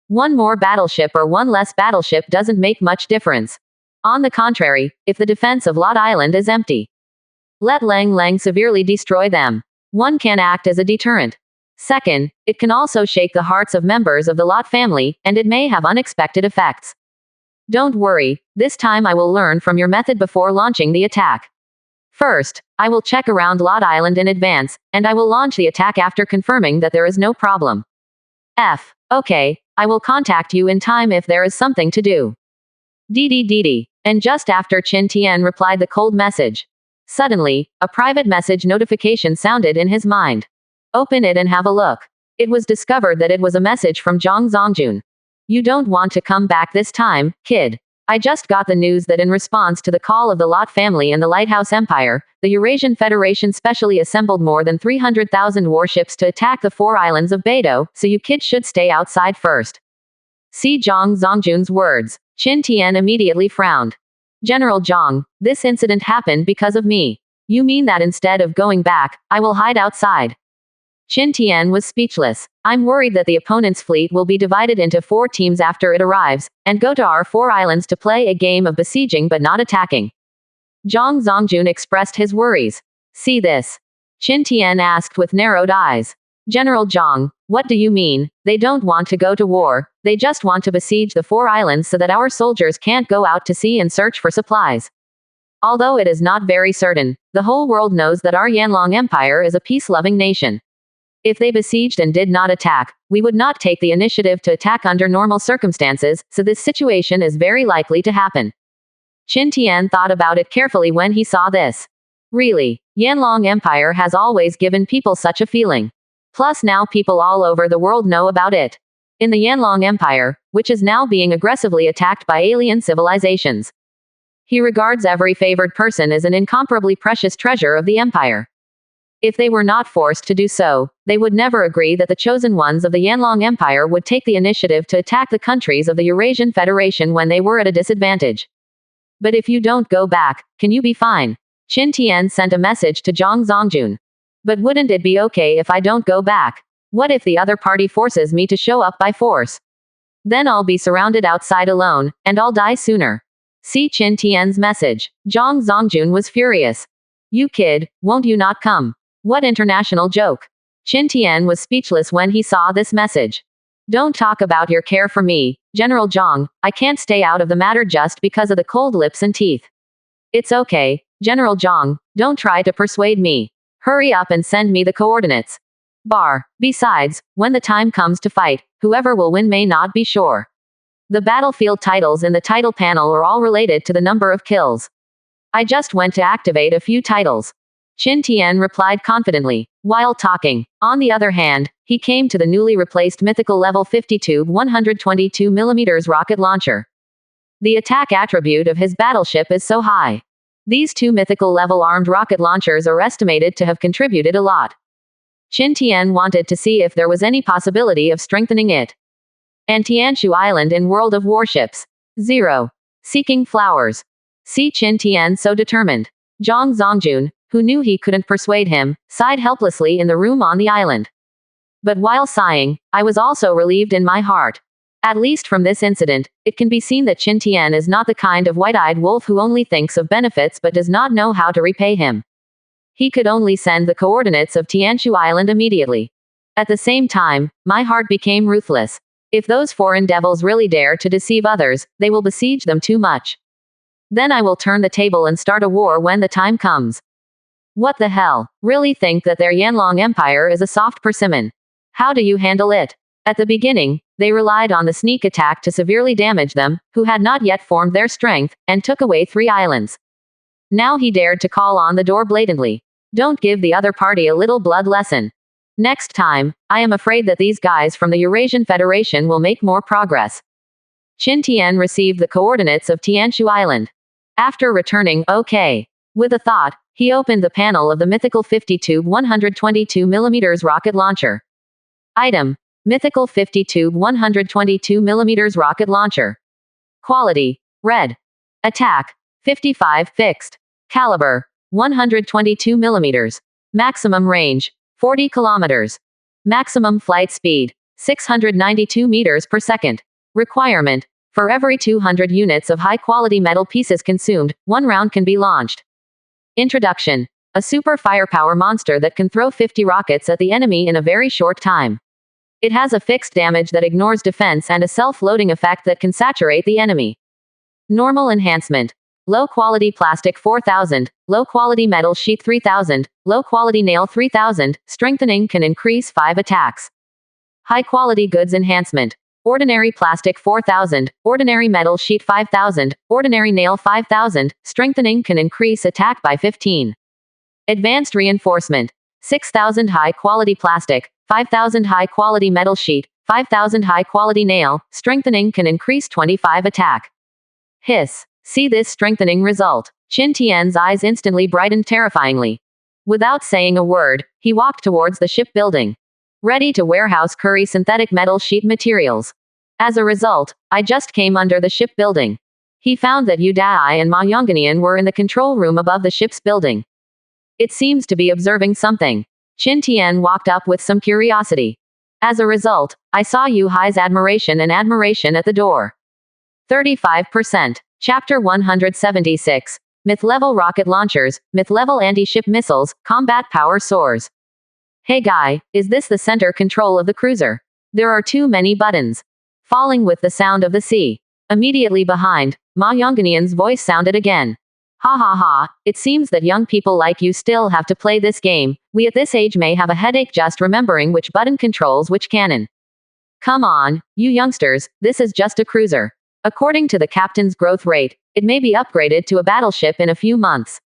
One more battleship or one less battleship doesn't make much difference. On the contrary, if the defense of Lot Island is empty, let Lang severely destroy them. One can act as a deterrent. Second, it can also shake the hearts of members of the Lot family, and it may have unexpected effects. Don't worry, this time I will learn from your method before launching the attack. First, I will check around Lot Island in advance, and I will launch the attack after confirming that there is no problem. Okay, I will contact you in time if there is something to do. Didi. And just after Qin Tian replied the cold message. Suddenly, a private message notification sounded in his mind. Open it and have a look. It was discovered that it was a message from Zhang Zongjun. You don't want to come back this time, kid. I just got the news that in response to the call of the Lot family and the Lighthouse Empire, the Eurasian Federation specially assembled more than 300,000 warships to attack the 4 islands of Beidou, so you kids should stay outside first. See Zhang Zongjun's words. Qin Tian immediately frowned. General Zhang, this incident happened because of me. You mean that instead of going back, I will hide outside? Qin Tian was speechless. I'm worried that the opponent's fleet will be divided into 4 teams after it arrives, and go to our 4 islands to play a game of besieging but not attacking. Zhang Zongjun expressed his worries. See this? Qin Tian asked with narrowed eyes. General Zhang, what do you mean? They don't want to go to war, they just want to besiege the 4 islands so that our soldiers can't go out to sea and search for supplies. Although it is not very certain, the whole world knows that our Yanlong Empire is a peace-loving nation. If they besieged and did not attack, we would not take the initiative to attack under normal circumstances, so this situation is very likely to happen. Qin Tian thought about it carefully when he saw this. Really, Yanlong Empire has always given people such a feeling. Plus now people all over the world know about it. In the Yanlong Empire, which is now being aggressively attacked by alien civilizations. He regards every favored person as an incomparably precious treasure of the empire. If they were not forced to do so, they would never agree that the chosen ones of the Yanlong Empire would take the initiative to attack the countries of the Eurasian Federation when they were at a disadvantage. But if you don't go back, can you be fine? Qin Tian sent a message to Zhang Zongjun. But wouldn't it be okay if I don't go back? What if the other party forces me to show up by force? Then I'll be surrounded outside alone, and I'll die sooner. See Qin Tian's message. Zhang Zongjun was furious. You kid, won't you not come? What international joke? Qin Tian was speechless when he saw this message. Don't talk about your care for me, General Zhang, I can't stay out of the matter just because of the cold lips and teeth. It's okay, General Zhang, don't try to persuade me. Hurry up and send me the coordinates. Besides, when the time comes to fight, whoever will win may not be sure. The battlefield titles in the title panel are all related to the number of kills. I just went to activate a few titles. Qin Tian replied confidently. While talking, on the other hand, he came to the newly replaced mythical level 52 122mm rocket launcher. The attack attribute of his battleship is so high. These 2 mythical level armed rocket launchers are estimated to have contributed a lot. Qin Tian wanted to see if there was any possibility of strengthening it. And Tianshu Island in World of Warships. 0. Seeking flowers. See Qin Tian so determined. Zhang Zongjun, who knew he couldn't persuade him, sighed helplessly in the room on the island. But while sighing, I was also relieved in my heart. At least from this incident, it can be seen that Qin Tian is not the kind of white-eyed wolf who only thinks of benefits but does not know how to repay him. He could only send the coordinates of Tianshu Island immediately. At the same time, my heart became ruthless. If those foreign devils really dare to deceive others, they will besiege them too much. Then I will turn the table and start a war when the time comes. What the hell? Really think that their Yanlong Empire is a soft persimmon? How do you handle it? At the beginning, they relied on the sneak attack to severely damage them, who had not yet formed their strength, and took away 3 islands. Now he dared to call on the door blatantly. Don't give the other party a little blood lesson. Next time, I am afraid that these guys from the Eurasian Federation will make more progress. Qin Tian received the coordinates of Tianshu Island. After returning, okay. With a thought, he opened the panel of the mythical 52 122mm rocket launcher. Item. Mythical 52 122mm rocket launcher. Quality. Red. Attack. 55 fixed. Caliber. 122mm. Maximum range. 40 kilometers. Maximum flight speed. 692 meters per second. Requirement. For every 200 units of high-quality metal pieces consumed, 1 round can be launched. Introduction. A super firepower monster that can throw 50 rockets at the enemy in a very short time. It has a fixed damage that ignores defense and a self-loading effect that can saturate the enemy. Normal enhancement. Low-quality plastic 4000, low-quality metal sheet 3000, low-quality nail 3000, strengthening can increase 5 attacks. High-quality goods enhancement. Ordinary plastic 4000, ordinary metal sheet 5000, ordinary nail 5000, strengthening can increase attack by 15. Advanced reinforcement. 6000 high-quality plastic, 5000 high-quality metal sheet, 5000 high-quality nail, strengthening can increase 25 attack. Hiss. See this strengthening result. Qin Tian's eyes instantly brightened terrifyingly. Without saying a word, he walked towards the shipbuilding. Ready to warehouse curry synthetic metal sheet materials. As a result, I just came under the ship building. He found that Yu Dai and Ma Yongganian were in the control room above the ship's building. It seems to be observing something. Qin Tian walked up with some curiosity. As a result, I saw Yu Hai's admiration at the door. 35%. Chapter 176. Myth-level rocket launchers, myth-level anti-ship missiles, combat power soars. Hey guy, is this the center control of the cruiser? There are too many buttons. Falling with the sound of the sea. Immediately behind, Ma Yongganian's voice sounded again. Ha ha ha, it seems that young people like you still have to play this game. We at this age may have a headache just remembering which button controls which cannon. Come on, you youngsters, this is just a cruiser. According to the captain's growth rate, it may be upgraded to a battleship in a few months.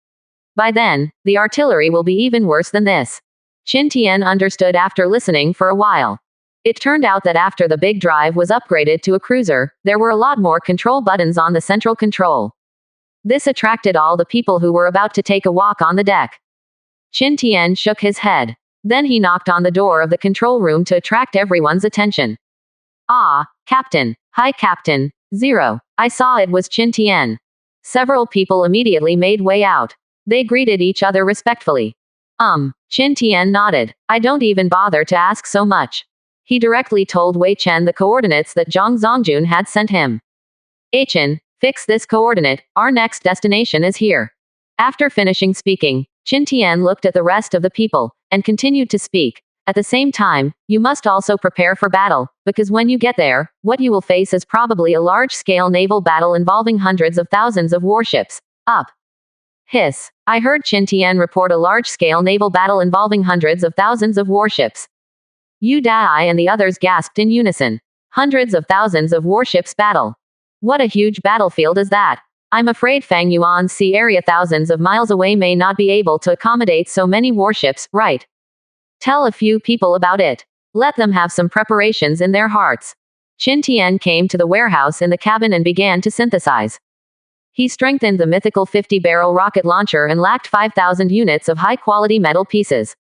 By then, the artillery will be even worse than this. Qin Tian understood after listening for a while. It turned out that after the big drive was upgraded to a cruiser, there were a lot more control buttons on the central control. This attracted all the people who were about to take a walk on the deck. Qin Tian shook his head. Then he knocked on the door of the control room to attract everyone's attention. Ah, Captain. Hi Captain. 0. I saw it was Qin Tian. Several people immediately made way out. They greeted each other respectfully. Qin Tian nodded. I don't even bother to ask so much. He directly told Wei Chen the coordinates that Zhang Zongjun had sent him. Chen, fix this coordinate, our next destination is here. After finishing speaking, Qin Tian looked at the rest of the people, and continued to speak. At the same time, you must also prepare for battle, because when you get there, what you will face is probably a large-scale naval battle involving hundreds of thousands of warships. Up. Hiss. I heard Qin Tian report a large-scale naval battle involving hundreds of thousands of warships. Yu Dai and the others gasped in unison. Hundreds of thousands of warships battle. What a huge battlefield is that? I'm afraid Fang Yuan's sea area thousands of miles away may not be able to accommodate so many warships, right? Tell a few people about it. Let them have some preparations in their hearts. Qin Tian came to the warehouse in the cabin and began to synthesize. He strengthened the mythical 50-barrel rocket launcher and lacked 5,000 units of high-quality metal pieces.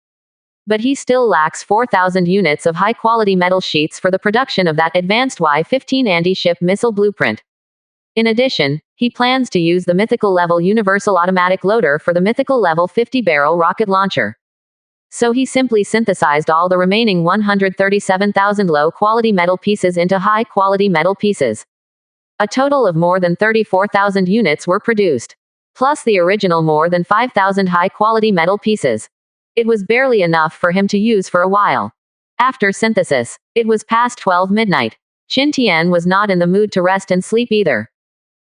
But he still lacks 4,000 units of high-quality metal sheets for the production of that advanced Y-15 anti-ship missile blueprint. In addition, he plans to use the mythical level universal automatic loader for the mythical level 50-barrel rocket launcher. So he simply synthesized all the remaining 137,000 low-quality metal pieces into high-quality metal pieces. A total of more than 34,000 units were produced. Plus the original more than 5,000 high-quality metal pieces. It was barely enough for him to use for a while. After synthesis, it was past 12 midnight. Qin Tian was not in the mood to rest and sleep either.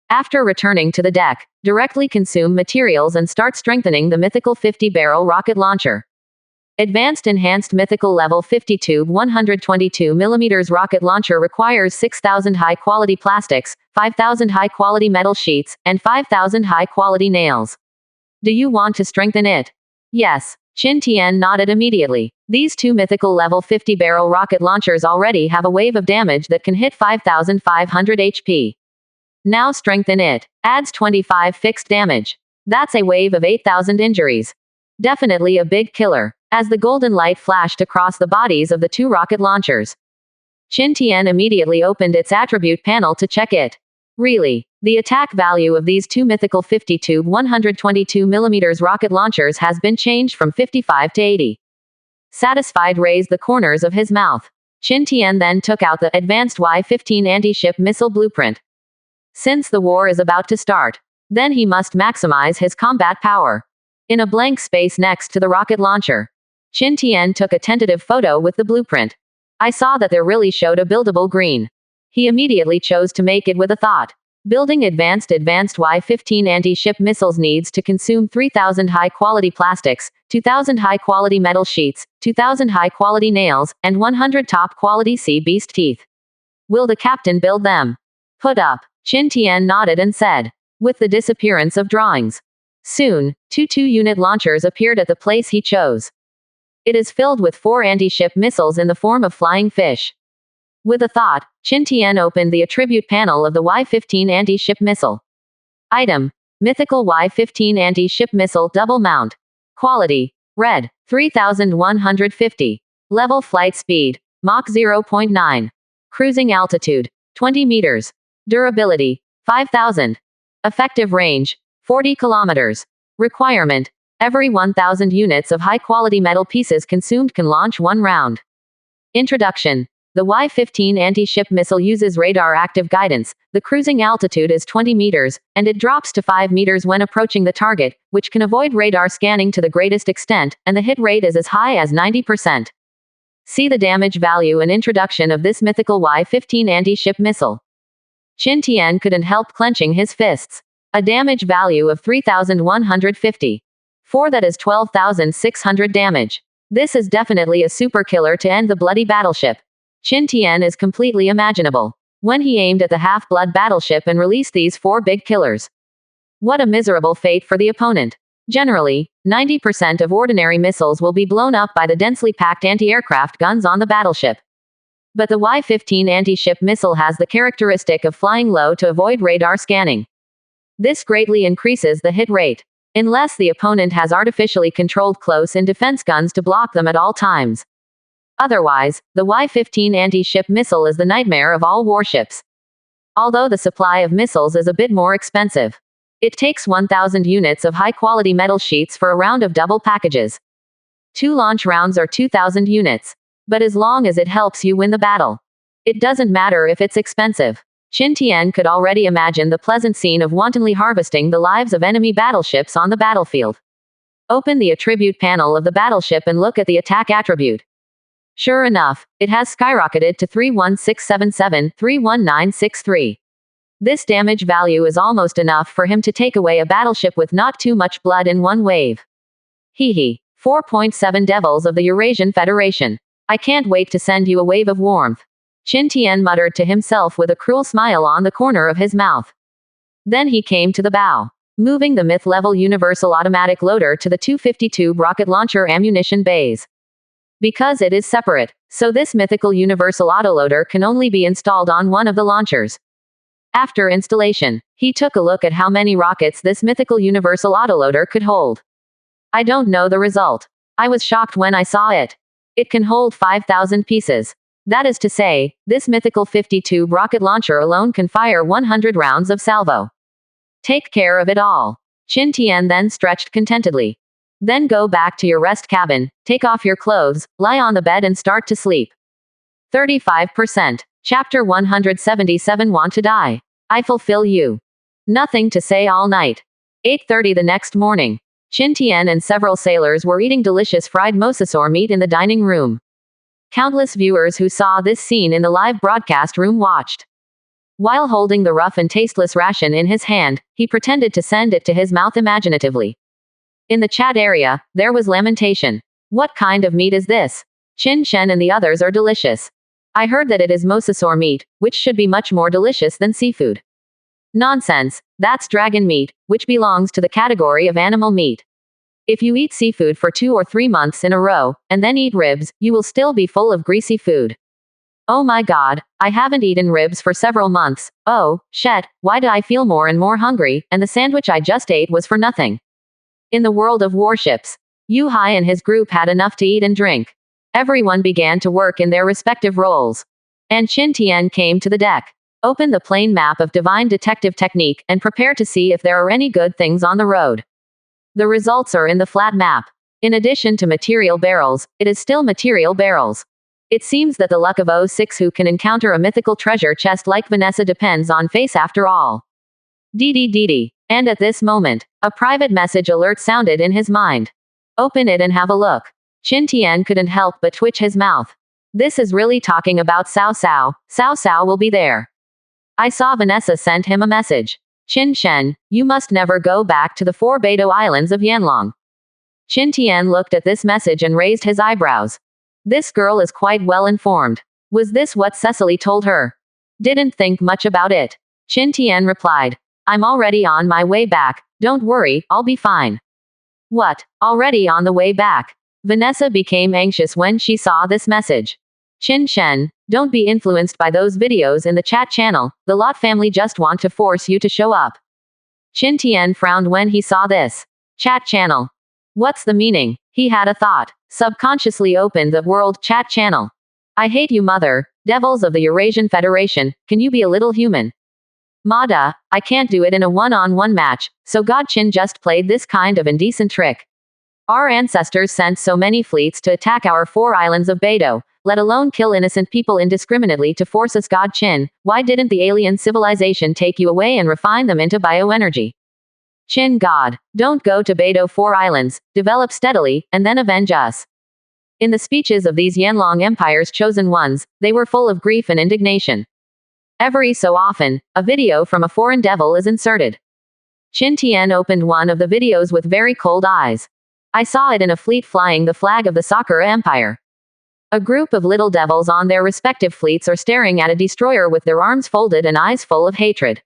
After returning to the deck, directly consume materials and start strengthening the mythical 50-barrel rocket launcher. Advanced Enhanced Mythical Level 50 Tube 122mm rocket launcher requires 6,000 high-quality plastics, 5,000 high-quality metal sheets, and 5,000 high-quality nails. Do you want to strengthen it? Yes. Qin Tian nodded immediately. These two mythical level 50-barrel rocket launchers already have a wave of damage that can hit 5,500 HP. Now strengthen it. Adds 25 fixed damage. That's a wave of 8,000 injuries. Definitely a big killer. As the golden light flashed across the bodies of the two rocket launchers, Qin Tian immediately opened its attribute panel to check it. Really, the attack value of these two mythical 50-tube 122mm rocket launchers has been changed from 55 to 80. Satisfied raised the corners of his mouth. Qin Tian then took out the advanced Y-15 anti-ship missile blueprint. Since the war is about to start, then he must maximize his combat power. In a blank space next to the rocket launcher, Qin Tian took a tentative photo with the blueprint. I saw that there really showed a buildable green. He immediately chose to make it with a thought. Building advanced Y-15 anti-ship missiles needs to consume 3,000 high-quality plastics, 2,000 high-quality metal sheets, 2,000 high-quality nails, and 100 top-quality sea beast teeth. Will the captain build them? Put up. Qin Tian nodded and said. With the disappearance of drawings. Soon, two 2-unit launchers appeared at the place he chose. It is filled with 4 anti-ship missiles in the form of flying fish. With a thought, Qin Tian opened the attribute panel of the Y-15 anti-ship missile. Item. Mythical Y-15 anti-ship missile double mount. Quality. Red. 3150. Level flight speed. Mach 0.9. Cruising altitude. 20 meters. Durability, 5,000. Effective range, 40 kilometers. Requirement, every 1,000 units of high-quality metal pieces consumed can launch one round. Introduction. The Y-15 anti-ship missile uses radar-active guidance. The cruising altitude is 20 meters, and it drops to 5 meters when approaching the target, which can avoid radar scanning to the greatest extent, and the hit rate is as high as 90%. See the damage value and introduction of this mythical Y-15 anti-ship missile. Qin Tian couldn't help clenching his fists. A damage value of 3,150. 4 that is 12,600 damage. This is definitely a super killer to end the bloody battleship. Qin Tian is completely imaginable. When he aimed at the half-blood battleship and released these 4 big killers. What a miserable fate for the opponent. Generally, 90% of ordinary missiles will be blown up by the densely packed anti-aircraft guns on the battleship. But the Y-15 anti-ship missile has the characteristic of flying low to avoid radar scanning. This greatly increases the hit rate. Unless the opponent has artificially controlled close-in defense guns to block them at all times. Otherwise, the Y-15 anti-ship missile is the nightmare of all warships. Although the supply of missiles is a bit more expensive. It takes 1,000 units of high-quality metal sheets for a round of double packages. 2 launch rounds are 2,000 units. But as long as it helps you win the battle. It doesn't matter if it's expensive. Qin Tian could already imagine the pleasant scene of wantonly harvesting the lives of enemy battleships on the battlefield. Open the attribute panel of the battleship and look at the attack attribute. Sure enough, it has skyrocketed to 31677, 31963. This damage value is almost enough for him to take away a battleship with not too much blood in one wave. Hee hee. 4.7 Devils of the Eurasian Federation. I can't wait to send you a wave of warmth. Qin Tian muttered to himself with a cruel smile on the corner of his mouth. Then he came to the bow, moving the myth-level universal automatic loader to the 252 rocket launcher ammunition bays. Because it is separate, so this mythical universal autoloader can only be installed on one of the launchers. After installation, he took a look at how many rockets this mythical universal autoloader could hold. I don't know the result. I was shocked when I saw it. It can hold 5,000 pieces. That is to say, this mythical 50-tube rocket launcher alone can fire 100 rounds of salvo. Take care of it all. Qin Tian then stretched contentedly. Then go back to your rest cabin, take off your clothes, lie on the bed and start to sleep. 35%. Chapter 177 Want to Die. I fulfill you. Nothing to say all night. 8:30 the next morning. Qin Tian and several sailors were eating delicious fried mosasaur meat in the dining room. Countless viewers who saw this scene in the live broadcast room watched. While holding the rough and tasteless ration in his hand, he pretended to send it to his mouth imaginatively. In the chat area, there was lamentation. What kind of meat is this? Qin Shen and the others are delicious. I heard that it is mosasaur meat, which should be much more delicious than seafood. Nonsense, that's dragon meat, which belongs to the category of animal meat. If you eat seafood for 2 or 3 months in a row, and then eat ribs, you will still be full of greasy food. Oh my god, I haven't eaten ribs for several months. Oh, shit, why do I feel more and more hungry, and the sandwich I just ate was for nothing. In the world of warships, Yu Hai and his group had enough to eat and drink. Everyone began to work in their respective roles. And Qin Tian came to the deck. Open the plain map of divine detective technique and prepare to see if there are any good things on the road. The results are in the flat map. In addition to material barrels, it is still material barrels. It seems that the luck of 06 who can encounter a mythical treasure chest like Vanessa depends on face after all. Dee. And at this moment, a private message alert sounded in his mind. Open it and have a look. Qin Tian couldn't help but twitch his mouth. This is really talking about Cao Cao. Cao Cao will be there. I saw Vanessa sent him a message. Qin Shen, you must never go back to the 4 Beidou Islands of Yanlong. Qin Tian looked at this message and raised his eyebrows. This girl is quite well informed. Was this what Cecily told her? Didn't think much about it. Qin Tian replied. I'm already on my way back. Don't worry, I'll be fine. What? Already on the way back? Vanessa became anxious when she saw this message. Qin Shen, don't be influenced by those videos in the chat channel. The Lot family just want to force you to show up. Qin Tian frowned when he saw this. Chat channel. What's the meaning? He had a thought. Subconsciously opened the world chat channel. I hate you, mother. Devils of the Eurasian Federation, can you be a little human? Mada, I can't do it in a one-on-one match, so God Chin just played this kind of indecent trick. Our ancestors sent so many fleets to attack our 4 islands of Beidou, let alone kill innocent people indiscriminately to force us. God Chin, why didn't the alien civilization take you away and refine them into bioenergy? Chin God, don't go to Beidou 4 islands, develop steadily, and then avenge us. In the speeches of these Yanlong Empire's chosen ones, they were full of grief and indignation. Every so often, a video from a foreign devil is inserted. Qin Tian opened one of the videos with very cold eyes. I saw it in a fleet flying the flag of the Sakura Empire. A group of little devils on their respective fleets are staring at a destroyer with their arms folded and eyes full of hatred.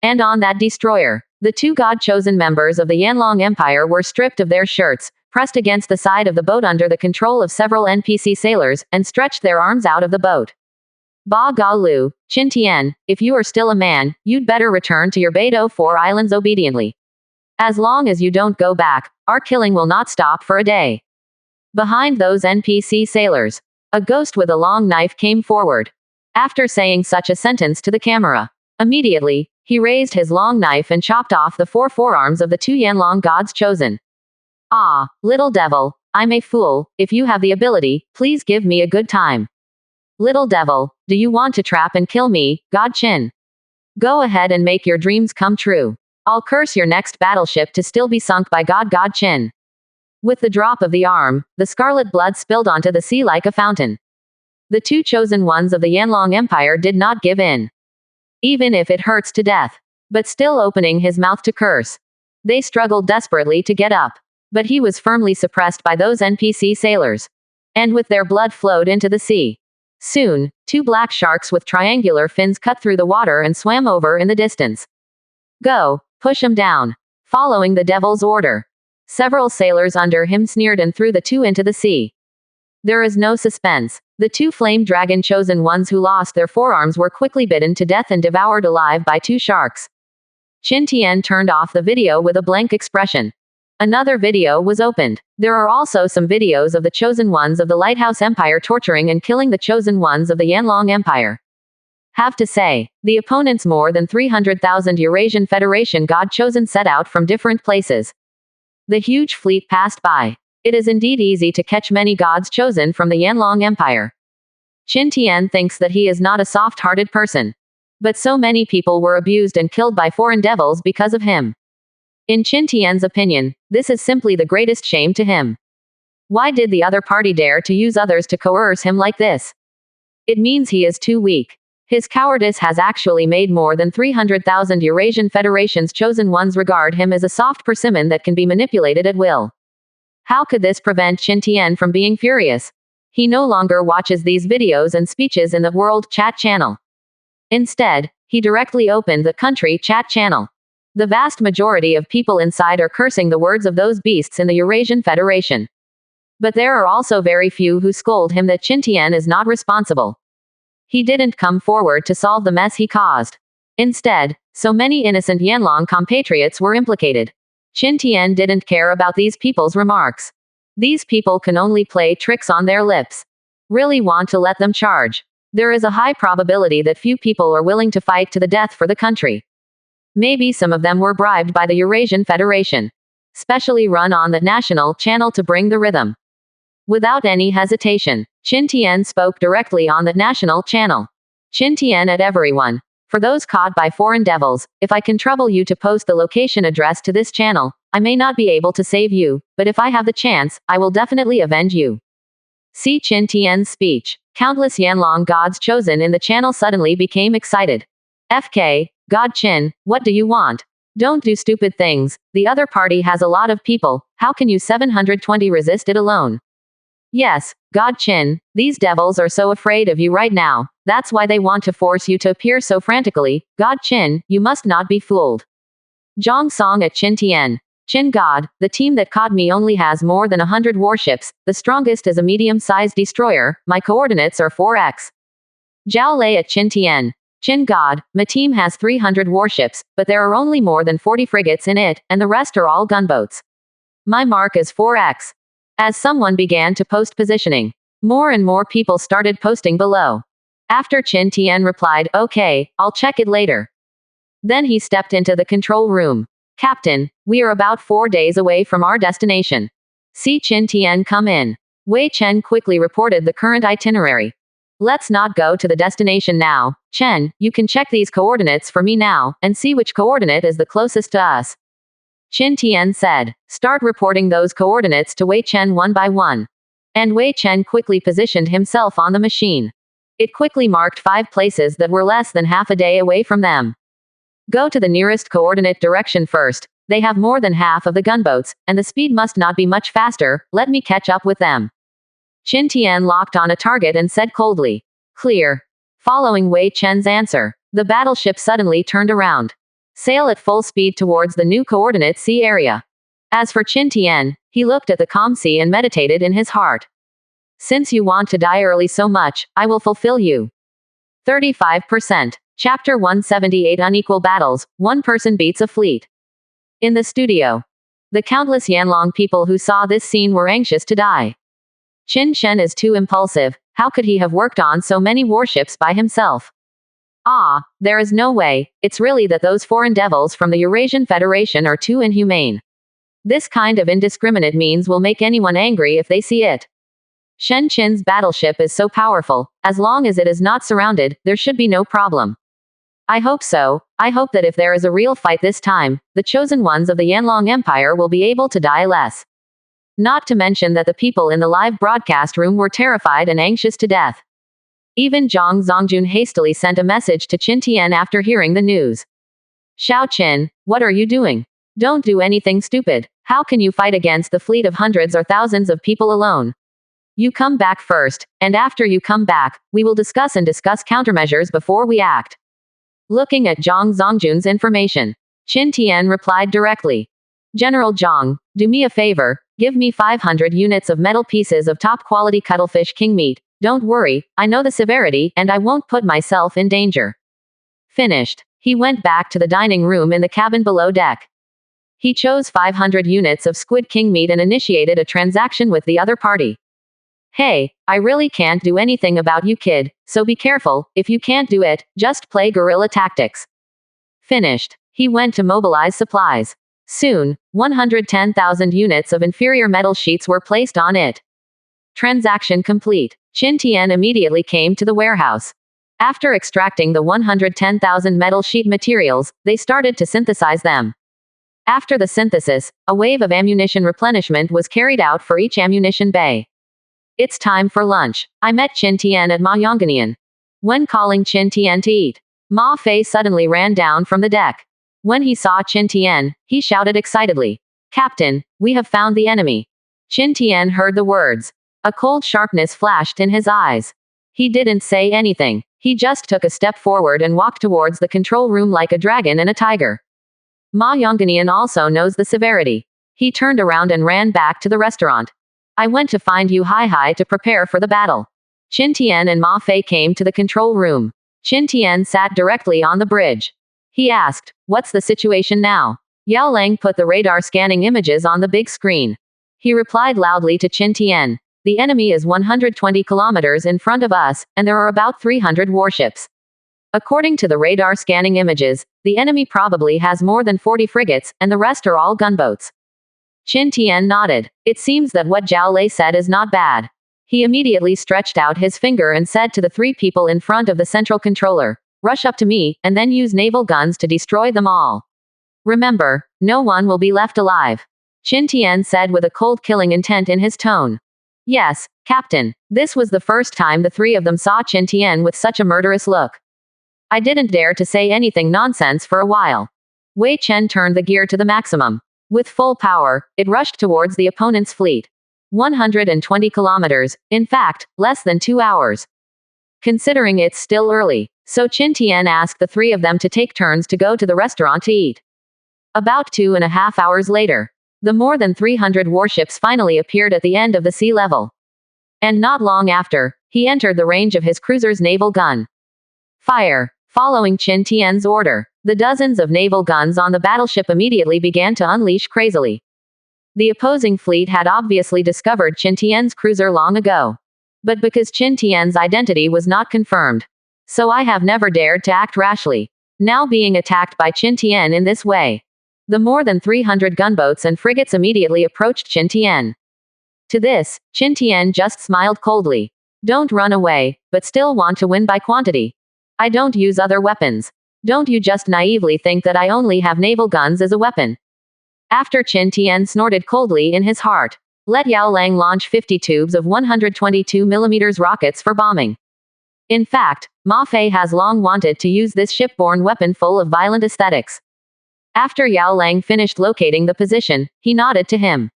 And on that destroyer, the 2 God-chosen members of the Yanlong Empire were stripped of their shirts, pressed against the side of the boat under the control of several NPC sailors, and stretched their arms out of the boat. Ba Ga Lu, Qin Tian, if you are still a man, you'd better return to your Beidou 4 islands obediently. As long as you don't go back, our killing will not stop for a day. Behind those NPC sailors, a ghost with a long knife came forward. After saying such a sentence to the camera, immediately, he raised his long knife and chopped off the 4 forearms of the 2 Yanlong gods chosen. Ah, little devil, I'm a fool. If you have the ability, please give me a good time. Little devil, do you want to trap and kill me, God Chin? Go ahead and make your dreams come true. I'll curse your next battleship to still be sunk by God Chin. With the drop of the arm, the scarlet blood spilled onto the sea like a fountain. The 2 chosen ones of the Yanlong Empire did not give in. Even if it hurts to death. But still opening his mouth to curse. They struggled desperately to get up. But he was firmly suppressed by those NPC sailors. And with their blood flowed into the sea. Soon, 2 black sharks with triangular fins cut through the water and swam over in the distance. Go, push him down. Following the devil's order. Several sailors under him sneered and threw the 2 into the sea. There is no suspense. The 2 flame dragon chosen ones who lost their forearms were quickly bitten to death and devoured alive by 2 sharks. Qin Tian turned off the video with a blank expression. Another video was opened. There are also some videos of the chosen ones of the Lighthouse Empire torturing and killing the chosen ones of the Yanlong Empire. Have to say, the opponents more than 300,000 Eurasian Federation God-chosen set out from different places. The huge fleet passed by. It is indeed easy to catch many gods chosen from the Yanlong Empire. Qin Tian thinks that he is not a soft-hearted person. But so many people were abused and killed by foreign devils because of him. In Qin Tian's opinion, this is simply the greatest shame to him. Why did the other party dare to use others to coerce him like this? It means he is too weak. His cowardice has actually made more than 300,000 Eurasian Federation's chosen ones regard him as a soft persimmon that can be manipulated at will. How could this prevent Qin Tian from being furious? He no longer watches these videos and speeches in the World Chat channel. Instead, he directly opened the Country Chat channel. The vast majority of people inside are cursing the words of those beasts in the Eurasian Federation. But there are also very few who scold him that Qin Tian is not responsible. He didn't come forward to solve the mess he caused. Instead, so many innocent Yanlong compatriots were implicated. Qin Tian didn't care about these people's remarks. These people can only play tricks on their lips. Really want to let them charge. There is a high probability that few people are willing to fight to the death for the country. Maybe some of them were bribed by the Eurasian Federation. Specially run on the national channel to bring the rhythm. Without any hesitation, Qin Tian spoke directly on the national channel. Qin Tian at everyone. For those caught by foreign devils, if I can trouble you to post the location address to this channel, I may not be able to save you, but if I have the chance, I will definitely avenge you. See Qin Tian's speech. Countless Yanlong gods chosen in the channel suddenly became excited. FK, God Qin, what do you want? Don't do stupid things. The other party has a lot of people. How can you 720 resist it alone? Yes, God Qin, these devils are so afraid of you right now. That's why they want to force you to appear so frantically. God Qin, you must not be fooled. Zhang Song at Qin Tian. Qin God, the team that caught me only has more than 100 warships. The strongest is a medium-sized destroyer. My coordinates are 4x. Zhao Lei at Qin Tian. Qin God, my team has 300 warships, but there are only more than 40 frigates in it, and the rest are all gunboats. My mark is 4x. As someone began to post positioning, More and more people started posting below. After Qin Tian replied, "Okay, I'll check it later." Then he stepped into the control room. "Captain, we are about 4 days away from our destination. See Qin Tian come in." Wei Chen quickly reported the current itinerary. "Let's not go to the destination now. Chen, you can check these coordinates for me now, and see which coordinate is the closest to us." Qin Tian said, "Start reporting those coordinates to Wei Chen one by one." And Wei Chen quickly positioned himself on the machine. It quickly marked 5 places that were less than half a day away from them. "Go to the nearest coordinate direction first. They have more than half of the gunboats, and the speed must not be much faster. Let me catch up with them." Qin Tian locked on a target and said coldly, "Clear." Following Wei Chen's answer, the battleship suddenly turned around. "Sail at full speed towards the new coordinate C area." As for Qin Tian, he looked at the calm sea and meditated in his heart. "Since you want to die early so much, I will fulfill you." 35%. Chapter 178 Unequal Battles, One Person Beats a Fleet. In the studio, the countless Yanlong people who saw this scene were anxious to die. Qin Shen is too impulsive. How could he have worked on so many warships by himself? There is no way. It's really that those foreign devils from the Eurasian Federation are too inhumane. This kind of indiscriminate means will make anyone angry if they see it. Shen Qin's battleship is so powerful. As long as it is not surrounded, there should be no problem. I hope so. I hope that if there is a real fight this time, the chosen ones of the Yanlong Empire will be able to die less. Not to mention that the people in the live broadcast room were terrified and anxious to death. Even Zhang Zongjun hastily sent a message to Qin Tian after hearing the news. "Xiao Qin, what are you doing? Don't do anything stupid. How can you fight against the fleet of hundreds or thousands of people alone? You come back first, and after you come back, we will discuss countermeasures before we act." Looking at Zhang Zongjun's information, Qin Tian replied directly. "General Zhang, do me a favor, give me 500 units of metal pieces of top-quality cuttlefish king meat. Don't worry, I know the severity, and I won't put myself in danger." Finished. He went back to the dining room in the cabin below deck. He chose 500 units of squid king meat and initiated a transaction with the other party. "Hey, I really can't do anything about you, kid, so be careful. If you can't do it, just play guerrilla tactics." Finished. He went to mobilize supplies. Soon, 110,000 units of inferior metal sheets were placed on it. Transaction complete. Qin Tian immediately came to the warehouse. After extracting the 110,000 metal sheet materials, they started to synthesize them. After the synthesis, a wave of ammunition replenishment was carried out for each ammunition bay. "It's time for lunch. I met Qin Tian at Ma Yongganian." When calling Qin Tian to eat, Ma Fei suddenly ran down from the deck. When he saw Qin Tian, he shouted excitedly, "Captain, we have found the enemy." Qin Tian heard the words. A cold sharpness flashed in his eyes. He didn't say anything. He just took a step forward and walked towards the control room like a dragon and a tiger. Ma Yongganian also knows the severity. He turned around and ran back to the restaurant. "I went to find you Hai to prepare for the battle." Qin Tian and Ma Fei came to the control room. Qin Tian sat directly on the bridge. He asked, "What's the situation now?" Yao Lang put the radar scanning images on the big screen. He replied loudly to Qin Tian, "The enemy is 120 kilometers in front of us, and there are about 300 warships. According to the radar scanning images, the enemy probably has more than 40 frigates, and the rest are all gunboats." Qin Tian nodded. It seems that what Zhao Lei said is not bad. He immediately stretched out his finger and said to the 3 people in front of the central controller, "Rush up to me, and then use naval guns to destroy them all. Remember, no one will be left alive." Qin Tian said with a cold killing intent in his tone. "Yes, Captain." This was the first time the 3 of them saw Qin Tian with such a murderous look. "I didn't dare to say anything nonsense for a while." Wei Chen turned the gear to the maximum. With full power, it rushed towards the opponent's fleet. 120 kilometers, in fact, less than 2 hours. Considering it's still early, so Qin Tian asked the 3 of them to take turns to go to the restaurant to eat. About 2.5 hours later, the more than 300 warships finally appeared at the end of the sea level. And not long after, he entered the range of his cruiser's naval gun. Fire! Following Qin Tian's order, the dozens of naval guns on the battleship immediately began to unleash crazily. The opposing fleet had obviously discovered Qin Tian's cruiser long ago. but because Qin Tian's identity was not confirmed. So I have never dared to act rashly. Now being attacked by Qin Tian in this way. The more than 300 gunboats and frigates immediately approached Qin Tian. To this, Qin Tian just smiled coldly. Don't run away, but still want to win by quantity. I don't use other weapons. Don't you just naively think that I only have naval guns as a weapon. After Qin Tian snorted coldly in his heart. Let Yao Lang launch 50 tubes of 122mm rockets for bombing. In fact, Ma Fei has long wanted to use this shipborne weapon full of violent aesthetics. After Yao Lang finished locating the position, he nodded to him.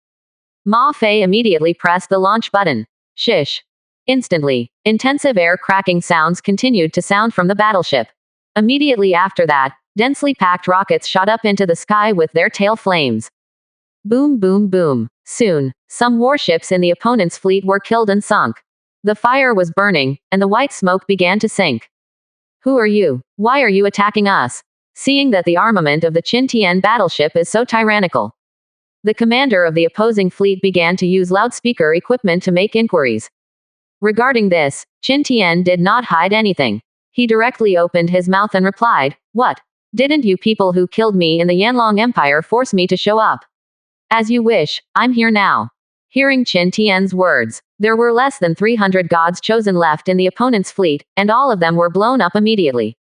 Ma Fei immediately pressed the launch button. Shish. Instantly, intensive air cracking sounds continued to sound from the battleship. Immediately after that, densely packed rockets shot up into the sky with their tail flames. Boom, boom, boom. Soon, some warships in the opponent's fleet were killed and sunk. The fire was burning, and the white smoke began to sink. Who are you? Why are you attacking us? Seeing that the armament of the Qin Tian battleship is so tyrannical. The commander of the opposing fleet began to use loudspeaker equipment to make inquiries. Regarding this, Qin Tian did not hide anything. He directly opened his mouth and replied, "What? Didn't you people who killed me in the Yanlong Empire force me to show up? As you wish, I'm here now." Hearing Qin Tian's words, there were less than 300 gods chosen left in the opponent's fleet, and all of them were blown up immediately.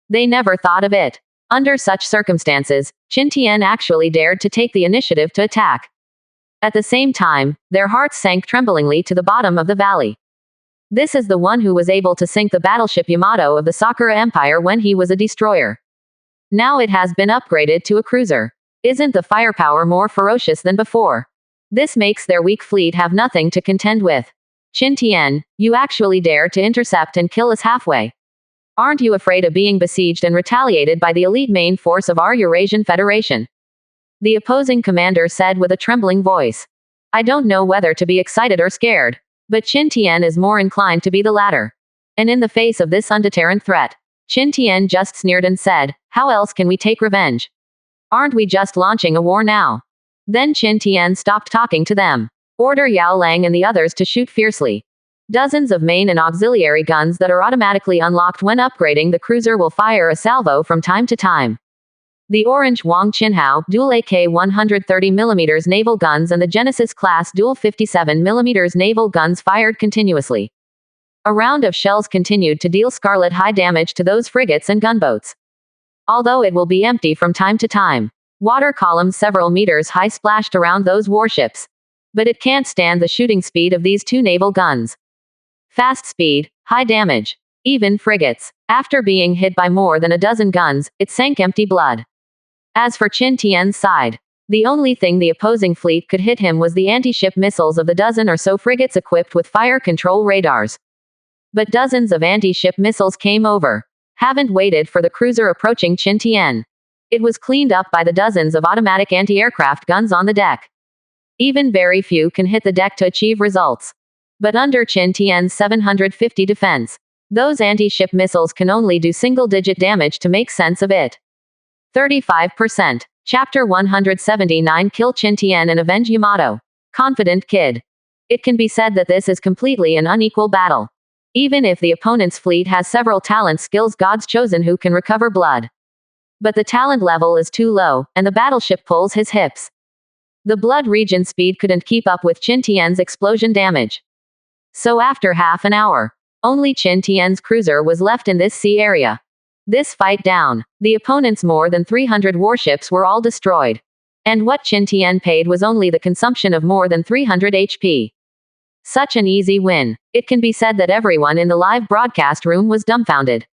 They never thought of it. Under such circumstances, Qin Tian actually dared to take the initiative to attack. At the same time, their hearts sank tremblingly to the bottom of the valley. This is the one who was able to sink the battleship Yamato of the Sakura Empire when he was a destroyer. Now it has been upgraded to a cruiser. Isn't the firepower more ferocious than before? This makes their weak fleet have nothing to contend with. Qin Tian, you actually dare to intercept and kill us halfway. Aren't you afraid of being besieged and retaliated by the elite main force of our Eurasian Federation? The opposing commander said with a trembling voice. I don't know whether to be excited or scared. But Qin Tian is more inclined to be the latter. And in the face of this undeterrent threat, Qin Tian just sneered and said, how else can we take revenge? Aren't we just launching a war now? Then Qin Tian stopped talking to them. Order Yao Lang and the others to shoot fiercely. Dozens of main and auxiliary guns that are automatically unlocked when upgrading the cruiser will fire a salvo from time to time. The orange Wang Qinhao dual AK 130mm naval guns and the Genesis class dual 57mm naval guns fired continuously. A round of shells continued to deal scarlet high damage to those frigates and gunboats. Although it will be empty from time to time. Water columns several meters high splashed around those warships. But it can't stand the shooting speed of these two naval guns. Fast speed, high damage. Even frigates, after being hit by more than a dozen guns, it sank empty blood. As for Qin Tian's side, the only thing the opposing fleet could hit him was the anti-ship missiles of the dozen or so frigates equipped with fire control radars. But dozens of anti-ship missiles came over. Haven't waited for the cruiser approaching Qin Tian. It was cleaned up by the dozens of automatic anti-aircraft guns on the deck. Even very few can hit the deck to achieve results. But under Qin Tian's 750 defense, those anti-ship missiles can only do single-digit damage to make sense of it. 35%. Chapter 179 Kill Qin Tian and Avenge Yamato. Confident Kid. It can be said that this is completely an unequal battle. Even if the opponent's fleet has several talent skills gods chosen who can recover blood. But the talent level is too low, and the battleship pulls his hips. The blood regen speed couldn't keep up with Qin Tian's explosion damage. So after half an hour, only Qin Tian's cruiser was left in this sea area. This fight down, the opponent's more than 300 warships were all destroyed. And what Qin Tian paid was only the consumption of more than 300 HP. Such an easy win. It can be said that everyone in the live broadcast room was dumbfounded.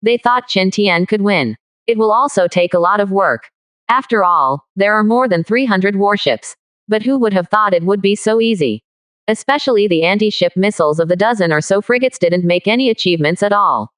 They thought Qin Tian could win. It will also take a lot of work. After all, there are more than 300 warships. But who would have thought it would be so easy? Especially the anti-ship missiles of the dozen or so frigates didn't make any achievements at all.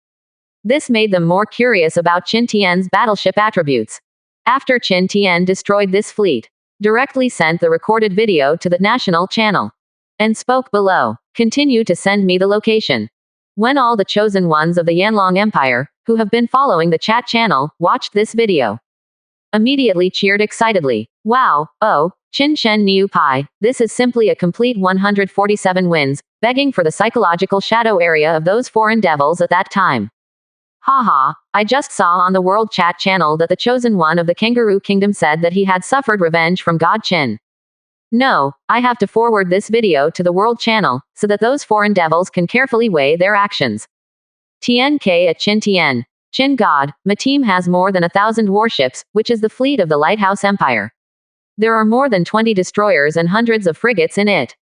This made them more curious about Qin Tian's battleship attributes. After Qin Tian destroyed this fleet, directly sent the recorded video to the national channel. And spoke below, continue to send me the location. When all the chosen ones of the Yanlong Empire, who have been following the chat channel, watched this video. Immediately cheered excitedly. Wow, oh, Qin Shen Niu Pai, this is simply a complete 147 wins, begging for the psychological shadow area of those foreign devils at that time. Haha, I just saw on the World Chat channel that the chosen one of the Kangaroo Kingdom said that he had suffered revenge from God Chin. No, I have to forward this video to the World channel, so that those foreign devils can carefully weigh their actions. TNK at Chin Tien. Chin God, my team has more than 1,000 warships, which is the fleet of the Lighthouse Empire. There are more than 20 destroyers and hundreds of frigates in it.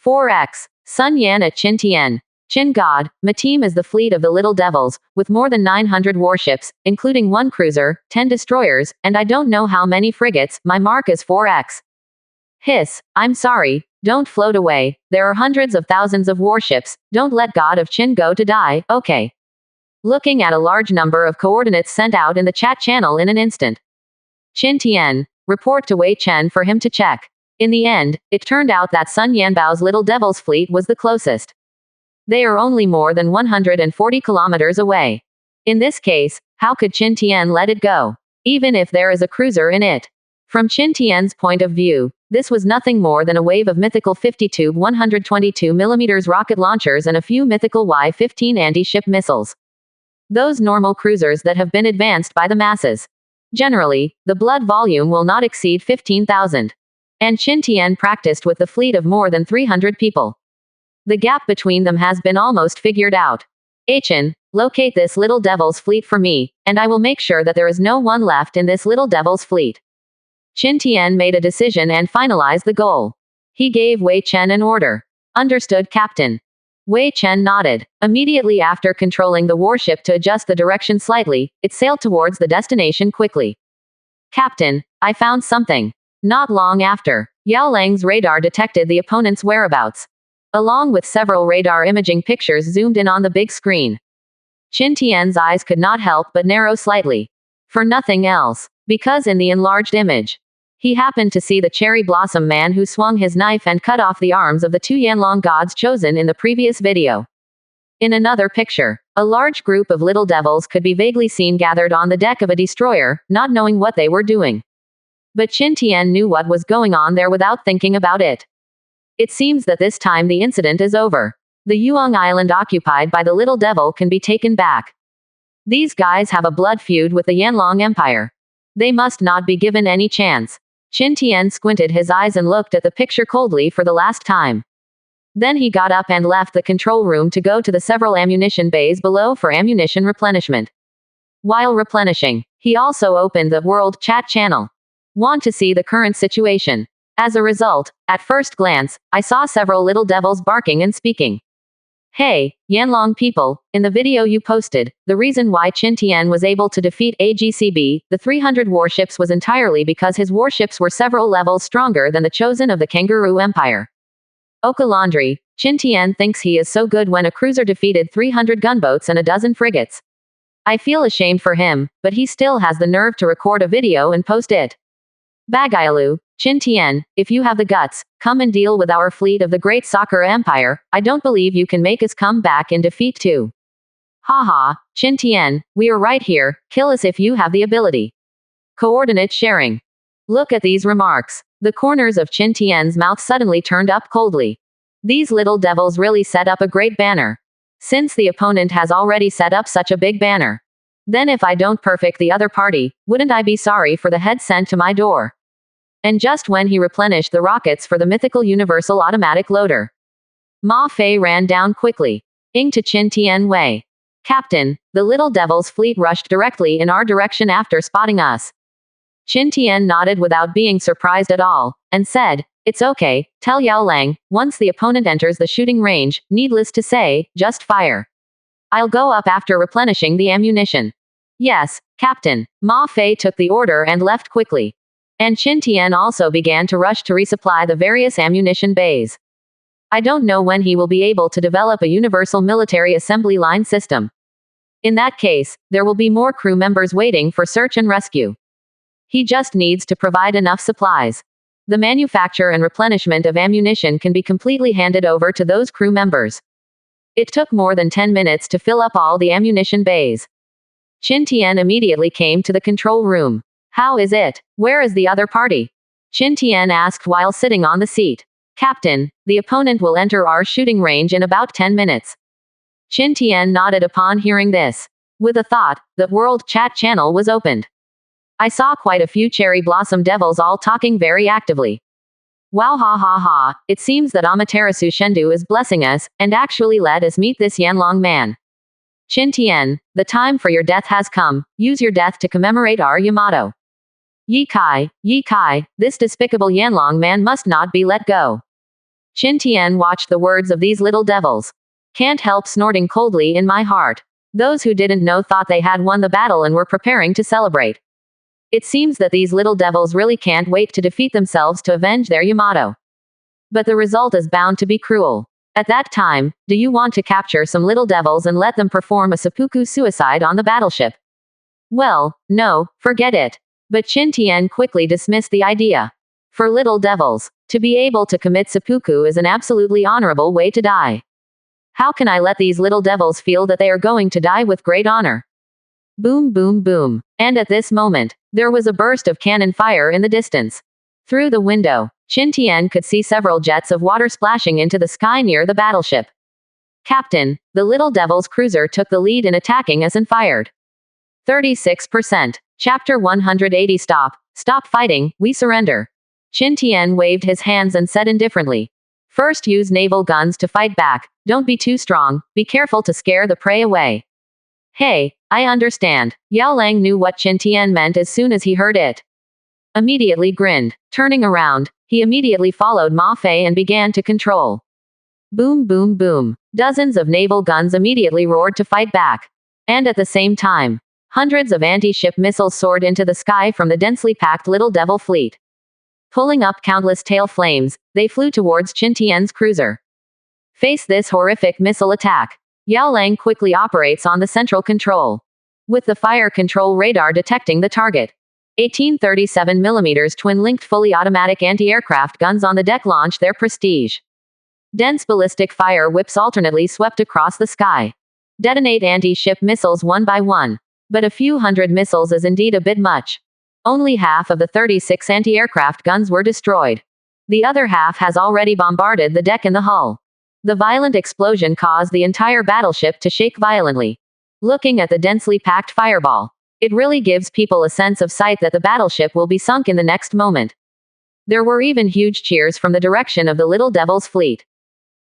4x. Sun Yan at Chin Tien. Chin God, my team is the fleet of the Little Devils, with more than 900 warships, including 1 cruiser, 10 destroyers, and I don't know how many frigates. My mark is 4x. Hiss, I'm sorry, don't float away, there are hundreds of thousands of warships, don't let God of Chin go to die, okay. Looking at a large number of coordinates sent out in the chat channel in an instant. Chin Tien, report to Wei Chen for him to check. In the end, it turned out that Sun Yanbao's Little Devil's fleet was the closest. They are only more than 140 kilometers away. In this case, how could Chin Tien let it go? Even if there is a cruiser in it. From Chin Tien's point of view, this was nothing more than a wave of mythical 52 122mm rocket launchers and a few mythical Y-15 anti-ship missiles. Those normal cruisers that have been advanced by the masses. Generally, the blood volume will not exceed 15,000. And Chin Tien practiced with the fleet of more than 300 people. The gap between them has been almost figured out. Achin, locate this Little Devil's fleet for me, and I will make sure that there is no one left in this Little Devil's fleet. Chin Tien made a decision and finalized the goal. He gave Wei Chen an order. Understood, Captain. Wei Chen nodded. Immediately after controlling the warship to adjust the direction slightly, it sailed towards the destination quickly. Captain, I found something. Not long after, Yao Lang's radar detected the opponent's whereabouts. Along with several radar imaging pictures zoomed in on the big screen. Chin Tien's eyes could not help but narrow slightly. For nothing else. Because in the enlarged image, he happened to see the cherry blossom man who swung his knife and cut off the arms of the 2 Yanlong gods chosen in the previous video. In another picture, a large group of little devils could be vaguely seen gathered on the deck of a destroyer, not knowing what they were doing. But Chin Tien knew what was going on there without thinking about it. It seems that this time the incident is over. The Yuang Island occupied by the Little Devil can be taken back. These guys have a blood feud with the Yanlong Empire. They must not be given any chance. Chin Tien squinted his eyes and looked at the picture coldly for the last time. Then he got up and left the control room to go to the several ammunition bays below for ammunition replenishment. While replenishing, he also opened the World Chat channel. Want to see the current situation. As a result, at first glance, I saw several little devils barking and speaking. Hey, Yanlong people, in the video you posted, the reason why Chin Tien was able to defeat AGCB, the 300 warships, was entirely because his warships were several levels stronger than the chosen of the Kangaroo Empire. Oka Laundry, Chin Tien thinks he is so good when a cruiser defeated 300 gunboats and a dozen frigates. I feel ashamed for him, but he still has the nerve to record a video and post it. Bagayalu, Chin Tien, if you have the guts, come and deal with our fleet of the great Sakura Empire. I don't believe you can make us come back in defeat too. Haha, Chin Tien, we are right here, kill us if you have the ability. Coordinate sharing. Look at these remarks. The corners of Chin Tien's mouth suddenly turned up coldly. These little devils really set up a great banner. Since the opponent has already set up such a big banner. Then if I don't perfect the other party, wouldn't I be sorry for the head sent to my door? And just when he replenished the rockets for the mythical universal automatic loader, Ma Fei ran down quickly. Ing to Chin Tien Wei. Captain, the Little Devil's fleet rushed directly in our direction after spotting us. Chin Tien nodded without being surprised at all, and said, it's okay, tell Yao Lang, once the opponent enters the shooting range, needless to say, just fire. I'll go up after replenishing the ammunition. Yes, Captain. Ma Fei took the order and left quickly. And Chin Tien also began to rush to resupply the various ammunition bays. I don't know when he will be able to develop a universal military assembly line system. In that case, there will be more crew members waiting for search and rescue. He just needs to provide enough supplies. The manufacture and replenishment of ammunition can be completely handed over to those crew members. It took more than 10 minutes to fill up all the ammunition bays. Chin Tien immediately came to the control room. How is it? Where is the other party? Chin Tien asked while sitting on the seat. Captain, the opponent will enter our shooting range in about 10 minutes. Qin Tian nodded upon hearing this. With a thought, the world chat channel was opened. I saw quite a few cherry blossom devils all talking very actively. Wow, ha ha ha, it seems that Amaterasu Shendu is blessing us, and actually let us meet this Yanlong man. Qin Tian, the time for your death has come, use your death to commemorate our Yamato. Yi Kai, this despicable Yanlong man must not be let go. Qin Tian watched the words of these little devils. Can't help snorting coldly in my heart. Those who didn't know thought they had won the battle and were preparing to celebrate. It seems that these little devils really can't wait to defeat themselves to avenge their Yamato. But the result is bound to be cruel. At that time, do you want to capture some little devils and let them perform a seppuku suicide on the battleship? Well, no, forget it. But Qin Tian quickly dismissed the idea. For little devils, to be able to commit seppuku is an absolutely honorable way to die. How can I let these little devils feel that they are going to die with great honor? Boom, boom, boom. And at this moment, there was a burst of cannon fire in the distance. Through the window, Qin Tian could see several jets of water splashing into the sky near the battleship. Captain, the little devil's cruiser took the lead in attacking us and fired. 36%. Chapter 180. Stop fighting, we surrender. Qin Tian waved his hands and said indifferently. First use naval guns to fight back, don't be too strong, be careful to scare the prey away. Hey, I understand. Yao Lang knew what Qin Tian meant as soon as he heard it. Immediately grinned. Turning around, he immediately followed Ma Fei and began to control. Boom, boom, boom. Dozens of naval guns immediately roared to fight back. And at the same time, hundreds of anti-ship missiles soared into the sky from the densely packed Little Devil fleet. Pulling up countless tail flames, they flew towards Qin Tian's cruiser. Face this horrific missile attack. Yao Lang quickly operates on the central control. With the fire control radar detecting the target. 1837mm twin-linked fully automatic anti-aircraft guns on the deck launch their prestige. Dense ballistic fire whips alternately swept across the sky. Detonate anti-ship missiles one by one. But a few hundred missiles is indeed a bit much. Only half of the 36 anti-aircraft guns were destroyed. The other half has already bombarded the deck and the hull. The violent explosion caused the entire battleship to shake violently. Looking at the densely packed fireball, it really gives people a sense of sight that the battleship will be sunk in the next moment. There were even huge cheers from the direction of the Little Devil's fleet.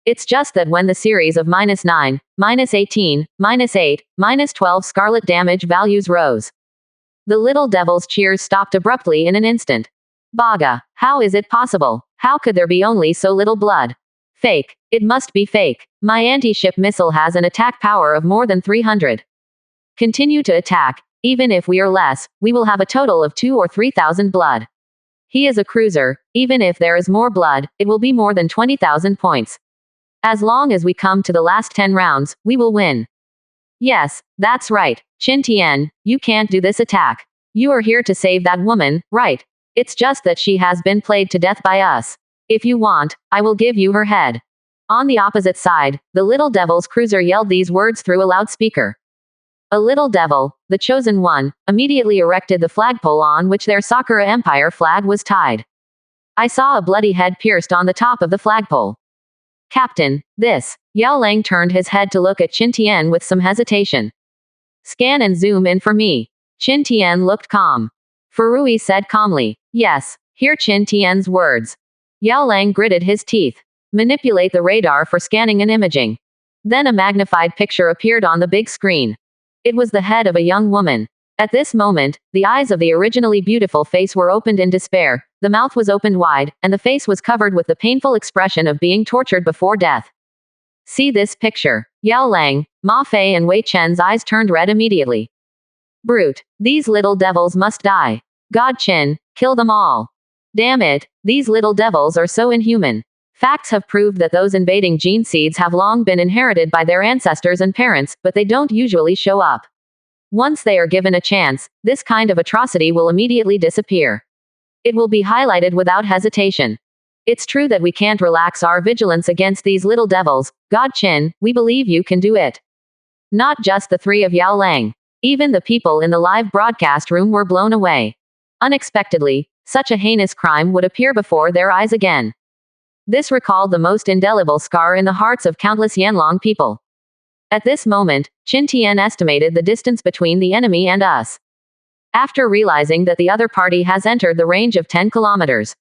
It's just that when the series of -9, -18, -8, -12 scarlet damage values rose, the Little Devil's cheers stopped abruptly in an instant. Baga, how is it possible? How could there be only so little blood? Fake. It must be fake. My anti-ship missile has an attack power of more than 300. Continue to attack. Even if we are less, we will have a total of 2,000 or 3,000 blood. He is a cruiser. Even if there is more blood, it will be more than 20,000 points. As long as we come to the last 10 rounds, we will win. Yes, that's right. Qin Tian, you can't do this attack. You are here to save that woman, right? It's just that she has been played to death by us. If you want, I will give you her head. On the opposite side, the Little Devil's cruiser yelled these words through a loudspeaker. A Little Devil, the chosen one, immediately erected the flagpole on which their Sakura Empire flag was tied. I saw a bloody head pierced on the top of the flagpole. Captain, this. Yao Lang turned his head to look at Qin Tian with some hesitation. Scan and zoom in for me. Qin Tian looked calm. Furui said calmly. Yes, hear Qin Tian's words. Yao Lang gritted his teeth. Manipulate the radar for scanning and imaging. Then a magnified picture appeared on the big screen. It was the head of a young woman. At this moment, the eyes of the originally beautiful face were opened in despair, the mouth was opened wide, and the face was covered with the painful expression of being tortured before death. See this picture. Yao Lang, Ma Fei and Wei Chen's eyes turned red immediately. Brute. These little devils must die. God Qin, kill them all. Damn it, these little devils are so inhuman. Facts have proved that those invading gene seeds have long been inherited by their ancestors and parents, but they don't usually show up. Once they are given a chance, this kind of atrocity will immediately disappear. It will be highlighted without hesitation. It's true that we can't relax our vigilance against these little devils. God Qin, we believe you can do it. Not just the three of Yao Lang. Even the people in the live broadcast room were blown away. Unexpectedly, such a heinous crime would appear before their eyes again. This recalled the most indelible scar in the hearts of countless Yanlong people. At this moment, Qin Tian estimated the distance between the enemy and us. After realizing that the other party has entered the range of 10 kilometers.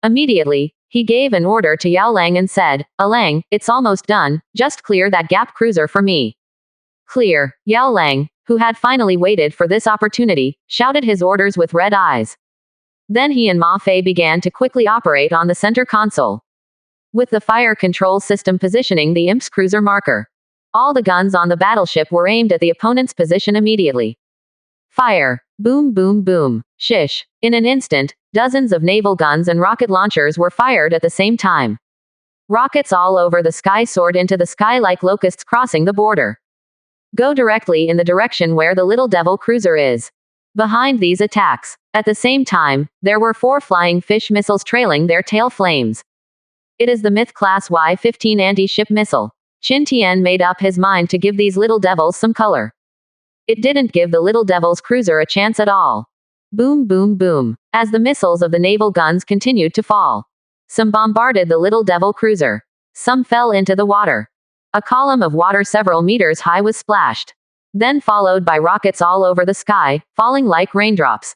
Immediately, he gave an order to Yao Lang and said, "Alang, it's almost done, just clear that gap cruiser for me." Clear. Yao Lang, who had finally waited for this opportunity, shouted his orders with red eyes. Then he and Ma Fei began to quickly operate on the center console. With the fire control system positioning the IMP's cruiser marker. All the guns on the battleship were aimed at the opponent's position immediately. Fire. Boom boom boom. Shish. In an instant, dozens of naval guns and rocket launchers were fired at the same time. Rockets all over the sky soared into the sky like locusts crossing the border. Go directly in the direction where the Little Devil cruiser is. Behind these attacks, at the same time, there were 4 flying fish missiles trailing their tail flames. It is the Myth-class Y-15 anti-ship missile. Qin Tian made up his mind to give these little devils some color. It didn't give the Little Devil's cruiser a chance at all. Boom boom boom. As the missiles of the naval guns continued to fall. Some bombarded the Little Devil cruiser. Some fell into the water. A column of water several meters high was splashed. Then followed by rockets all over the sky, falling like raindrops.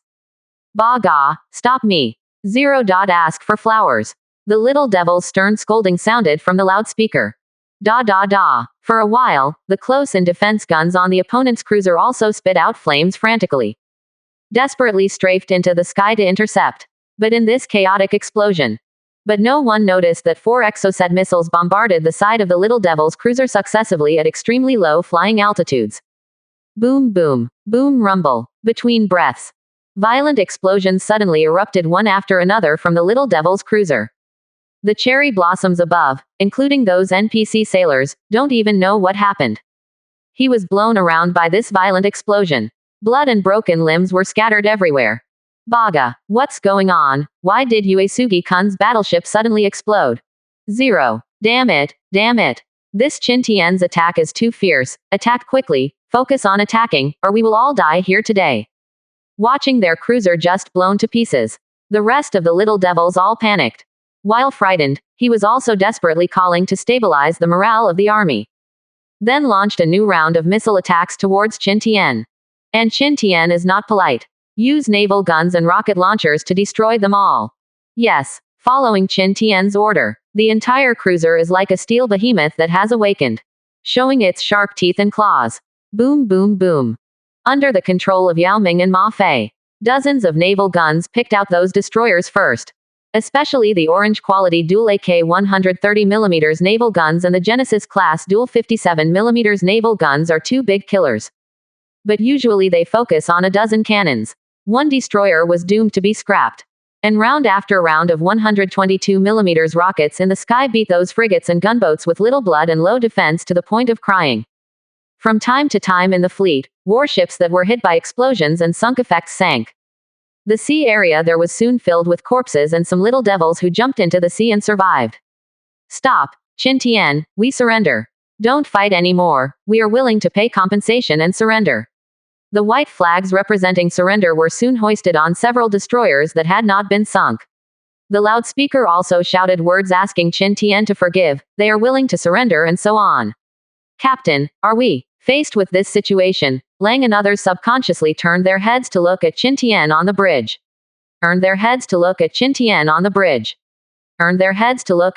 Baga, stop me. Ask for flowers. The Little Devil's stern scolding sounded from the loudspeaker. Da da da. For a while, the close-in defense guns on the opponent's cruiser also spit out flames frantically. Desperately strafed into the sky to intercept. But in this chaotic explosion. But no one noticed that 4 Exocet missiles bombarded the side of the Little Devil's cruiser successively at extremely low flying altitudes. Boom boom. Boom rumble. Between breaths. Violent explosions suddenly erupted one after another from the Little Devil's cruiser. The cherry blossoms above, including those NPC sailors, don't even know what happened. He was blown around by this violent explosion. Blood and broken limbs were scattered everywhere. Baga, what's going on? Why did Uesugi-kun's battleship suddenly explode? 0. Damn it, damn it. This Qin Tian's attack is too fierce. Attack quickly, focus on attacking, or we will all die here today. Watching their cruiser just blown to pieces. The rest of the Little Devils all panicked. While frightened, he was also desperately calling to stabilize the morale of the army. Then launched a new round of missile attacks towards Qin Tian. And Qin Tian is not polite. Use naval guns and rocket launchers to destroy them all. Yes, following Qin Tian's order, the entire cruiser is like a steel behemoth that has awakened. Showing its sharp teeth and claws. Boom boom boom. Under the control of Yao Ming and Ma Fei, dozens of naval guns picked out those destroyers first. Especially the orange-quality dual AK 130mm naval guns and the Genesis-class dual 57mm naval guns are 2 big killers. But usually they focus on a dozen cannons. 1 destroyer was doomed to be scrapped. And round after round of 122mm rockets in the sky beat those frigates and gunboats with little blood and low defense to the point of crying. From time to time in the fleet, warships that were hit by explosions and sunk effects sank. The sea area there was soon filled with corpses and some little devils who jumped into the sea and survived. Stop, Qin Tian, we surrender. Don't fight anymore, we are willing to pay compensation and surrender. The white flags representing surrender were soon hoisted on several destroyers that had not been sunk. The loudspeaker also shouted words asking Qin Tian to forgive, they are willing to surrender and so on. Captain, are we? Faced with this situation, Lang and others subconsciously turned their heads to look at Qin Tian on the bridge. Turned their heads to look at Qin Tian on the bridge. Turned their heads to look